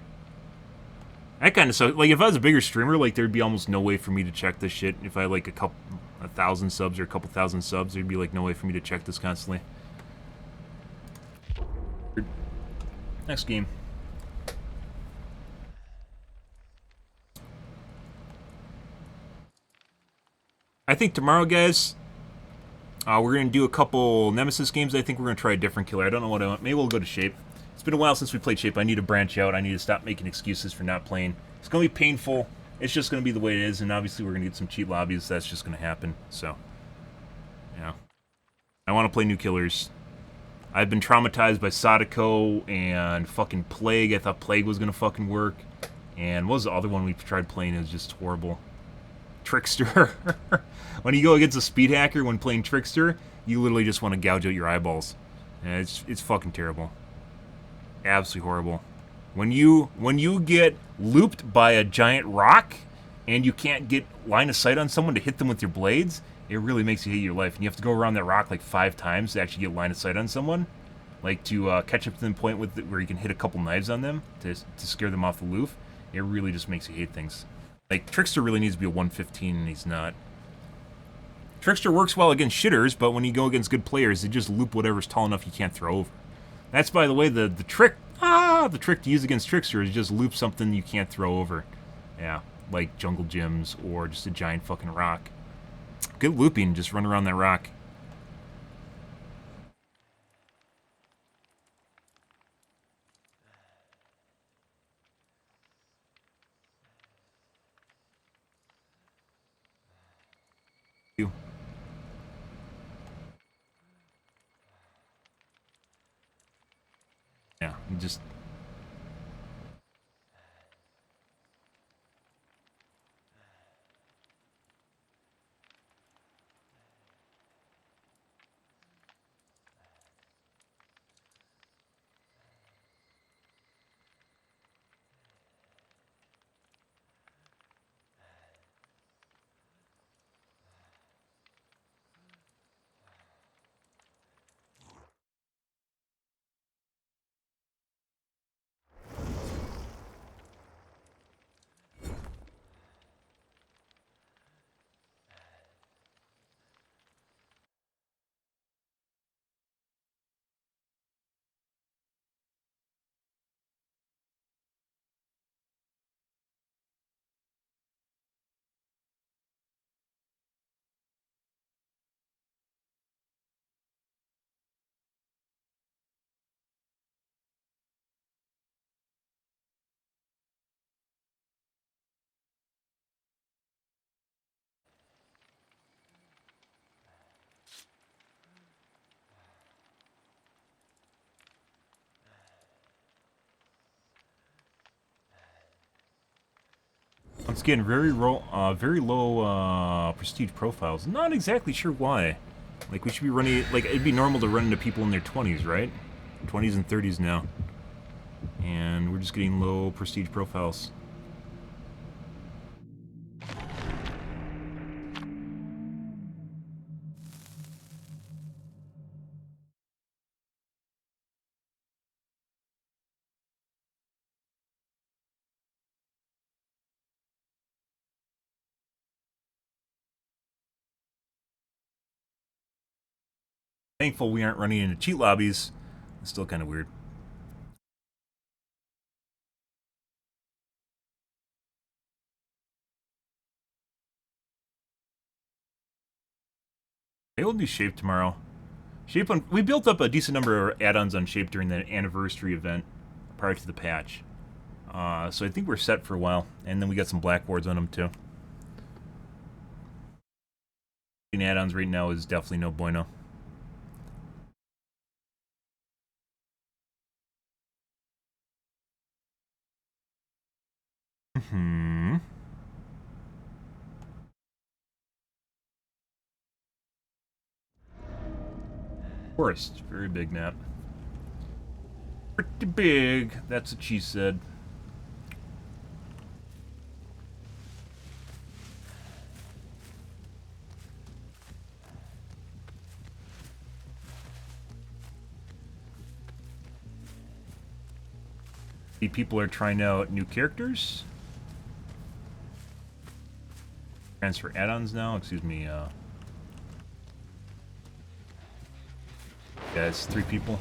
That kind of sucks. Like, if I was a bigger streamer, like, there'd be almost no way for me to check this shit. If I had, like, 1,000 subs or a couple thousand subs, there'd be, like, no way for me to check this constantly. Next game. I think tomorrow, guys, we're going to do a couple Nemesis games. I think we're going to try a different killer. I don't know what I want. Maybe we'll go to Shape. It's been a while since we played Shape. I need to branch out. I need to stop making excuses for not playing. It's going to be painful. It's just going to be the way it is, and obviously we're going to get some cheat lobbies. That's just going to happen, so, yeah. I want to play new killers. I've been traumatized by Sadako and fucking Plague. I thought Plague was going to fucking work. And what was the other one we tried playing? It was just horrible. Trickster. When you go against a speed hacker when playing Trickster, you literally just want to gouge out your eyeballs. And it's fucking terrible. Absolutely horrible. When you get looped by a giant rock and you can't get line of sight on someone to hit them with your blades, it really makes you hate your life. And you have to go around that rock like 5 times to actually get line of sight on someone. Like to catch up to the point with where you can hit a couple knives on them to scare them off the loof. It really just makes you hate things. Like, Trickster really needs to be a 115 and he's not. Trickster works well against shitters, but when you go against good players, they just loop whatever's tall enough you can't throw over. That's, by the way, the trick. The trick to use against Trickster is just loop something you can't throw over. Yeah, like jungle gyms or just a giant fucking rock. Good looping, just run around that rock. You. Yeah, you just... Once again, very low prestige profiles. Not exactly sure why. Like, we should be running... Like, it'd be normal to run into people in their 20s, right? 20s and 30s now. And we're just getting low prestige profiles. Thankful we aren't running into cheat lobbies. It's still kind of weird. Maybe we'll do Shape tomorrow. Shape we built up a decent number of add-ons on Shape during the anniversary event prior to the patch. So I think we're set for a while. And then we got some blackboards on them too. Add-ons right now is definitely no bueno. Forest, very big map. Pretty big, that's what she said. People are trying out new characters. Transfer add-ons now, excuse me, yeah, it's 3 people.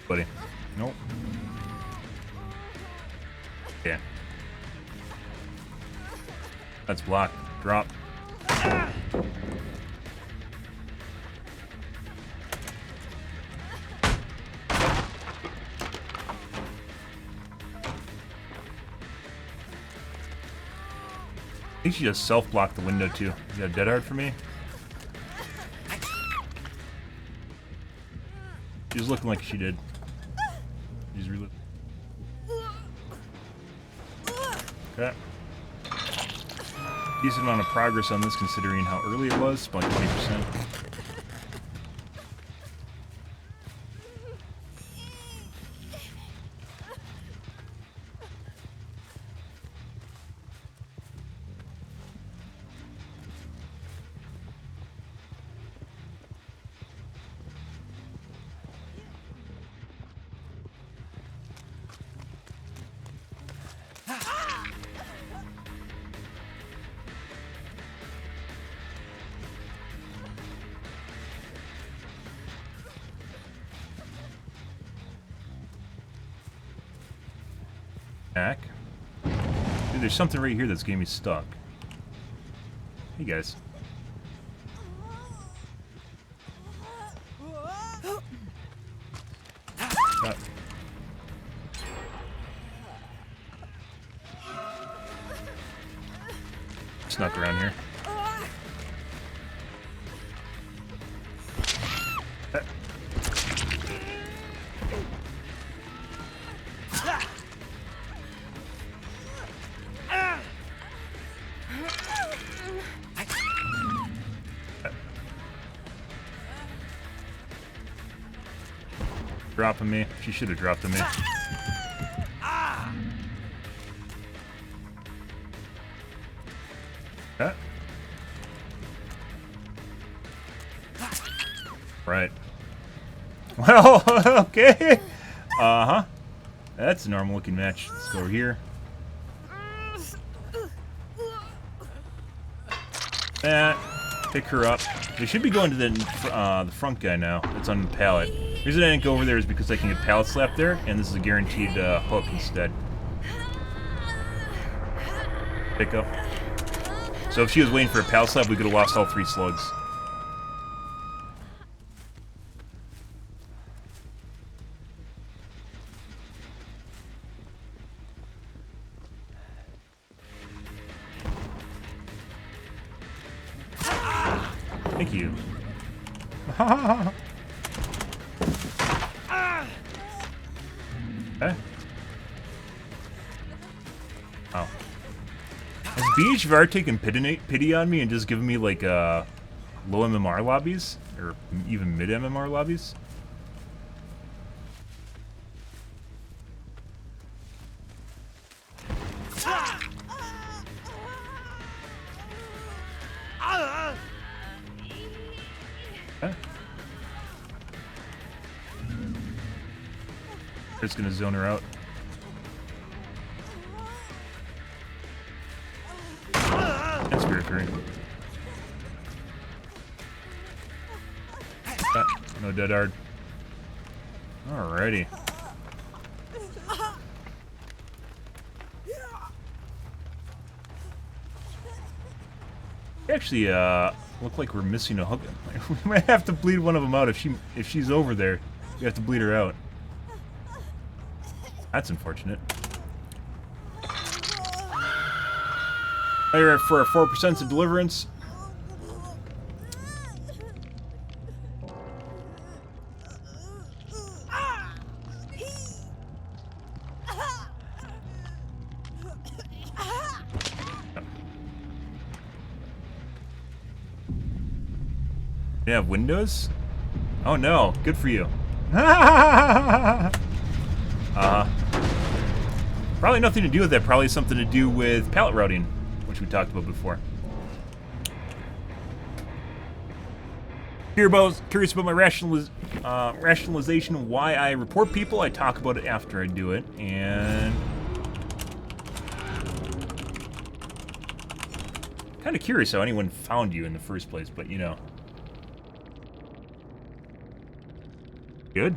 Buddy. Nope. Yeah. That's blocked. Drop. I think she just self-blocked the window too. Is that dead hard for me? She's looking like she did. She's really... Okay. Decent amount of progress on this considering how early it was, about 20%. Back. Dude, there's something right here that's getting me stuck. Hey guys. Snuck around here. Dropping me. She should have dropped on me. Okay. Right. Well, okay. Uh-huh. That's a normal looking match. Let's go over here. That. Pick her up. They should be going to the front guy now. That's on the pallet. The reason I didn't go over there is because I can get pallet slapped there, and this is a guaranteed hook instead. Pick up. So if she was waiting for a pallet slap, we could have lost all 3 slugs. Thank you. Okay. Oh. Has BHVR taken pity on me and just given me like low MMR lobbies? Or even mid MMR lobbies? It's gonna zone her out. And Spirit Fury. No dead hard. Alrighty. actually look like we're missing a hook. We might have to bleed one of them out if she's over there. We have to bleed her out. That's unfortunate. Later for 4% of deliverance. You have windows? Oh no, good for you. Probably nothing to do with that. Probably something to do with pallet routing, which we talked about before. Curious about my rationalization of why I report people. I talk about it after I do it, and kind of curious how anyone found you in the first place, but you know. Good.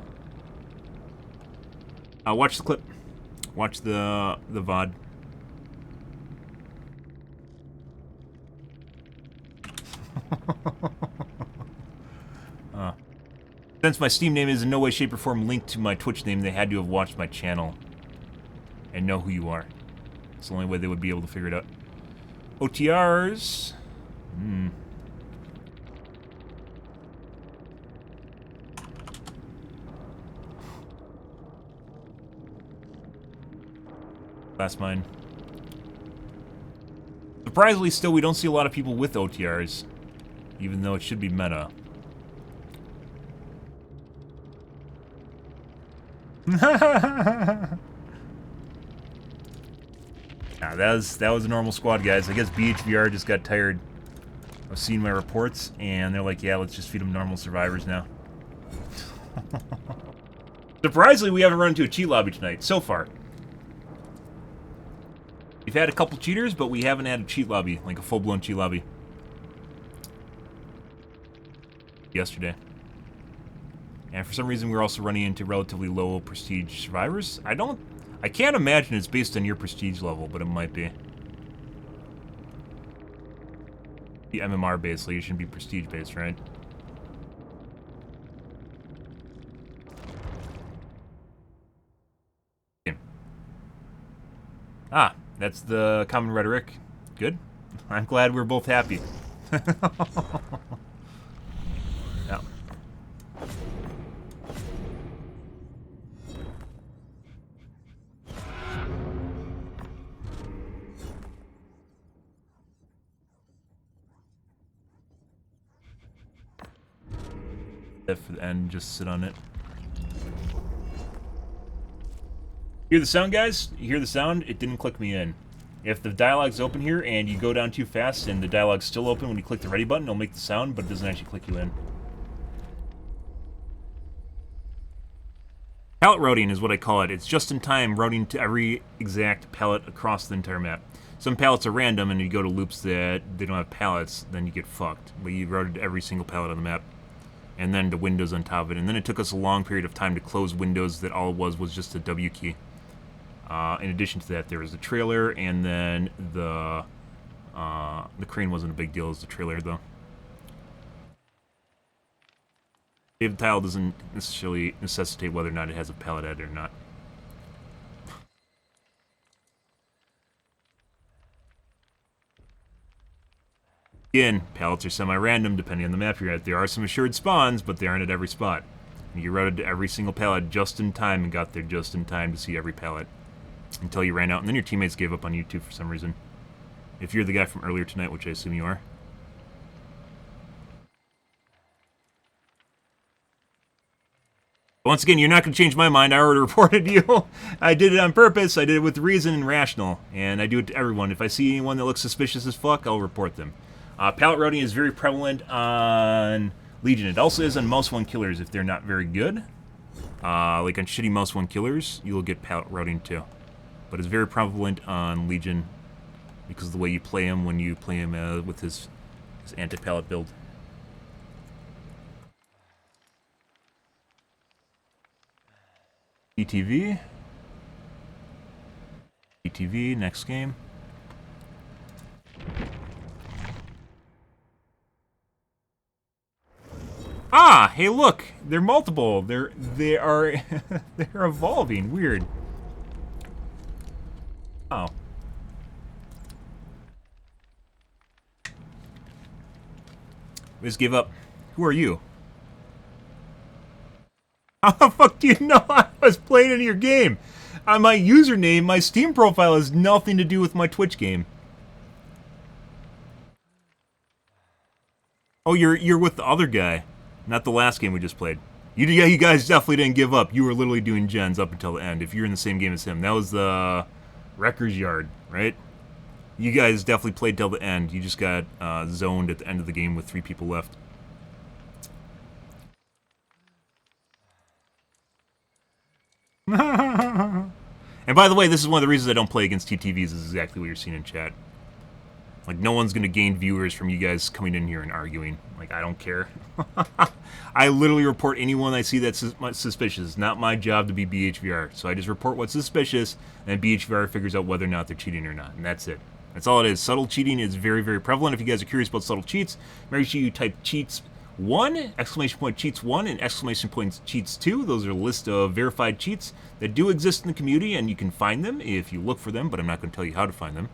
Watch the clip. Watch the VOD. Since my Steam name is in no way, shape, or form linked to my Twitch name, they had to have watched my channel and know who you are. It's the only way they would be able to figure it out. OTRs. Last mine. Surprisingly, still, we don't see a lot of people with OTRs, even though it should be meta. That was a normal squad, guys. I guess BHVR just got tired of seeing my reports, and they're like, yeah, let's just feed them normal survivors now. Surprisingly, we haven't run into a cheat lobby tonight, so far. We've had a couple cheaters, but we haven't had a cheat lobby, like a full-blown cheat lobby. Yesterday. And for some reason, we're also running into relatively low prestige survivors. I can't imagine it's based on your prestige level, but it might be. The MMR based, so you shouldn't be prestige based, right? Okay. Ah, that's the common rhetoric. Good. I'm glad we're both happy. Yeah. For the end, just sit on it. Hear the sound, guys? You hear the sound? It didn't click me in. If the dialogue's open here and you go down too fast and the dialogue's still open when you click the ready button, it'll make the sound, but it doesn't actually click you in. Pallet routing is what I call it. It's just-in-time routing to every exact pallet across the entire map. Some pallets are random, and you go to loops that they don't have pallets, then you get fucked. But you routed every single pallet on the map. And then the windows on top of it. And then it took us a long period of time to close windows that all it was just a W key. In addition to that, there was the trailer, and then the crane wasn't a big deal as the trailer, though. Save tile doesn't necessarily necessitate whether or not it has a pallet at it or not. Again, pallets are semi-random depending on the map you're at. There are some assured spawns, but they aren't at every spot. And you routed to every single pallet just in time and got there just in time to see every pallet. Until you ran out, and then your teammates gave up on you too for some reason. If you're the guy from earlier tonight, which I assume you are. Once again, you're not going to change my mind. I already reported you. I did it on purpose. I did it with reason and rational. And I do it to everyone. If I see anyone that looks suspicious as fuck, I'll report them. Pallet routing is very prevalent on Legion. It also is on Mouse 1 killers if they're not very good. Like on shitty Mouse 1 killers, you'll get pallet routing too. But it's very prevalent on Legion because of the way you play him when you play him with his anti-pallet build. ETV. ETV, next game. Hey, look, they're multiple. They are they're evolving. Weird. Oh. We just gave up. Who are you? How the fuck do you know I was playing in your game? My username, my Steam profile has nothing to do with my Twitch game. Oh, you're with the other guy, not the last game we just played. Yeah, you guys definitely didn't give up. You were literally doing gens up until the end. If you're in the same game as him, that was the Wrecker's Yard, right? You guys definitely played till the end. You just got zoned at the end of the game with 3 people left. And by the way, this is one of the reasons I don't play against TTVs, is exactly what you're seeing in chat. Like, no one's going to gain viewers from you guys coming in here and arguing. Like, I don't care. I literally report anyone I see that's suspicious. It's not my job to be BHVR. So I just report what's suspicious, and BHVR figures out whether or not they're cheating or not. And that's it. That's all it is. Subtle cheating is very, very prevalent. If you guys are curious about subtle cheats, make sure you type cheats1, exclamation point cheats1, and exclamation point cheats2. Those are a list of verified cheats that do exist in the community, and you can find them if you look for them, but I'm not going to tell you how to find them.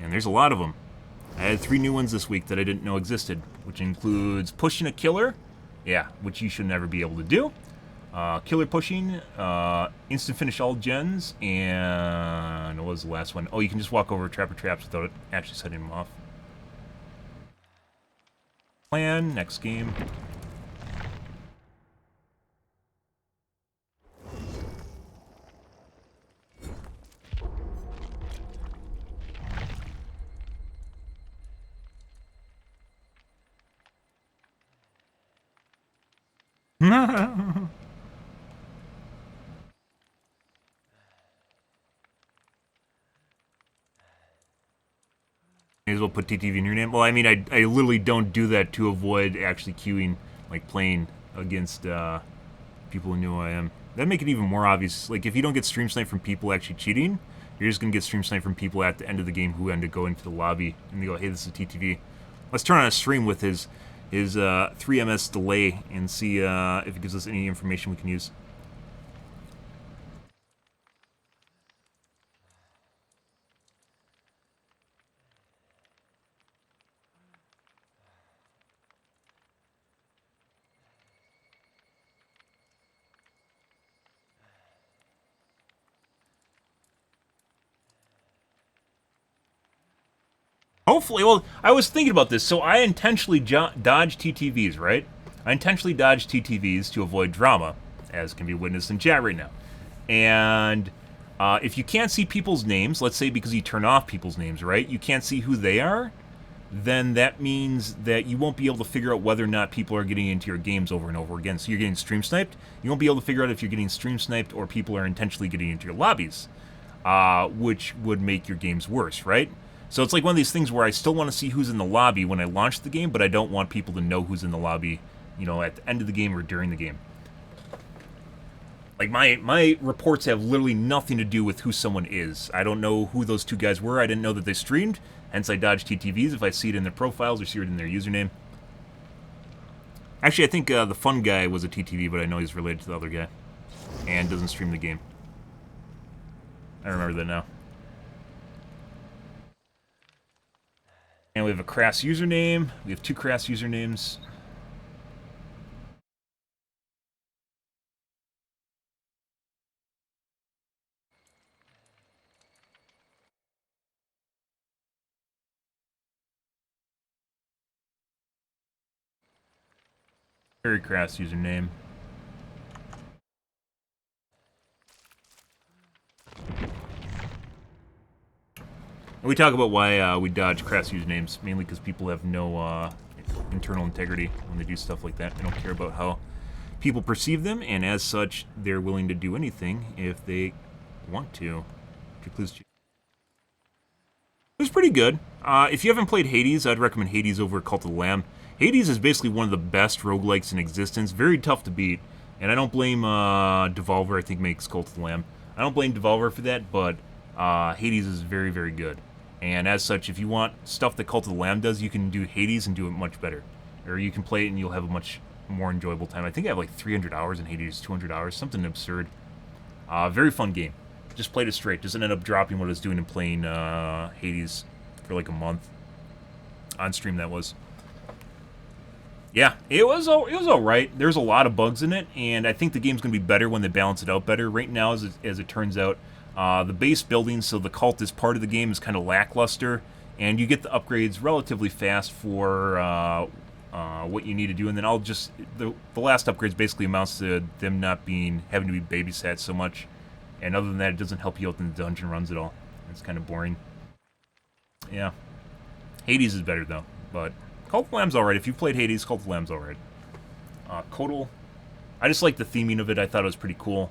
And there's a lot of them. I had 3 new ones this week that I didn't know existed, which includes pushing a killer, yeah, which you should never be able to do. Killer pushing, instant finish all gens, and what was the last one? Oh, you can just walk over trapper traps without actually setting them off. Plan, next game. May as well put TTV in your name. Well, I mean, I literally don't do that to avoid actually queuing, like playing against people who know who I am. That'd make it even more obvious. Like, if you don't get stream sniped from people actually cheating, you're just going to get stream sniped from people at the end of the game who end up going to the lobby, and they go, hey, this is TTV. Let's turn on a stream with his 3ms delay and see if it gives us any information we can use. Hopefully, well, I was thinking about this, so I intentionally dodge TTVs, right? I intentionally dodge TTVs to avoid drama, as can be witnessed in chat right now. And if you can't see people's names, let's say because you turn off people's names, right? You can't see who they are, then that means that you won't be able to figure out whether or not people are getting into your games over and over again. So you're getting stream sniped. You won't be able to figure out if you're getting stream sniped or people are intentionally getting into your lobbies, which would make your games worse, right? So it's like one of these things where I still want to see who's in the lobby when I launch the game, but I don't want people to know who's in the lobby, you know, at the end of the game or during the game. Like, my reports have literally nothing to do with who someone is. I don't know who those 2 guys were. I didn't know that they streamed, hence I dodge TTVs if I see it in their profiles or see it in their username. Actually, I think the fun guy was a TTV, but I know he's related to the other guy and doesn't stream the game. I remember that now. And we have a crass username. We have 2 crass usernames. Very crass username. And we talk about why we dodge crass usernames, mainly because people have no internal integrity when they do stuff like that. They don't care about how people perceive them, and as such, they're willing to do anything if they want to. It was pretty good. If you haven't played Hades, I'd recommend Hades over Cult of the Lamb. Hades is basically one of the best roguelikes in existence. Very tough to beat, and I don't blame Devolver, I think, makes Cult of the Lamb. I don't blame Devolver for that, but Hades is very, very good. And as such, if you want stuff that Cult of the Lamb does, you can do Hades and do it much better. Or you can play it and you'll have a much more enjoyable time. I think I have like 300 hours in Hades, 200 hours, something absurd. Very fun game. Just played it straight. Doesn't end up dropping what I was doing and playing Hades for like a month. On stream, that was. Yeah, it was all right. There's a lot of bugs in it, and I think the game's going to be better when they balance it out better. Right now, as it turns out, the base building, so the cultist part of the game, is kind of lackluster, and you get the upgrades relatively fast for what you need to do. And then the last upgrades basically amounts to them not having to be babysat so much. And other than that, it doesn't help you out in the dungeon runs at all. It's kind of boring. Yeah. Hades is better, though. But Cult of the Lamb's alright. If you've played Hades, Cult of the Lamb's alright. Kotal, I just like the theming of it. I thought it was pretty cool.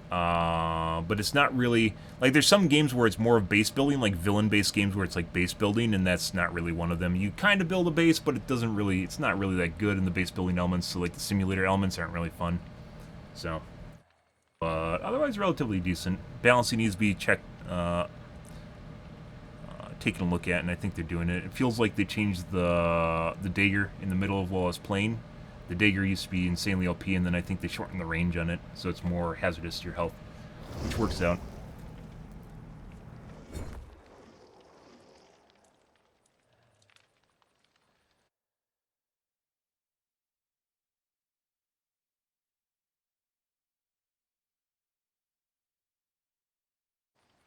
But it's not really... Like, there's some games where it's more of base building, like villain-based games where it's like base building, and that's not really one of them. You kind of build a base, but it's not really that good in the base building elements, so like the simulator elements aren't really fun. So... But otherwise, relatively decent. Balancing needs to be checked, taken a look at, and I think they're doing it. It feels like they changed the dagger in the middle of while I was playing. The dagger used to be insanely OP, and then I think they shortened the range on it, so it's more hazardous to your health, which works out.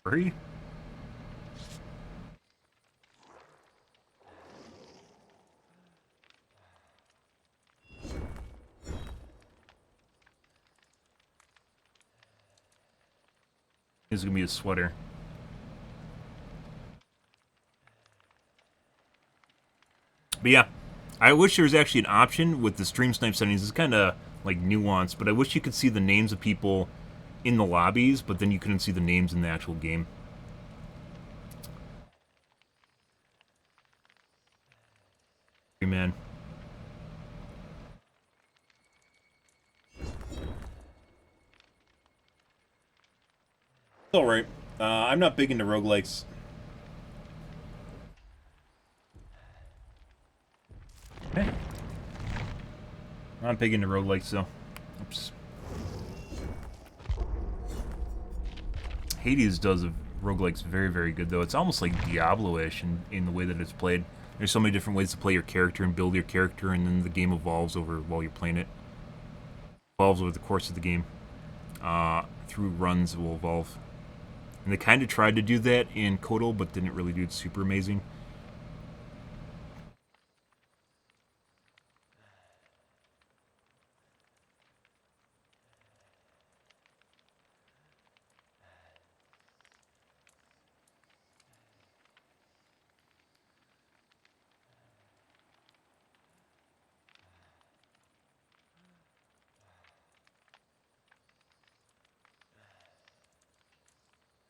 Hurry. This is gonna be a sweater. But yeah, I wish there was actually an option with the stream snipe settings. It's kind of like nuanced, but I wish you could see the names of people in the lobbies, but then you couldn't see the names in the actual game. Hey, man. It's alright. I'm not big into roguelikes. Okay. I'm not big into roguelikes, though. Oops. Hades does roguelikes very, very good, though. It's almost like Diablo-ish in the way that it's played. There's so many different ways to play your character and build your character, and then the game evolves while you're playing it. Evolves over the course of the game. Through runs, it will evolve. And they kind of tried to do that in Kotal, but didn't really do it super amazing.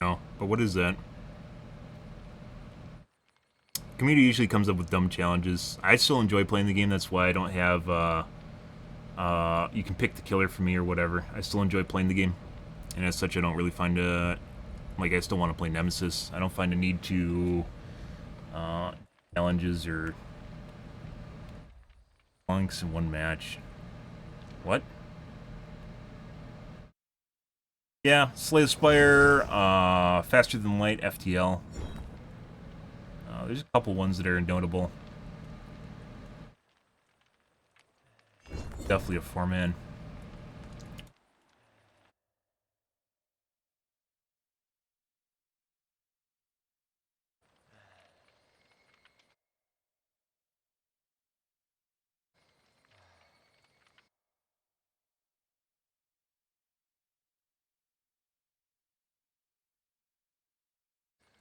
No, but what is that? Community usually comes up with dumb challenges. I still enjoy playing the game, that's why I don't have, you can pick the killer for me or whatever. I still enjoy playing the game, and as such I don't really find like, I still want to play Nemesis. I don't find a need to, challenges or punks in one match. What? Yeah, Slay the Spire, Faster Than Light, FTL. There's a couple ones that are notable. Definitely a 4-man.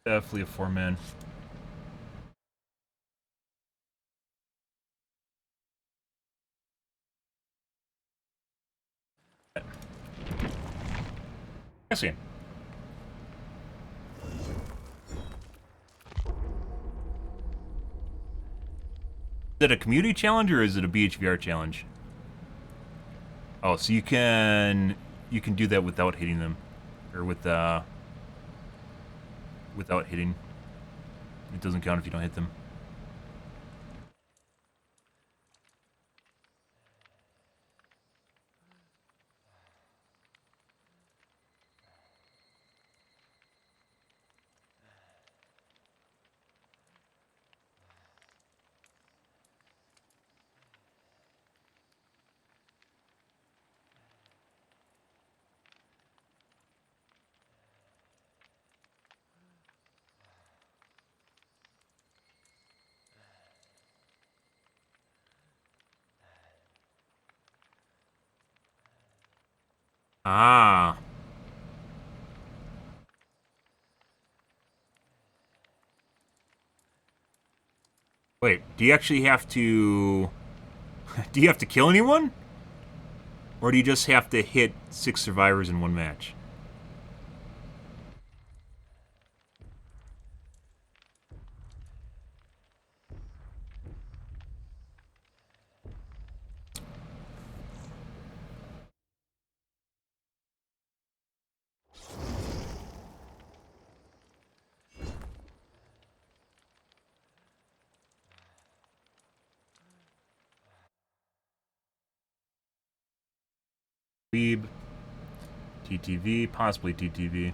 Definitely a 4-man. I see. Is it a community challenge or is it a BHVR challenge? Oh, so you can do that without hitting them, or without hitting. It doesn't count if you don't hit them. Ah. Wait, do you actually have to... Do you have to kill anyone? Or do you just have to hit 6 survivors in one match? Weeb, TTV, possibly TTV.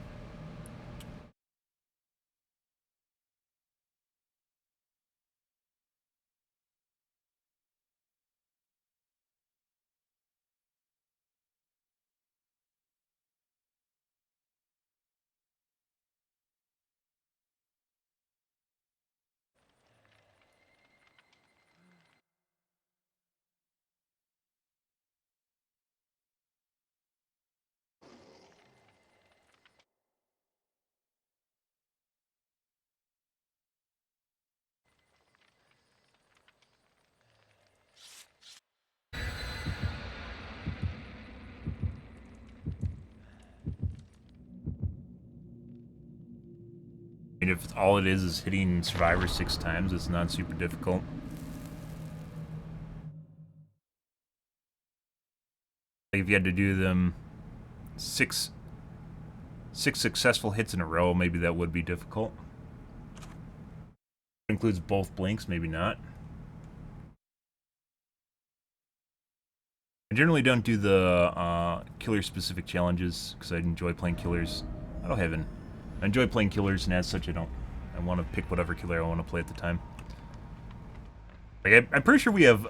I mean, if all it is hitting survivors 6 times, it's not super difficult. Like if you had to do them six successful hits in a row, maybe that would be difficult. It includes both blinks, maybe not. I generally don't do the killer-specific challenges because I enjoy playing killers. I don't have an... I enjoy playing killers, and as such, I want to pick whatever killer I want to play at the time. Like I'm pretty sure we have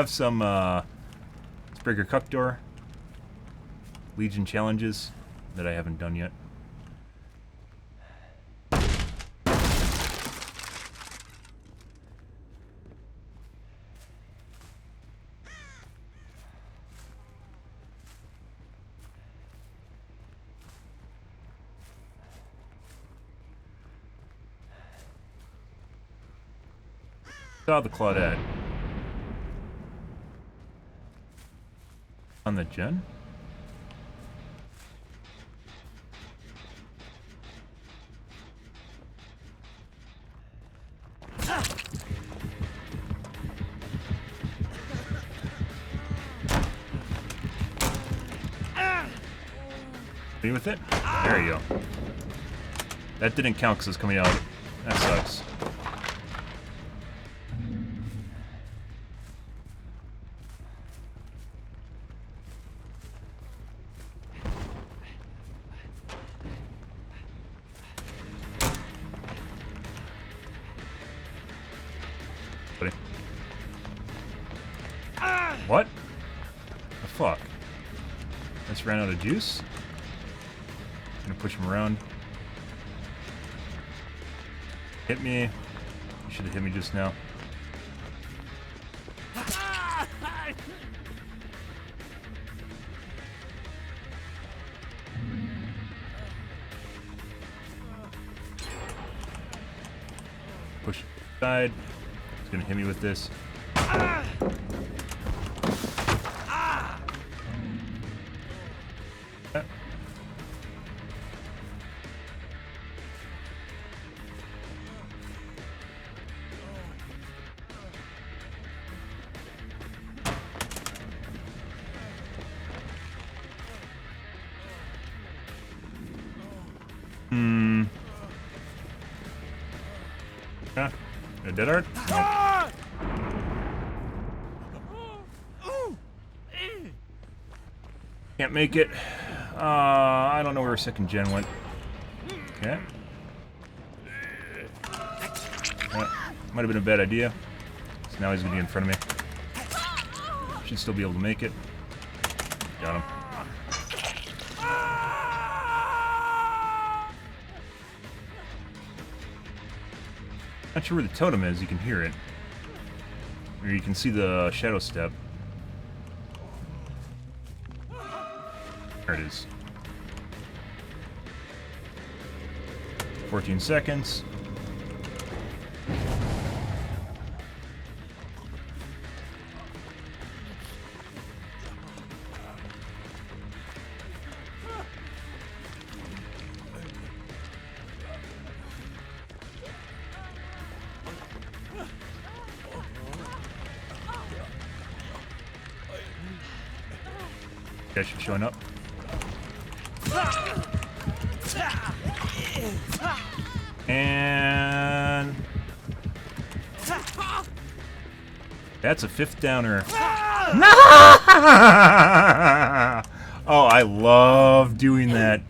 some Spraker Cuckdoor Legion challenges that I haven't done yet. Saw the Claudette. On the gen? Me with it? There you go. That didn't count because it's coming out. That sucks. What? The fuck? Just ran out of juice? Gonna push him around. Hit me. You should have hit me just now. Push aside. He's gonna hit me with this. Yeah. A dead art? Nope. Can't make it. I don't know where second gen went. Okay. Might have been a bad idea. So now he's gonna be in front of me. Should still be able to make it. Got him. Not sure where the totem is. You can hear it. Or you can see the shadow step. There it is. 14 seconds. Guys should showing up. And that's a 5th downer. Oh, I love doing that.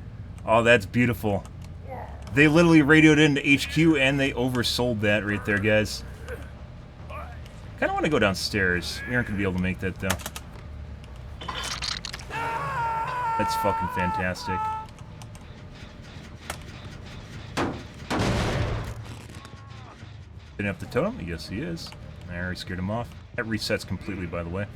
Oh, that's beautiful. They literally radioed into HQ and they oversold that right there, guys. Kind of want to go downstairs. We aren't going to be able to make that, though. That's fucking fantastic. Setting up the totem? Yes, he is. I already scared him off. That resets completely, by the way.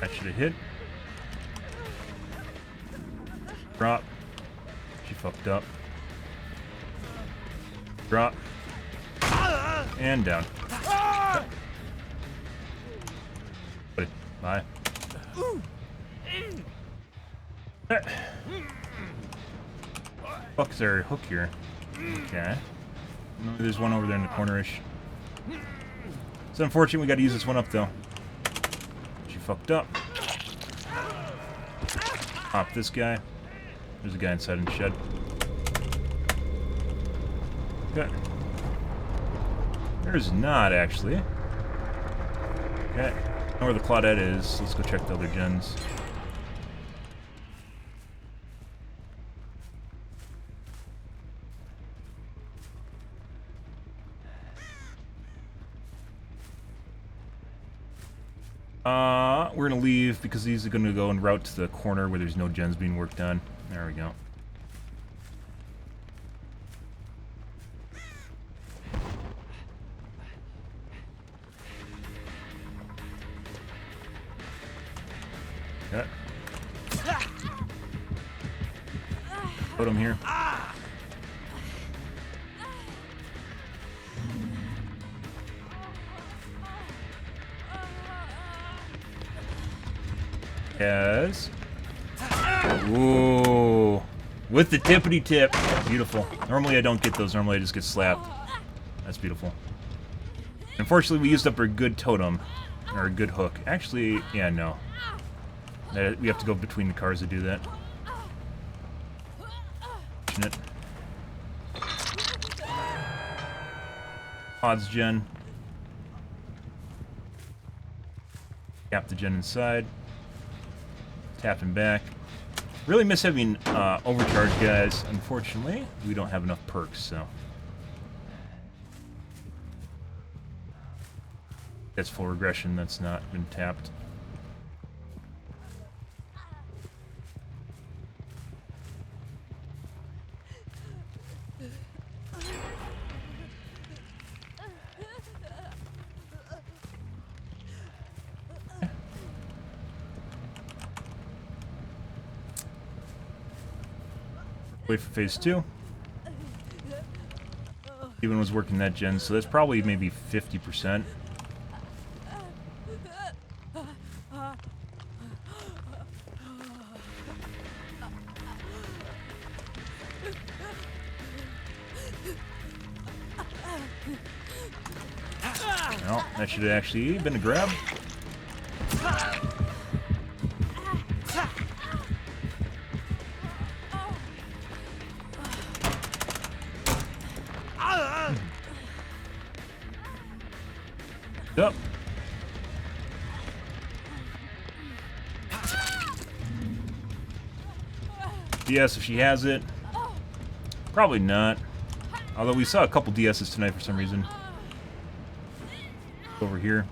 That should have hit. Drop. She fucked up. Drop. And down. Bye. Fuck, is there a hook here? Okay. No, there's one over there in the corner-ish. It's unfortunate we gotta use this one up, though. She fucked up. Pop this guy. There's a guy inside in the shed. Okay. There's not, actually. Okay. I know where the Claudette is. Let's go check the other gens. We're gonna leave because these are gonna go en route to the corner where there's no gens being worked on. There we go. Okay. Put him here. Yes. Ooh. With the tippity tip. Beautiful. Normally I don't get those. Normally I just get slapped. That's beautiful. Unfortunately, we used up our good totem. Or a good hook. Actually, yeah, no. We have to go between the cars to do that. Odds gen. Tap the gen inside. Tap him back. Really miss having overcharge guys. Unfortunately, we don't have enough perks, so. That's full regression, that's not been tapped. Wait for phase 2. Even was working that gen, so that's probably maybe 50%. Well, that should have actually been a grab. Yep. DS if she has it. Probably not. Although we saw a couple DSs tonight for some reason. Over here.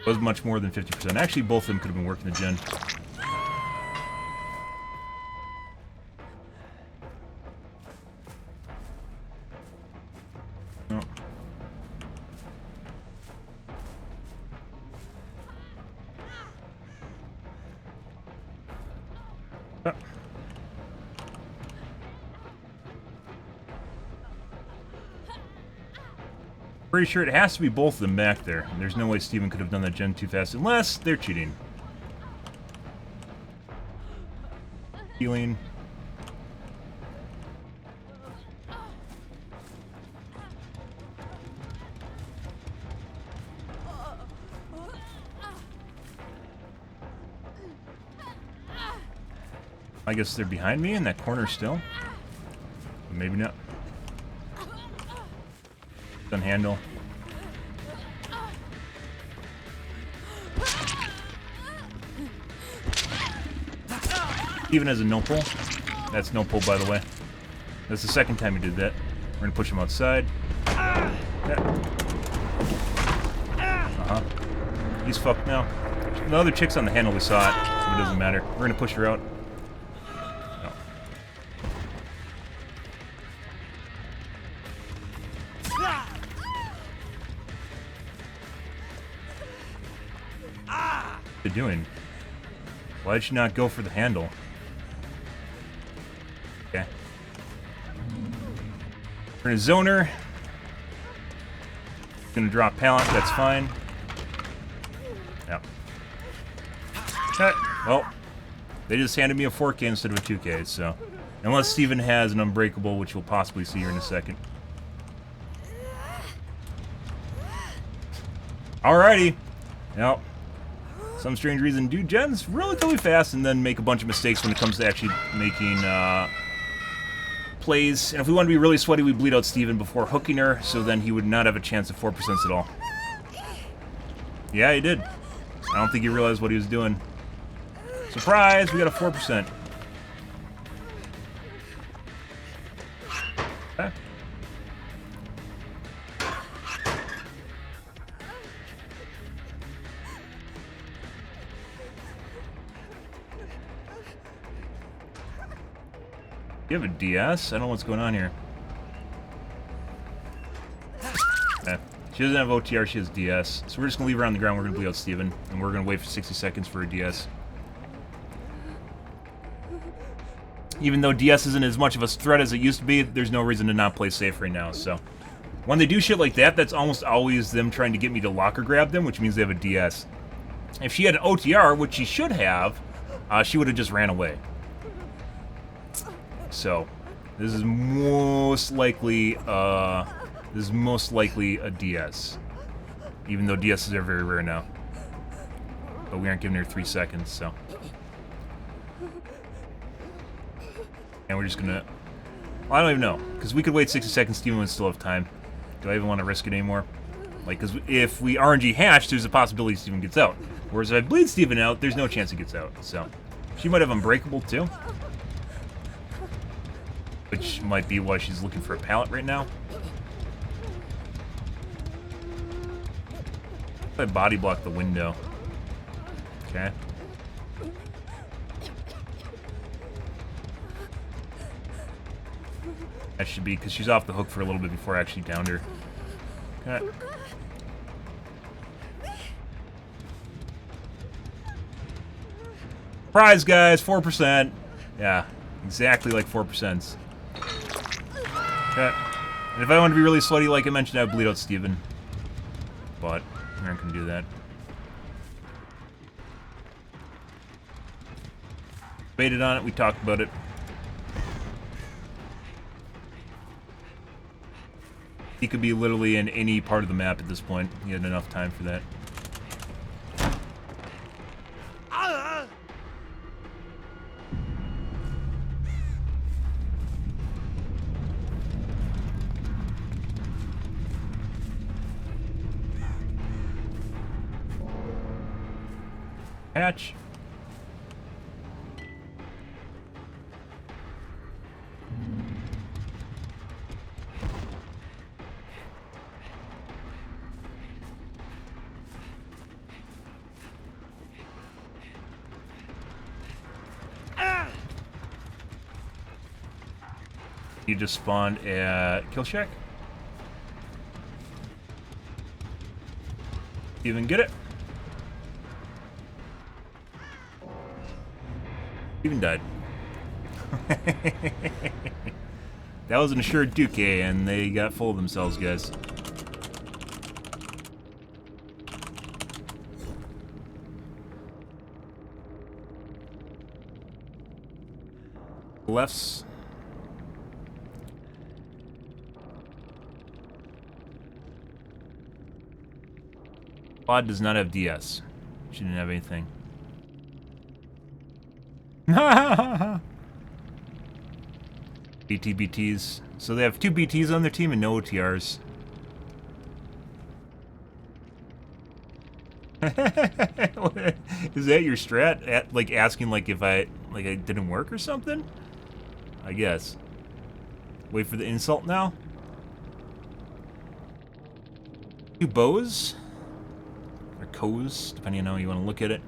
Was much more than 50%. Actually, both of them could have been working the gen. Oh. Ah. Pretty sure it has to be both of them back there. There's no way Steven could have done that gen too fast unless they're cheating. Healing. I guess they're behind me in that corner still. Maybe not. Handle. Even as a no pull. That's no pull, by the way. That's the second time he did that. We're gonna push him outside. He's fucked now. The other chick's on the handle, we saw it. It doesn't matter. We're gonna push her out. Doing? Why did she not go for the handle? Okay. We're gonna zone her. Gonna drop pallet, that's fine. Yep. Okay. Well, they just handed me a 4K instead of a 2K, so. Unless Steven has an Unbreakable, which we'll possibly see here in a second. Alrighty. Yep. Some strange reason do gens relatively fast and then make a bunch of mistakes when it comes to actually making plays. And if we want to be really sweaty, we bleed out Steven before hooking her, so then he would not have a chance at 4% at all. Yeah, he did. I don't think he realized what he was doing. Surprise, we got a 4%. Okay. You have a DS? I don't know what's going on here. Okay. She doesn't have OTR, she has DS. So we're just going to leave her on the ground, we're going to bleed out Steven. And we're going to wait for 60 seconds for a DS. Even though DS isn't as much of a threat as it used to be, there's no reason to not play safe right now, so. When they do shit like that, that's almost always them trying to get me to locker grab them, which means they have a DS. If she had an OTR, which she should have, she would have just ran away. So, this is most likely a DS. Even though DSs are very rare now. But we aren't giving her 3 seconds, so. And we're just gonna... Well, I don't even know. Because we could wait 60 seconds, Steven would still have time. Do I even want to risk it anymore? Like, because if we RNG hatch, there's a possibility Steven gets out. Whereas if I bleed Steven out, there's no chance he gets out, so. She might have Unbreakable, too. Which might be why she's looking for a pallet right now. If I body block the window. Okay. That should be, because she's off the hook for a little bit before I actually downed her. Okay. Surprise, guys! 4%. Yeah, exactly like 4%. Okay. And if I want to be really sweaty, like I mentioned, I would bleed out Steven. But we aren't going to do that. Baited on it, we talked about it. He could be literally in any part of the map at this point. He had enough time for that. Hatch. You just spawned at Kill Shack. Even get it? Even died. That was an assured Duke, and they got full of themselves, guys. Lefts. Quad does not have DS. She didn't have anything. BTs. So they have 2 BTs on their team and no OTRs. Is that your strat? Like asking like if I didn't work or something? I guess. Wait for the insult now. 2 bows. Or coes, depending on how you want to look at it.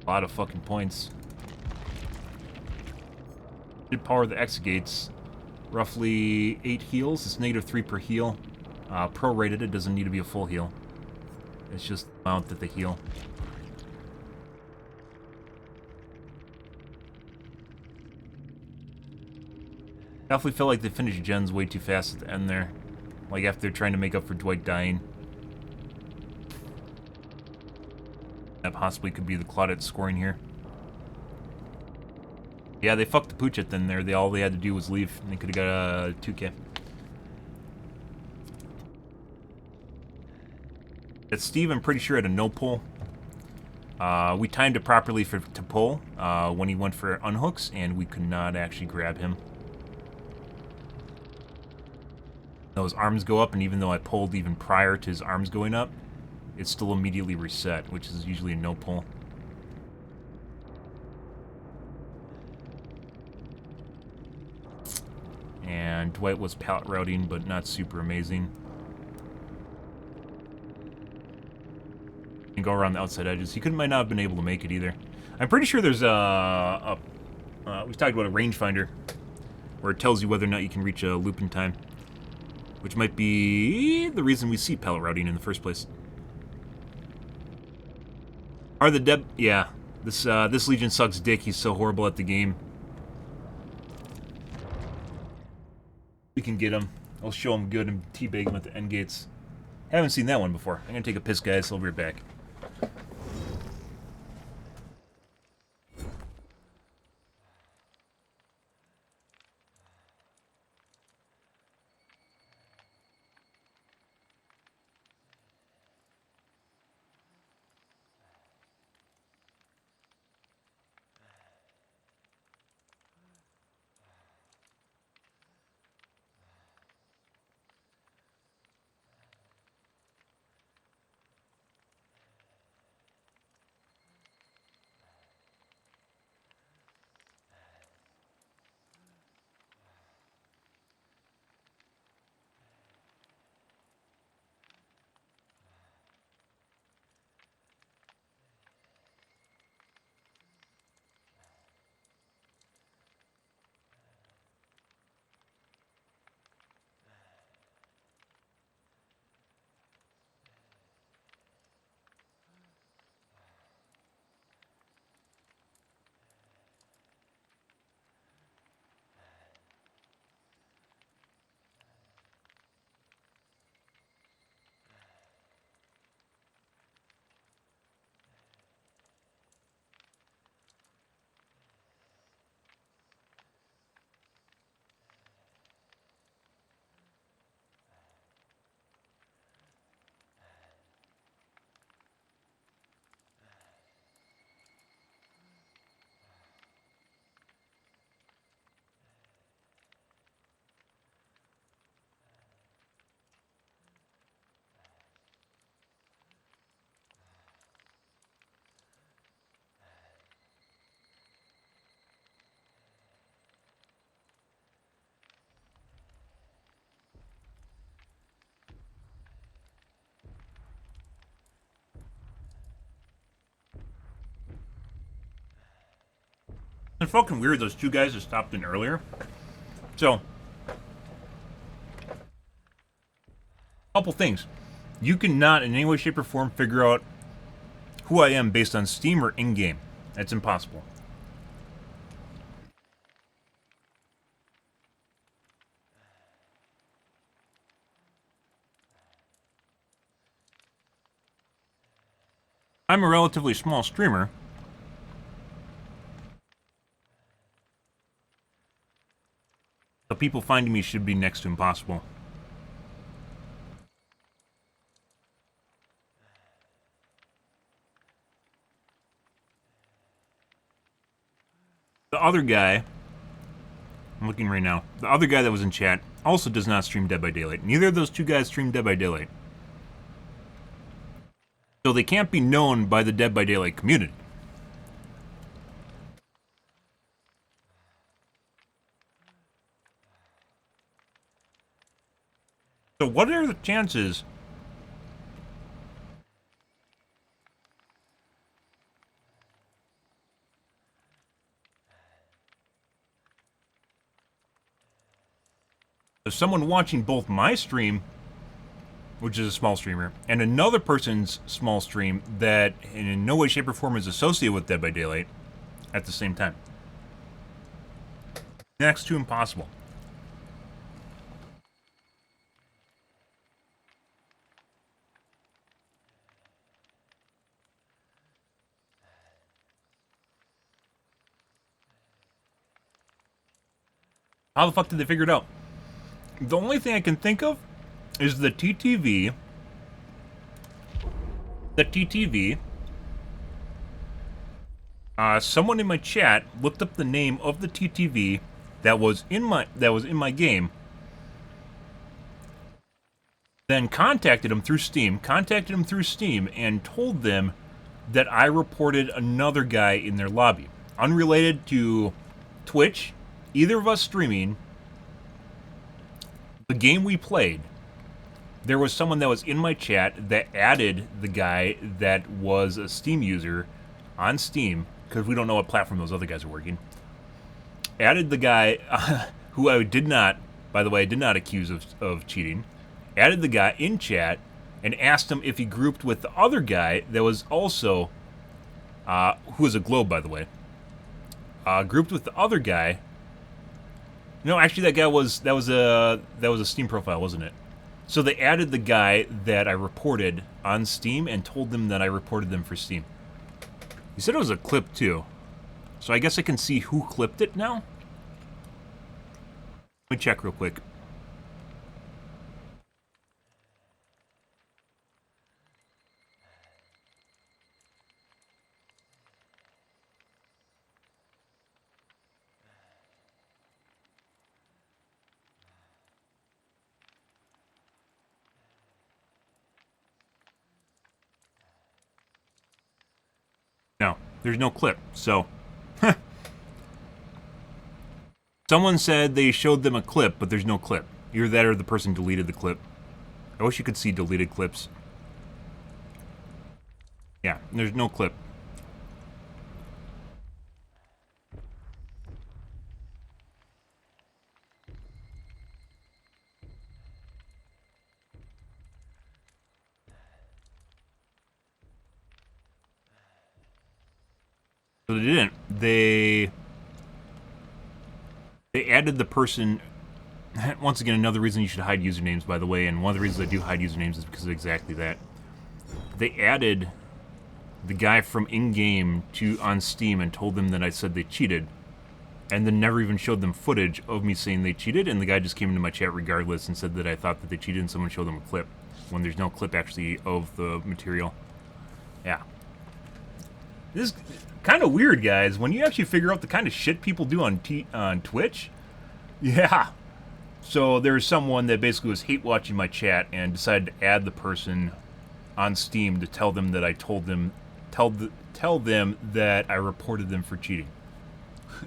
A lot of fucking points. Did power the exegates. Roughly 8 heals. It's -3 per heal. Prorated, it doesn't need to be a full heal. It's just the amount that they heal. Definitely feel like they finished gens way too fast at the end there. Like after they're trying to make up for Dwight dying. That possibly could be the Claudette scoring here. Yeah, they fucked the pooch at the end there. All they had to do was leave, and they could have got a 2K. That Steve, I'm pretty sure, had a no pull. We timed it properly to pull when he went for unhooks, and we could not actually grab him. Those arms go up, and even though I pulled even prior to his arms going up, it's still immediately reset, which is usually a no pull. And Dwight was pallet routing, but not super amazing. And go around the outside edges. He might not have been able to make it either. I'm pretty sure there's we've talked about a rangefinder, where it tells you whether or not you can reach a loop in time. Which might be the reason we see pallet routing in the first place. Are the Deb? Yeah, this Legion sucks dick. He's so horrible at the game. We can get him. I'll show him good and teabag him at the end gates. Haven't seen that one before. I'm gonna take a piss, guys. I'll be right back. It's fucking weird, those two guys that stopped in earlier. So, couple things. You cannot in any way, shape, or form figure out who I am based on Steam or in-game. That's impossible. I'm a relatively small streamer. So people finding me should be next to impossible. The other guy, I'm looking right now, the other guy that was in chat also does not stream Dead by Daylight. Neither of those two guys stream Dead by Daylight. So they can't be known by the Dead by Daylight community. So what are the chances of someone watching both my stream, which is a small streamer, and another person's small stream that in no way, shape, or form is associated with Dead by Daylight at the same time? Next to impossible. How the fuck did they figure it out? The only thing I can think of is the TTV. The TTV. Someone in my chat looked up the name of the TTV that was in my game. Then contacted him through Steam. And told them that I reported another guy in their lobby, unrelated to Twitch, either of us streaming. The game we played, there was someone that was in my chat that added the guy that was a Steam user on Steam, because we don't know what platform those other guys are working. Added the guy, who I did not, by the way, I did not accuse of cheating. Added the guy in chat and asked him if he grouped with the other guy that was also, who was a globe, by the way. Grouped with the other guy. No, actually, that was a Steam profile, wasn't it? So they added the guy that I reported on Steam and told them that I reported them for Steam. He said it was a clip too, so I guess I can see who clipped it now. Let me check real quick. No, there's no clip, so... Someone said they showed them a clip, but there's no clip. Either that or the person deleted the clip. I wish you could see deleted clips. Yeah, there's no clip. So they didn't. They added the person... Once again, another reason you should hide usernames, by the way, and one of the reasons I do hide usernames is because of exactly that. They added the guy from in-game on Steam and told them that I said they cheated, and then never even showed them footage of me saying they cheated, and the guy just came into my chat regardless and said that I thought that they cheated and someone showed them a clip, when there's no clip actually of the material. Yeah. This is kind of weird, guys. When you actually figure out the kind of shit people do on Twitch, yeah. So there's someone that basically was hate watching my chat and decided to add the person on Steam to tell them that I told them, tell them that I reported them for cheating,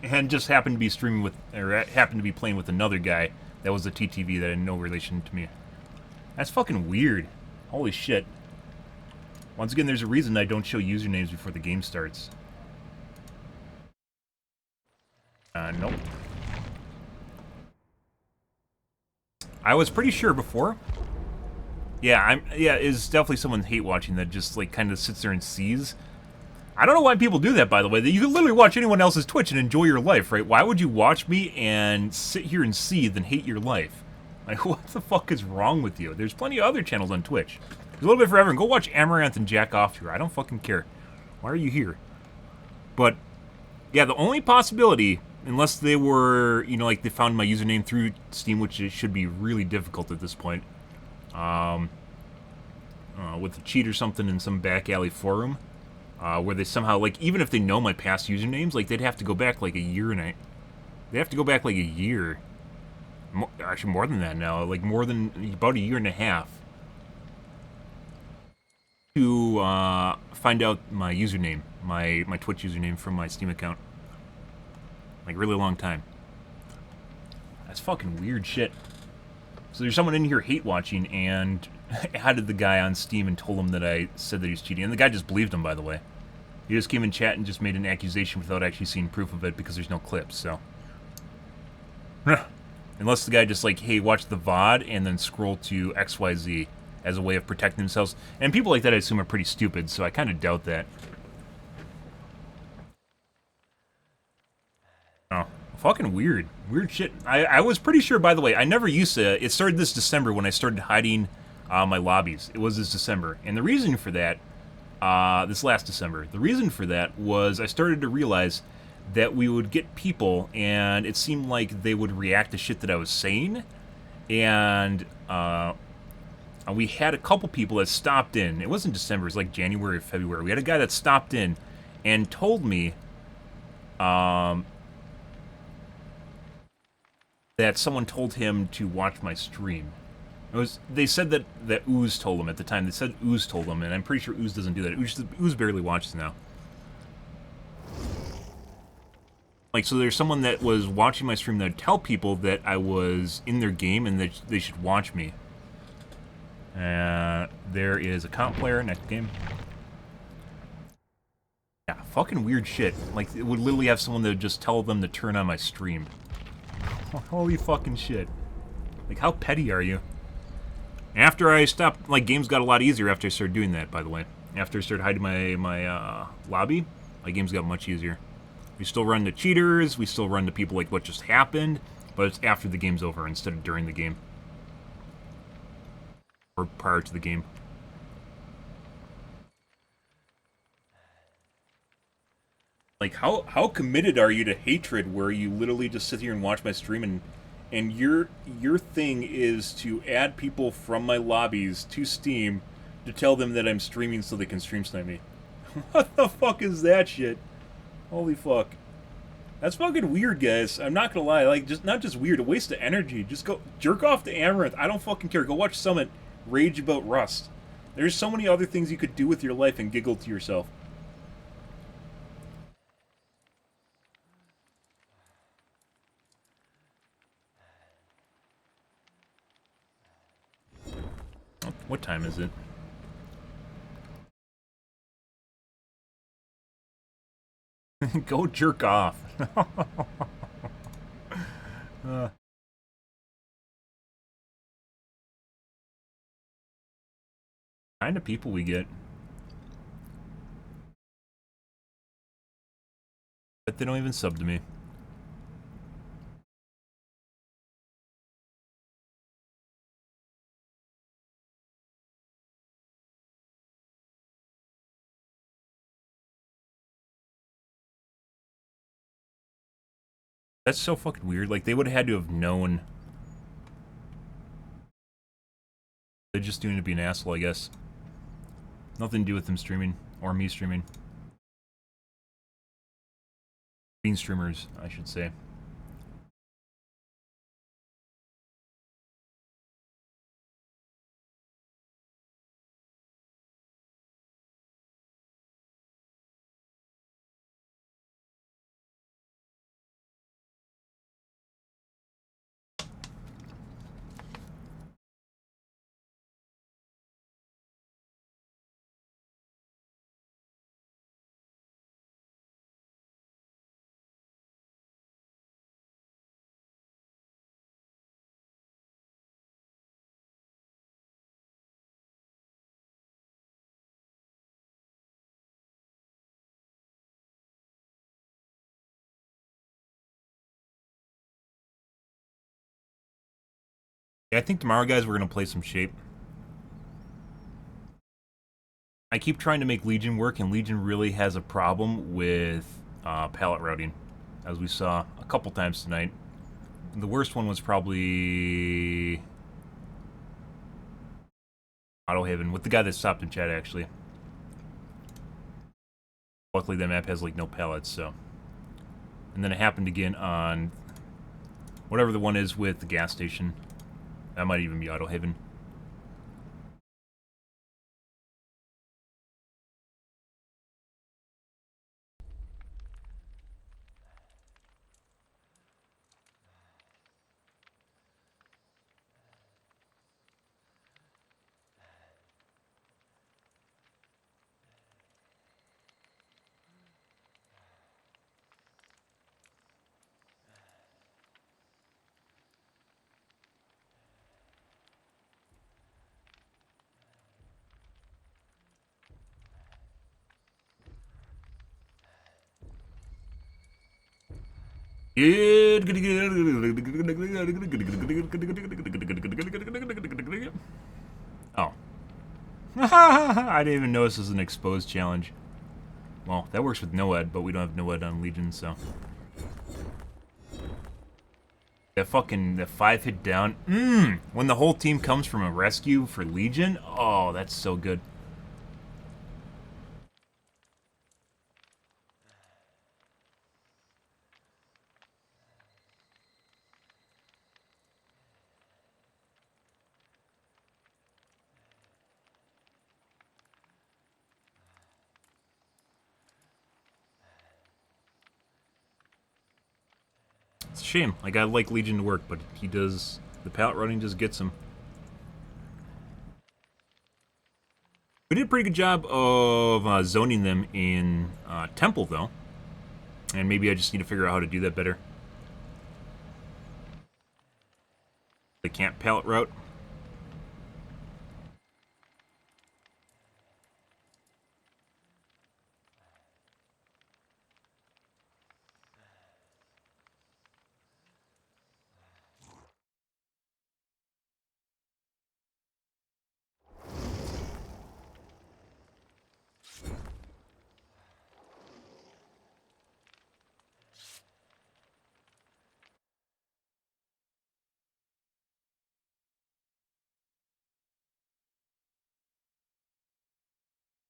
and just happened to be streaming with, or happened to be playing with another guy that was a TTV that had no relation to me. That's fucking weird. Holy shit. Once again, there's a reason I don't show usernames before the game starts. Nope. I was pretty sure before. Yeah, it's definitely someone hate watching that just like kind of sits there and sees. I don't know why people do that, by the way. You can literally watch anyone else's Twitch and enjoy your life, right? Why would you watch me and sit here and see then hate your life? Like, what the fuck is wrong with you? There's plenty of other channels on Twitch. There's a little bit for everyone. Go watch Amaranth and jack off here. I don't fucking care. Why are you here? But, yeah, the only possibility, unless they were, you know, like they found my username through Steam, which it should be really difficult at this point, with a cheat or something in some back alley forum, where they somehow, like, even if they know my past usernames, like, they'd have to go back, like, a year and they have to go back, like, a year. Actually, more than that now. Like, more than about a year and a half to find out my username, my Twitch username from my Steam account. Like, really long time. That's fucking weird shit. So there's someone in here hate watching and added the guy on Steam and told him that I said that he was cheating. And the guy just believed him, by the way. He just came in chat and just made an accusation without actually seeing proof of it because there's no clips, so. Unless the guy just like, hey, watch the VOD and then scroll to XYZ as a way of protecting themselves. And people like that, I assume, are pretty stupid, so I kind of doubt that. Oh, fucking weird. Weird shit. I was pretty sure, by the way, I never used to. It started this December when I started hiding my lobbies. It was this December. And the reason for that, this last December, the reason for that was I started to realize that we would get people, and it seemed like they would react to shit that I was saying. And we had a couple people that stopped in. It wasn't December, it was like January or February. We had a guy that stopped in and told me that someone told him to watch my stream. They said that Ooze told him at the time. They said Ooze told him, and I'm pretty sure Ooze doesn't do that. Ooze barely watches now. Like, so there's someone that was watching my stream that would tell people that I was in their game and that they should watch me. There is a comp player, next game. Yeah, fucking weird shit. Like, it would literally have someone that would just tell them to turn on my stream. Holy fucking shit. Like, how petty are you? After I stopped, like, games got a lot easier after I started doing that, by the way. After I started hiding my lobby, my games got much easier. We still run to cheaters, we still run to people like what just happened, but it's after the game's over instead of during the game. Or prior to the game. Like, how committed are you to hatred where you literally just sit here and watch my stream and your thing is to add people from my lobbies to Steam to tell them that I'm streaming so they can stream snipe me? What the fuck is that shit? Holy fuck. That's fucking weird, guys. I'm not gonna lie. Like, just not just weird, a waste of energy. Just go jerk off to Amaranth. I don't fucking care. Go watch Summit rage about Rust. There's so many other things you could do with your life and giggle to yourself. What time is it? Go jerk off. Kind of people we get. But they don't even sub to me. That's so fucking weird. Like, they would have had to have known. They're just doing it to be an asshole, I guess. Nothing to do with them streaming. Or me streaming. Being streamers, I should say. I think tomorrow, guys, we're going to play some shape. I keep trying to make Legion work, and Legion really has a problem with pallet routing, as we saw a couple times tonight. The worst one was probably Autohaven, with the guy that stopped in chat, actually. Luckily, that map has, like, no pallets, so... And then it happened again on whatever the one is with the gas station. That might even be Autohaven. Oh. I didn't even notice this was an exposed challenge. Well, that works with NOED, but we don't have NOED on Legion, so... That 5-hit down. When the whole team comes from a rescue for Legion? Oh, that's so good. It's a shame. Like, I like Legion to work, but he does... The pallet running just gets him. We did a pretty good job of zoning them in Temple, though. And maybe I just need to figure out how to do that better. They can't pallet route.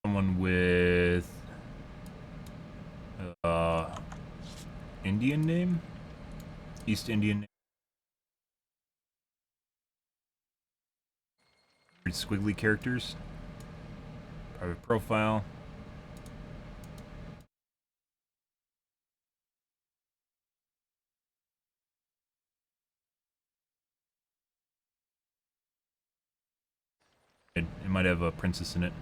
Someone with Indian name? East Indian name? Squiggly characters. Private profile. It might have a princess in it.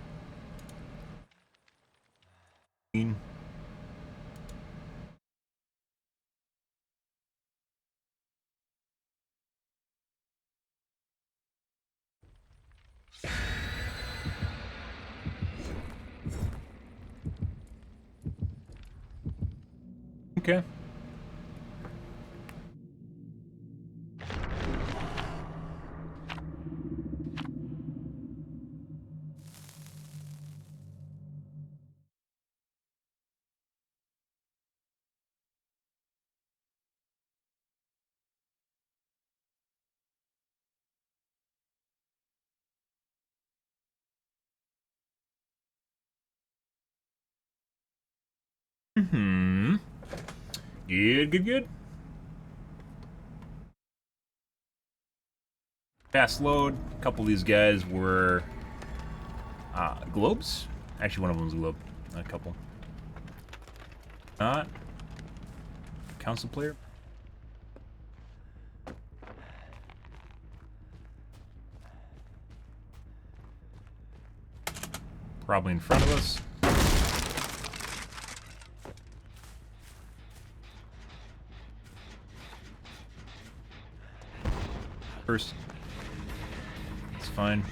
Okay. Good. Fast load. A couple of these guys were globes. Actually, one of them was a globe. A couple. Not. Council player. Probably in front of us. First. It's fine.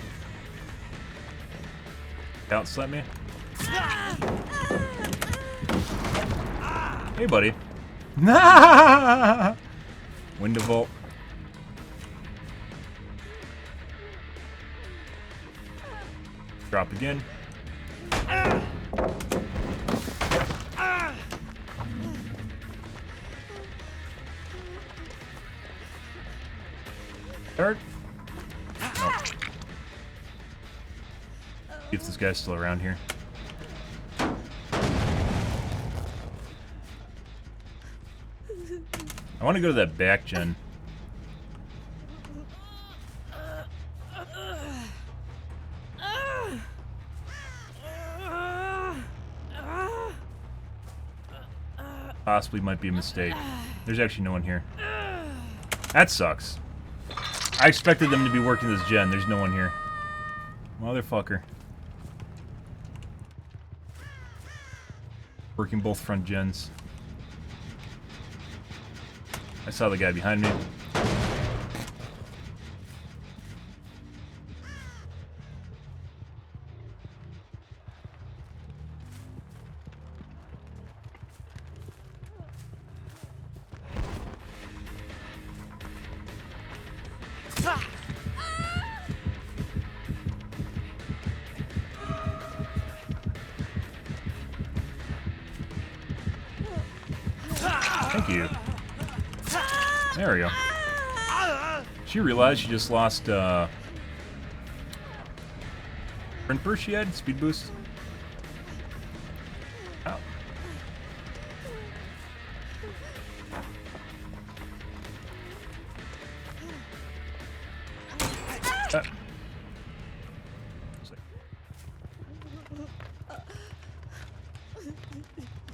Outslap me. Hey, buddy. Window vault. Drop again. Third. Nope. See if this guy's still around here. I want to go to that back gen. Possibly might be a mistake. There's actually no one here. That sucks. I expected them to be working this gen. There's no one here. Motherfucker. Working both front gens. I saw the guy behind me. Thank you. There we go. She realized she just lost sprint burst she had? Speed boost? Oh.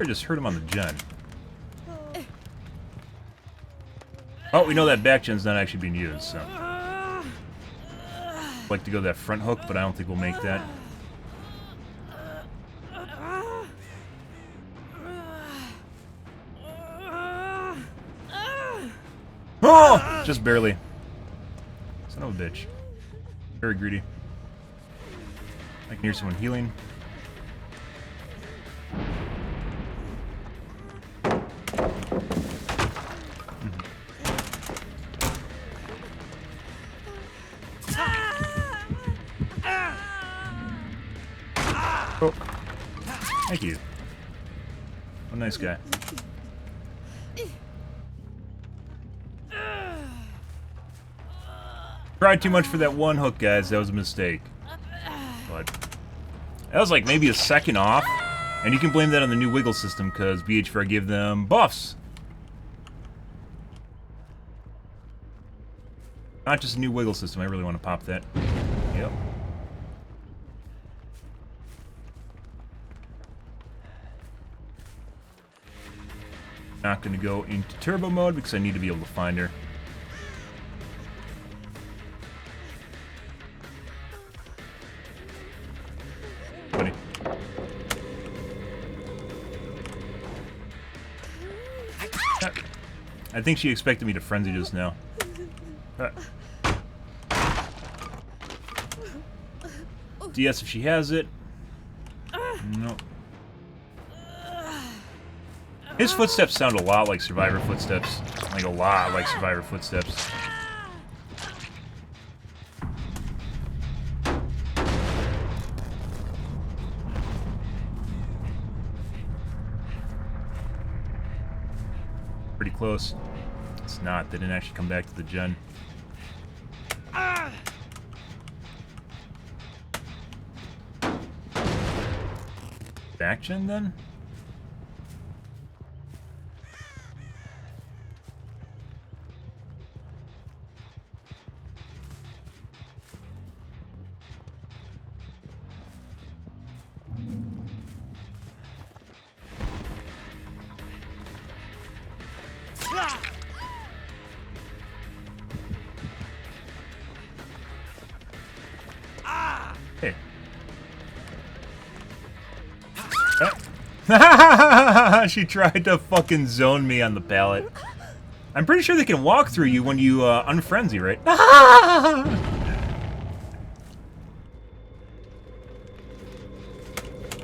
I just hurt him on the gen. Oh, we know that back gen's not actually being used, so. I'd like to go that front hook, but I don't think we'll make that. Oh! Just barely. Son of a bitch. Very greedy. I can hear someone healing. Oh. Thank you. What a nice guy. Tried too much for that one hook, guys. That was a mistake. But that was like maybe a second off. And you can blame that on the new wiggle system, because BHVR gave them buffs. Not just a new wiggle system. I really want to pop that. Yep. Not going to go into turbo mode because I need to be able to find her. Buddy. I think she expected me to frenzy just now. DS if she has it. Nope. His footsteps sound a lot like Survivor footsteps. Like a lot like Survivor footsteps. Pretty close. It's not. They didn't actually come back to the gen. Back gen then? Hey. She tried to fucking zone me on the pallet. I'm pretty sure they can walk through you when you unfrenzy, right?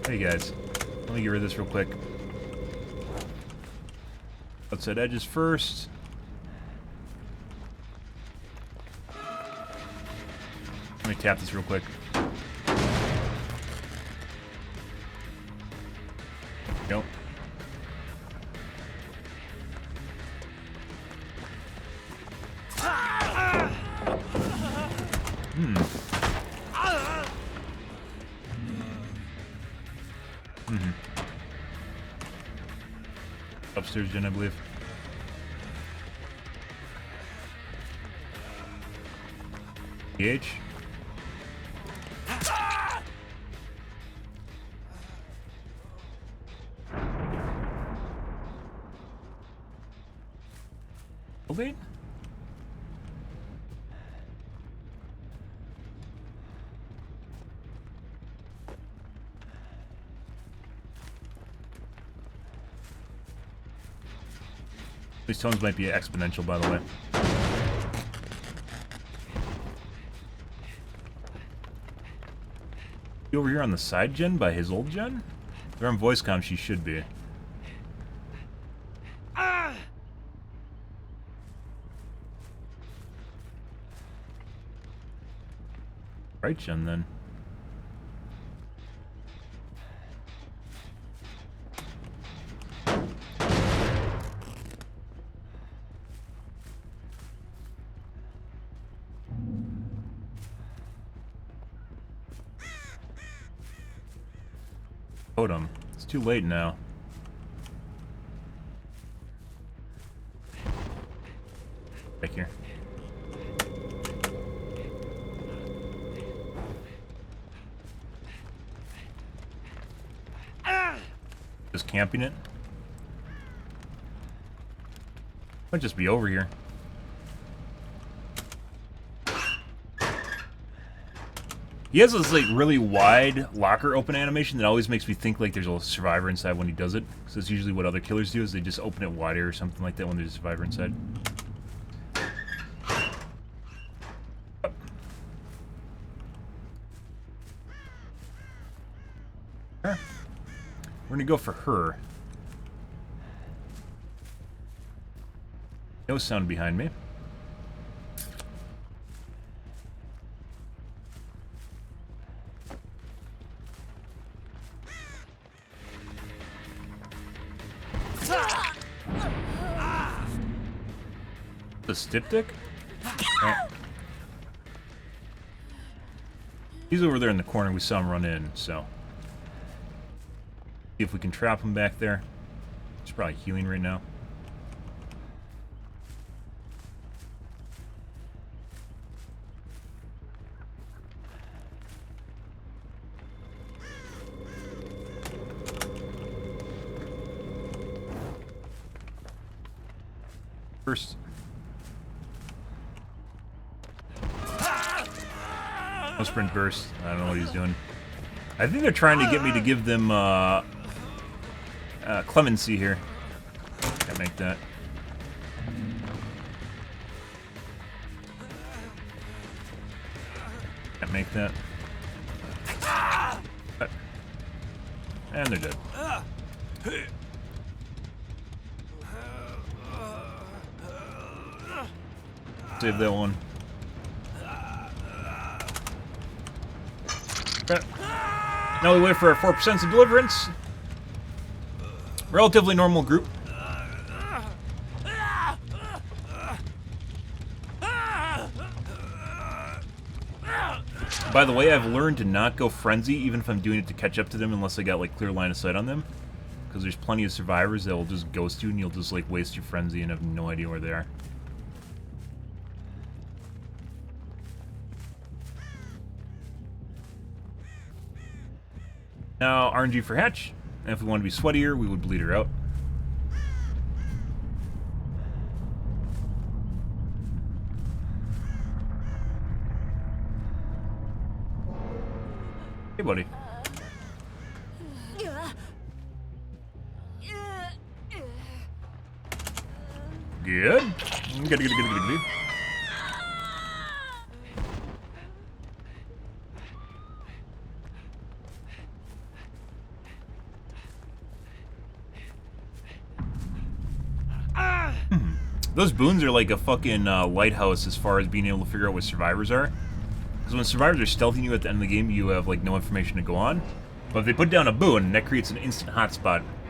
Hey guys, let me get rid of this real quick. Outside edges first. Let me tap this real quick. go. Upstairs, Jen, I believe. PH. Elevate? These tones might be exponential, by the way. You over here on the side gen by his old gen? They're on voice comm, she should be. Right gen then. Totem. It's too late now. Back here. Just camping it. Might just be over here. He has this like really wide locker open animation that always makes me think like there's a survivor inside when he does it. So it's usually what other killers do is they just open it wider or something like that when there's a survivor inside. We're gonna go for her. No sound behind me. The styptic? Oh. He's over there in the corner. We saw him run in, so. See if we can trap him back there. He's probably healing right now. First. No sprint burst. I don't know what he's doing. I think they're trying to get me to give them clemency here. Can't make that. Can't make that. And they're dead. Save that one. Now we wait for 4% of deliverance. Relatively normal group. By the way, I've learned to not go frenzy even if I'm doing it to catch up to them unless I got like clear line of sight on them. Because there's plenty of survivors that will just ghost you and you'll just like waste your frenzy and have no idea where they are. Now, RNG for Hatch. And if we want to be sweatier, we would bleed her out. Hey, buddy. Good. Good. Those boons are like a fucking lighthouse as far as being able to figure out what survivors are. Because when survivors are stealthing you at the end of the game, you have like no information to go on. But if they put down a boon, that creates an instant hotspot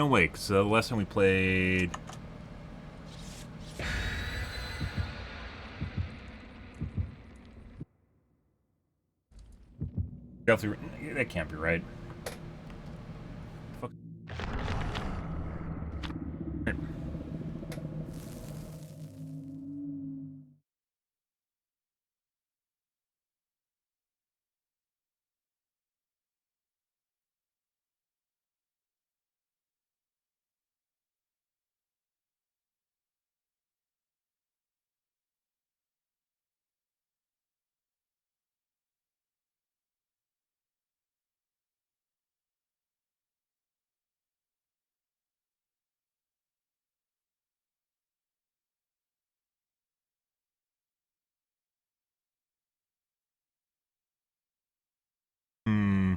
No, wait, so the last time we played... That can't be right. Fuck. Hmm.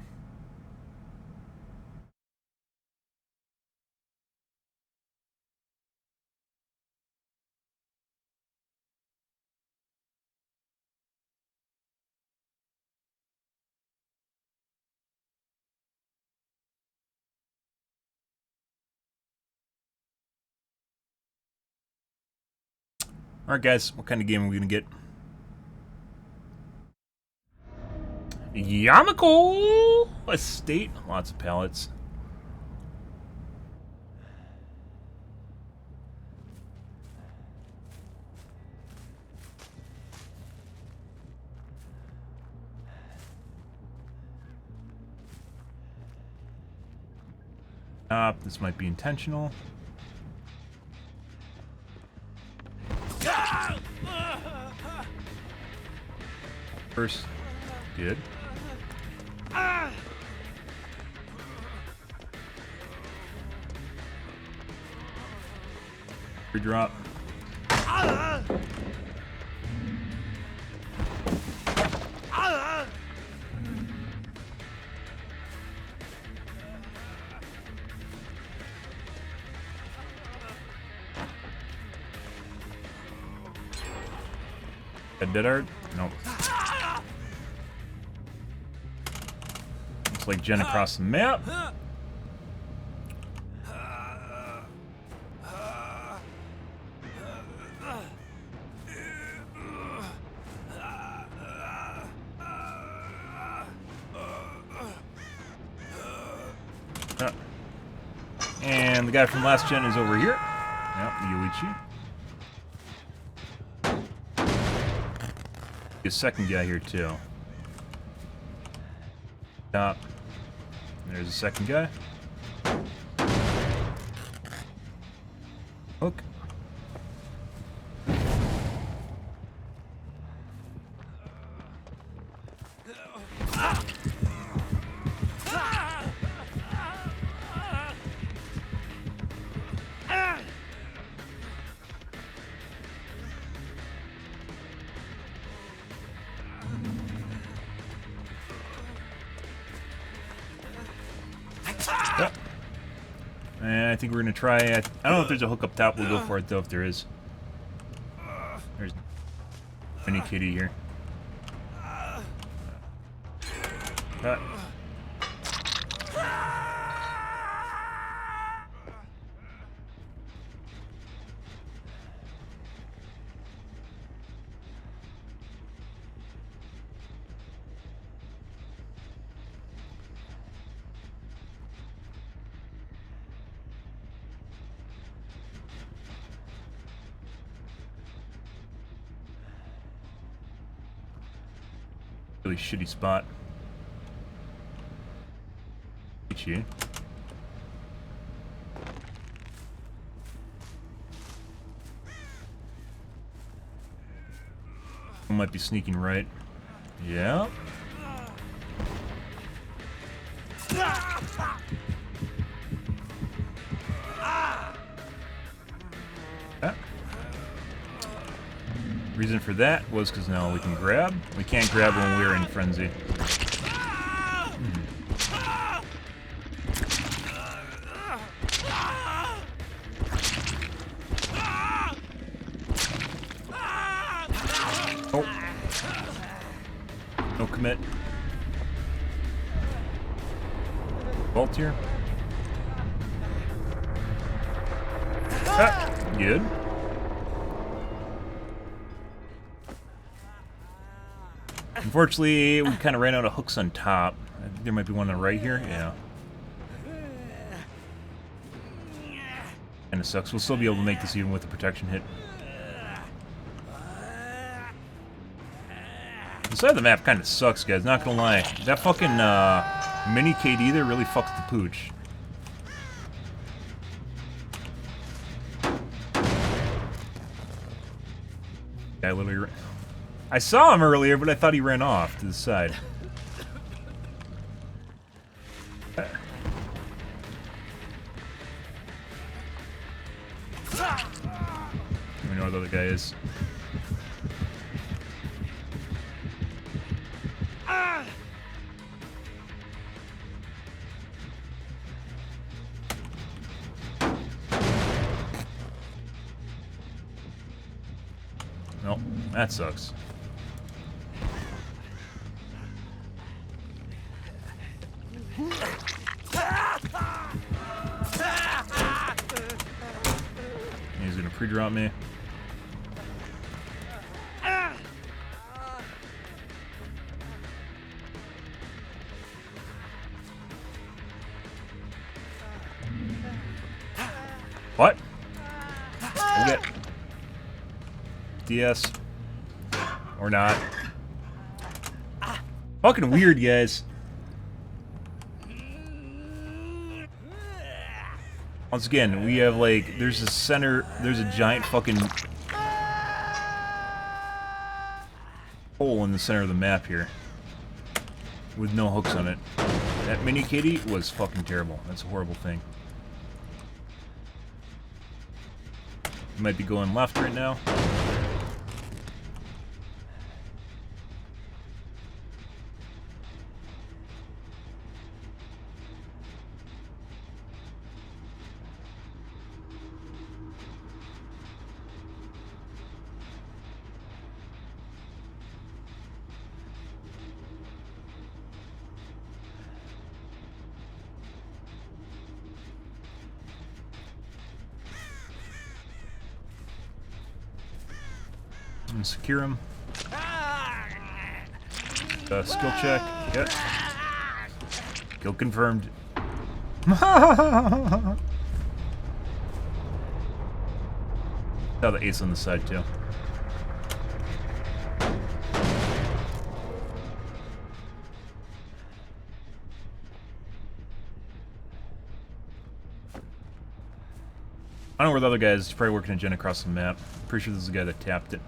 Alright guys, what kind of game are we gonna get? Yamako Estate. Lots of pallets. This might be intentional. First, good. Drop. Dead art? Nope. Looks like Jen across the map. And the guy from last gen is over here. Yep, Yuichi. A second guy here too. Top. There's a second guy. Hook. Yep. And I think we're gonna try. I don't know if there's a hook up top. We'll go for it though if there is. There's mini kitty here. Cut. Really shitty spot. You. Might be sneaking right. Yeah. Reason for that was because now we can grab. We can't grab when we're in frenzy. Oh. No commit. Vault here. Good. Unfortunately, we kind of ran out of hooks on top. I think there might be one on the right here. Yeah. Kind of sucks. We'll still be able to make this even with the protection hit. The side of the map kind of sucks, guys. Not gonna lie. That fucking mini KD there really fucks the pooch. Guy literally. I saw him earlier, but I thought he ran off to the side. Let me know where the other guy is. Nope, that sucks. He's gonna pre-drop me. What? We'll get DS or not. Fucking weird, guys. Once again, we have like there's a center, there's a giant fucking hole in the center of the map here with no hooks on it. That mini kitty was fucking terrible. That's a horrible thing. Might be going left right now. And secure him. Skill check. Yep. Kill confirmed. Saw the ace on the side too. I don't know where the other guy is. He's probably working a gen across the map. Pretty sure this is the guy that tapped it.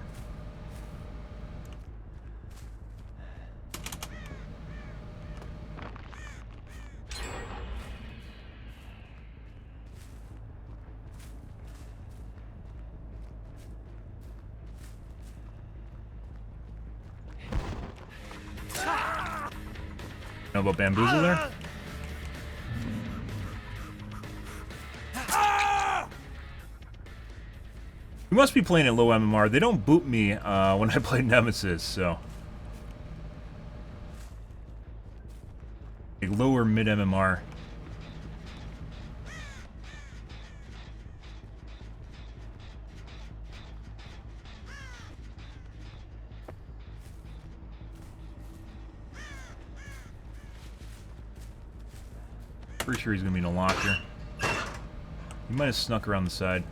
Know about bamboozle there? You must be playing at low MMR. They don't boot me when I play Nemesis, so. Like lower mid MMR. Pretty sure he's gonna be in a locker. He might have snuck around the side.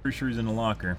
Pretty sure he's in the locker.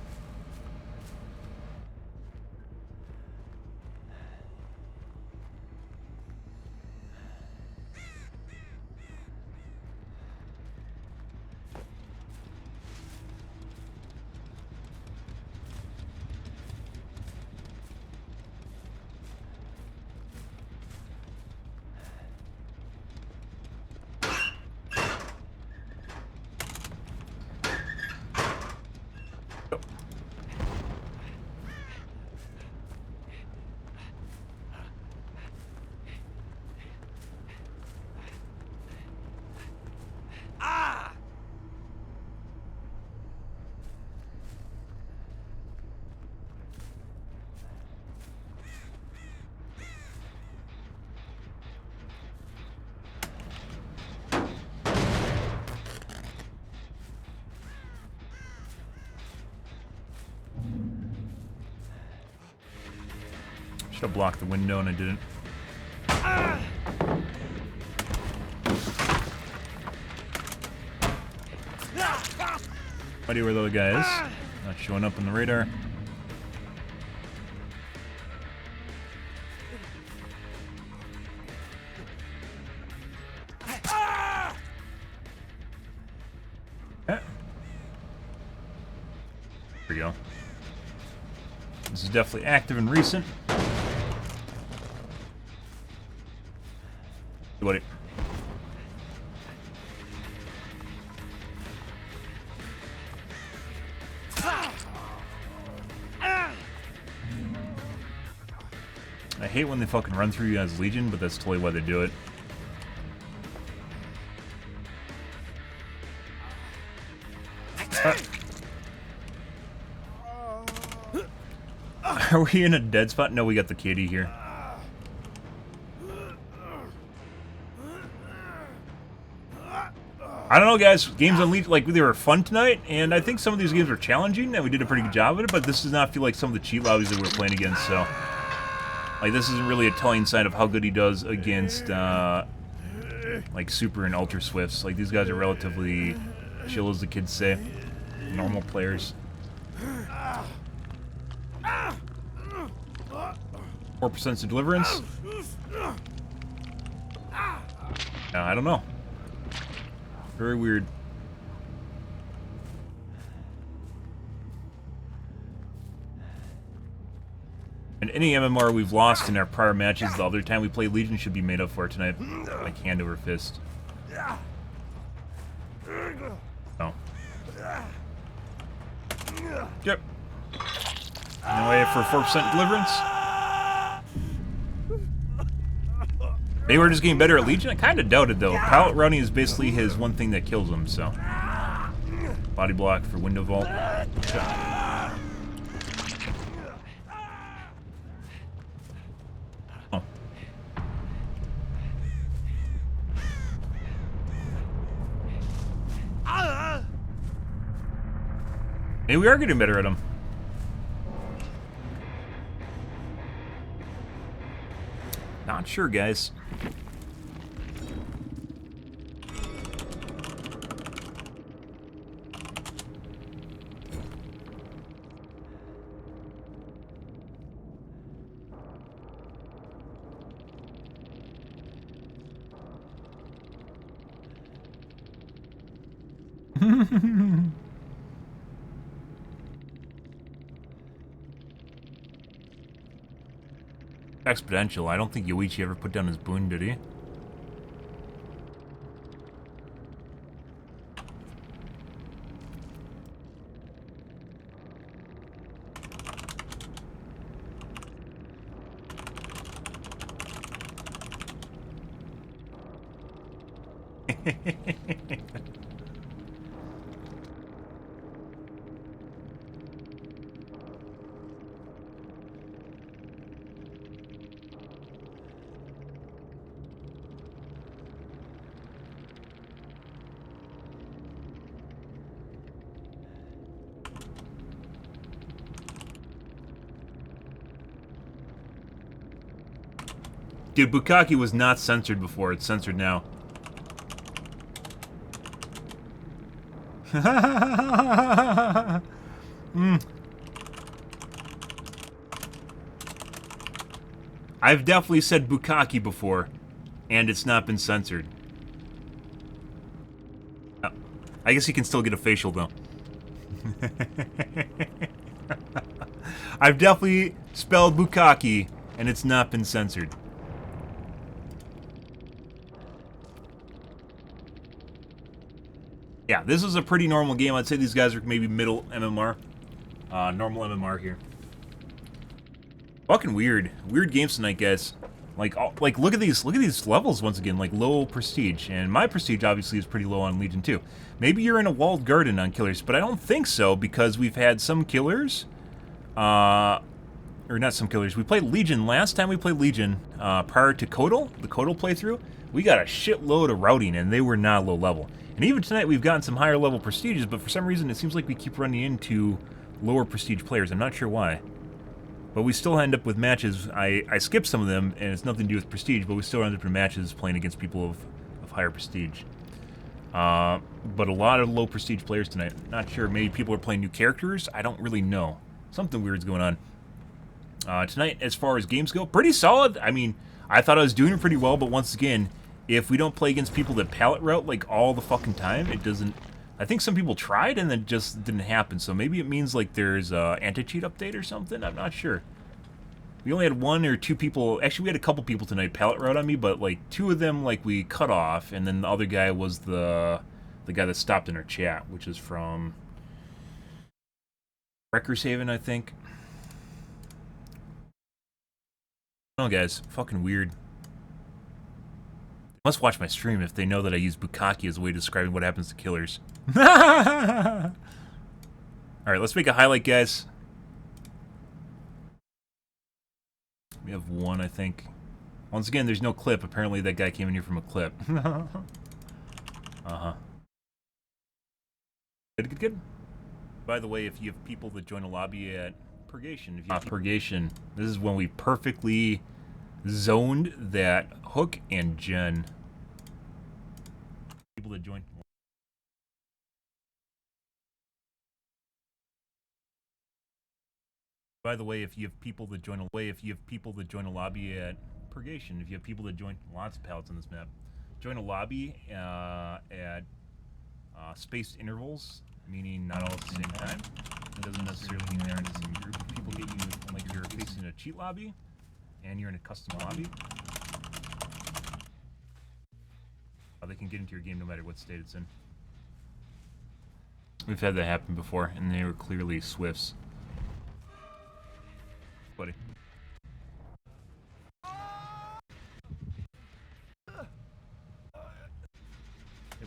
Should have blocked the window and I didn't. Idea where the other guy is. Not showing up on the radar. Okay. There we go. This is definitely active and recent. Hey, buddy. I hate when they fucking run through you as Legion, but that's totally why they do it. Are we in a dead spot? No, we got the kitty here. I don't know, guys. Games on Legion, like, they were fun tonight, and I think some of these games were challenging, and we did a pretty good job of it, but this does not feel like some of the cheat lobbies that we were playing against, so... Like, this isn't really a telling sign of how good he does against, like, Super and Ultra Swifts. Like, these guys are relatively chill, as the kids say. Normal players. 4% to deliverance? I don't know. Very weird. And any MMR we've lost in our prior matches the other time we played Legion should be made up for tonight. Like hand over fist. Oh. Yep. Anyway, for 4% deliverance. They were just getting better at Legion? I kind of doubted, though. Pallet running is basically his one thing that kills him, so. Body block for window vault. Oh. Maybe we are getting better at him. Not sure, guys. Exponential. I don't think Yoichi ever put down his boon, did he? Dude, Bukkake was not censored before. It's censored now. I've definitely said Bukkake before, and it's not been censored. Oh, I guess you can still get a facial, though. I've definitely spelled Bukkake, and it's not been censored. Yeah, this is a pretty normal game. I'd say these guys are maybe middle MMR. Normal MMR here. Fucking weird. Weird games tonight, guys. Like look at these levels once again, like low prestige. And my prestige obviously is pretty low on Legion too. Maybe you're in a walled garden on killers, but I don't think so because we've had some killers. Or not some killers. We played Legion last time we played Legion, prior to Kodal, the Kodal playthrough. We got a shitload of routing and they were not low level. And even tonight we've gotten some higher level prestiges, but for some reason it seems like we keep running into lower prestige players. I'm not sure why. But we still end up with matches. I skipped some of them, and it's nothing to do with prestige, but we still end up in matches playing against people of higher prestige. But a lot of low prestige players tonight. Not sure. Maybe people are playing new characters. I don't really know. Something weird's going on. Tonight, as far as games go, pretty solid. I mean, I thought I was doing pretty well, but once again, if we don't play against people that pallet route like all the fucking time, it doesn't... I think some people tried and it just didn't happen, so maybe it means like there's a anti-cheat update or something? I'm not sure. We only had 1 or 2 people... Actually, we had a couple people tonight pallet route on me, but like 2 of them like we cut off, and then the other guy was the guy that stopped in our chat, which is from Wrecker's Haven, I think. Oh, guys, fucking weird. They must watch my stream if they know that I use bukkake as a way of describing what happens to killers. Alright, let's make a highlight, guys. We have 1, I think. Once again, there's no clip. Apparently that guy came in here from a clip. Uh-huh. Good. By the way, if you have people that join a lobby at Purgation, if you have Purgation, this is when we perfectly zoned that hook and gen. People that join. By the way, if you have people that join a lobby at Purgation, if you have people that join lots of pallets on this map, join a lobby at spaced intervals, meaning not all at the same time. It doesn't necessarily mean they're in the same group. If people get you like you're facing a cheat lobby and you're in a custom lobby, they can get into your game no matter what state it's in. We've had that happen before, and they were clearly Swifts. Buddy. Hey,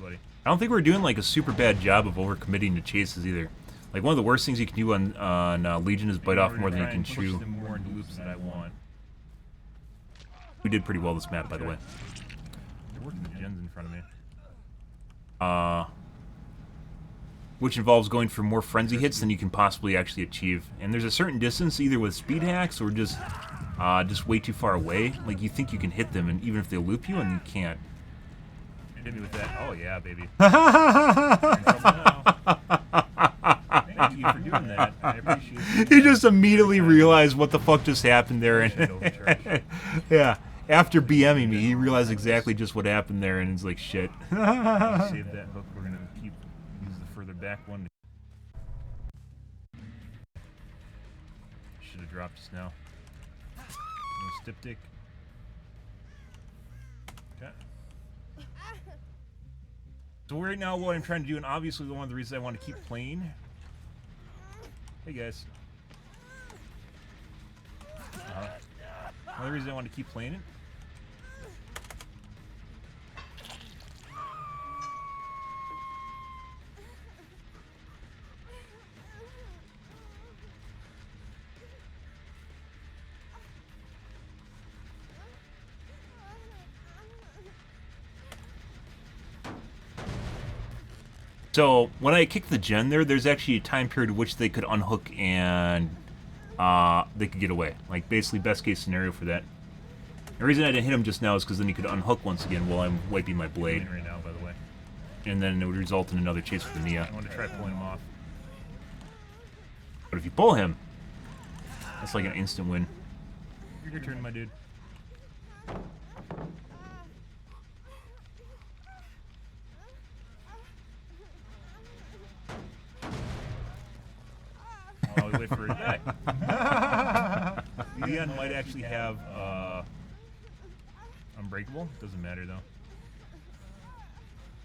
buddy. I don't think we're doing like a super bad job of overcommitting to chases either. Like one of the worst things you can do on Legion is bite off more than you can chew. More into loops that I want. We did pretty well this map, by the way. They're working the gens in front of me. Which involves going for more frenzy hits than you can possibly actually achieve. And there's a certain distance, either with speed hacks or just way too far away. Like you think you can hit them, and even if they loop you, and you can't. Hit me with that. Oh yeah, baby. Thank you for doing that. I appreciate it. He just immediately realized what the fuck just happened there, and yeah. After BMing me, he realized exactly just what happened there, and he's like, shit. Save that hook. We're gonna use the further back one. Should have dropped just now. No stipdick. Okay. So right now, what I'm trying to do, and obviously one of the reasons I want to keep playing. Hey guys. One of the reasons I want to keep playing it. So, when I kicked the gen there's actually a time period in which they could unhook and they could get away. Like, basically, best case scenario for that. The reason I didn't hit him just now is because then he could unhook once again while I'm wiping my blade. Right now, by the way. And then it would result in another chase with the Nia. I want to try pulling him off. But if you pull him, that's like an instant win. Your turn, my dude. I'll wait for it back. Leon might actually have Unbreakable. Doesn't matter though.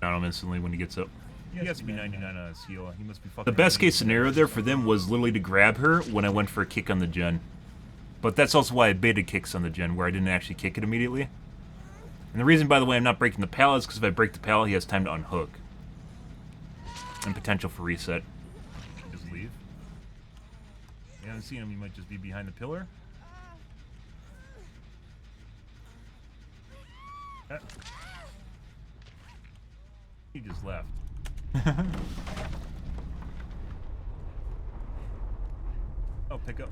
Down him instantly when he gets up. He has to be 99 on his heal. He must be fucking. The best case scenario there for them was literally to grab her when I went for a kick on the gen. But that's also why I baited kicks on the gen, where I didn't actually kick it immediately. And the reason, by the way, I'm not breaking the pallet is because if I break the pallet, he has time to unhook. And potential for reset. Just leave. You haven't seen him, he might just be behind the pillar. He just left. Oh, pick up.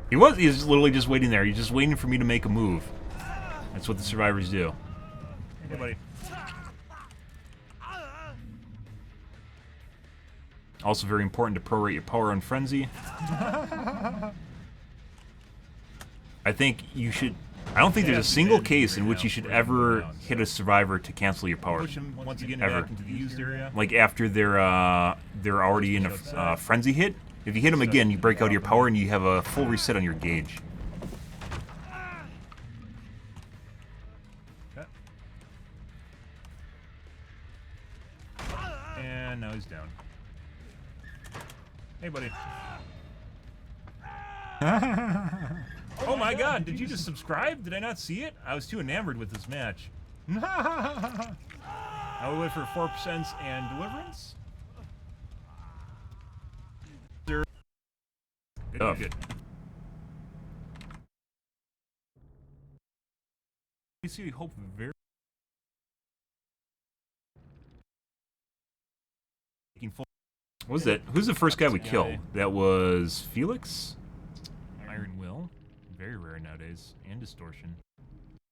He was. He's literally just waiting there. He's just waiting for me to make a move. That's what the survivors do. Hey, buddy. Also very important to prorate your power on Frenzy. I think you should... I don't think there's a single case in which you should ever hit a survivor to cancel your power. Push him once again back into the used area. Like after they're already in a Frenzy hit. If you hit them again, you break out your power and you have a full reset on your gauge. And now he's down. Hey, buddy. Oh my god, did you just subscribe? Did I not see it? I was too enamored with this match. I will wait for 4% and Deliverance. Good, good. You see, hope very... What was that? Who's the first guy we killed? That was Felix? Iron Will. Very rare nowadays. And Distortion.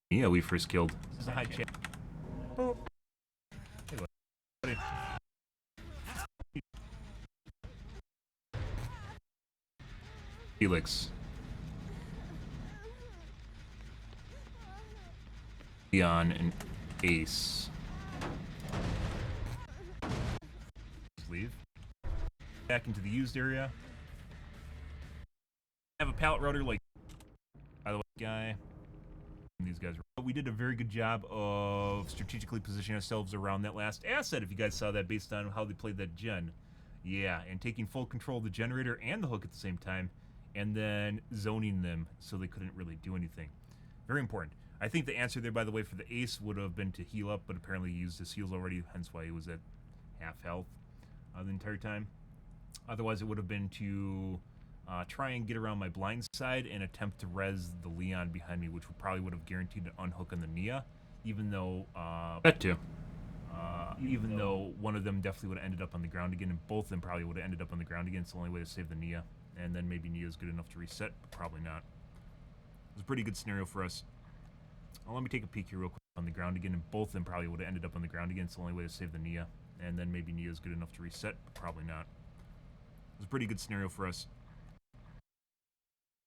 Yeah, we first killed. This is a high chat. Oh. Hey, buddy. Felix. Leon and Ace. Leave. Back into the used area. Have a pallet router like by the way, guy. These guys were. We did a very good job of strategically positioning ourselves around that last asset. If you guys saw that, based on how they played that gen, yeah, and taking full control of the generator and the hook at the same time, and then zoning them so they couldn't really do anything. Very important. I think the answer there, by the way, for the Ace would have been to heal up, but apparently he used his heals already, hence why he was at half health the entire time. Otherwise, it would have been to try and get around my blind side and attempt to res the Leon behind me, which probably would have guaranteed an unhook on the Nia, even though even though one of them definitely would have ended up on the ground again, and both of them probably would have ended up on the ground again. It's the only way to save the Nia, and then maybe Nia's good enough to reset, but probably not. It was a pretty good scenario for us. Well, let me take a peek here real quick on the ground again, and both of them probably would have ended up on the ground again. It's the only way to save the Nia, and then maybe Nia's good enough to reset, but probably not. It was a pretty good scenario for us.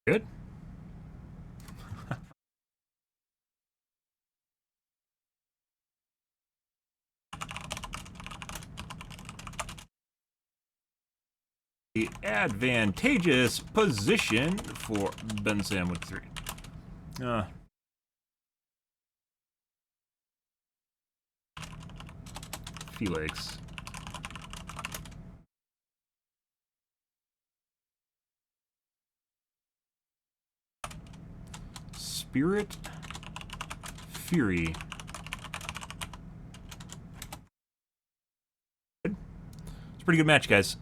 Good. The advantageous position for Bensam with 3. Felix. Spirit. Fury. Good. It's a pretty good match, guys.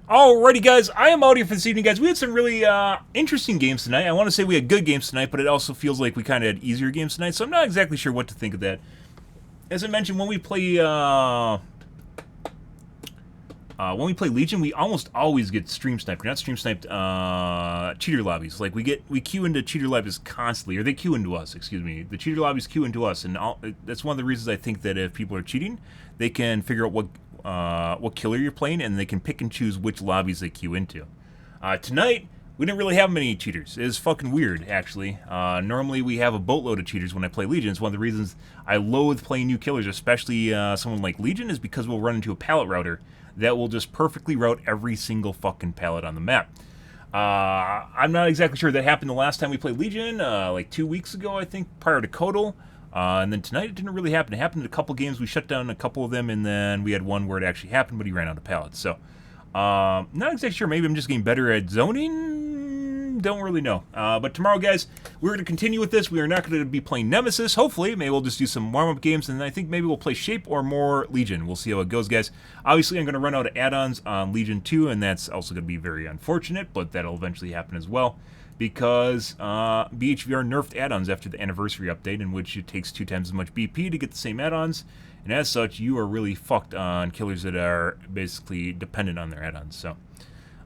Alrighty, guys, I am out here for this evening, guys. We had some really interesting games tonight. I want to say we had good games tonight, but it also feels like we kind of had easier games tonight, so I'm not exactly sure what to think of that. As I mentioned, when we play Legion, we almost always get stream sniped. Not stream sniped, cheater lobbies. Like we queue into cheater lobbies constantly, or they queue into us. Excuse me. The cheater lobbies queue into us, and that's one of the reasons I think that if people are cheating, they can figure out what killer you're playing, and they can pick and choose which lobbies they queue into. Tonight, we didn't really have many cheaters. It was fucking weird, actually. Normally, we have a boatload of cheaters when I play Legion. It's one of the reasons I loathe playing new killers, especially someone like Legion, is because we'll run into a pallet router that will just perfectly route every single fucking pallet on the map. I'm not exactly sure that happened the last time we played Legion, like 2 weeks ago, I think, prior to Kodal. And then tonight it didn't really happen. It happened in a couple games. We shut down a couple of them, and then we had one where it actually happened, but he ran out of pallets. So, not exactly sure. Maybe I'm just getting better at zoning. don't really know. But tomorrow, guys, we're going to continue with this. We are not going to be playing Nemesis. Hopefully, maybe we'll just do some warm-up games, and I think maybe we'll play Shape or more Legion. We'll see how it goes, guys. Obviously, I'm going to run out of add-ons on Legion 2, and that's also going to be very unfortunate, but that'll eventually happen as well, because BHVR nerfed add-ons after the anniversary update, in which it takes 2 times as much BP to get the same add-ons, and as such, you are really fucked on killers that are basically dependent on their add-ons. So,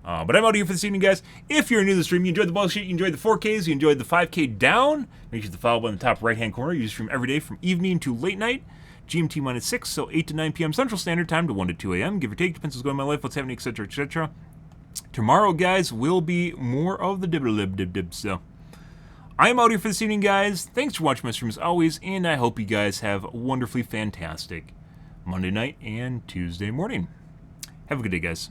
but I'm out here for this evening, guys. If you're new to the stream, you enjoyed the bullshit, you enjoyed the 4Ks, you enjoyed the 5K down, make sure to follow button in the top right-hand corner. You stream every day from evening to late night, GMT -6, so 8 to 9 p.m. Central Standard Time to 1 to 2 a.m. Give or take, depends what's going on in my life, what's happening, etc., etc. Tomorrow, guys, will be more of the dib-a-lib-dib-dib, so I'm out here for this evening, guys. Thanks for watching my stream as always, and I hope you guys have a wonderfully fantastic Monday night and Tuesday morning. Have a good day, guys.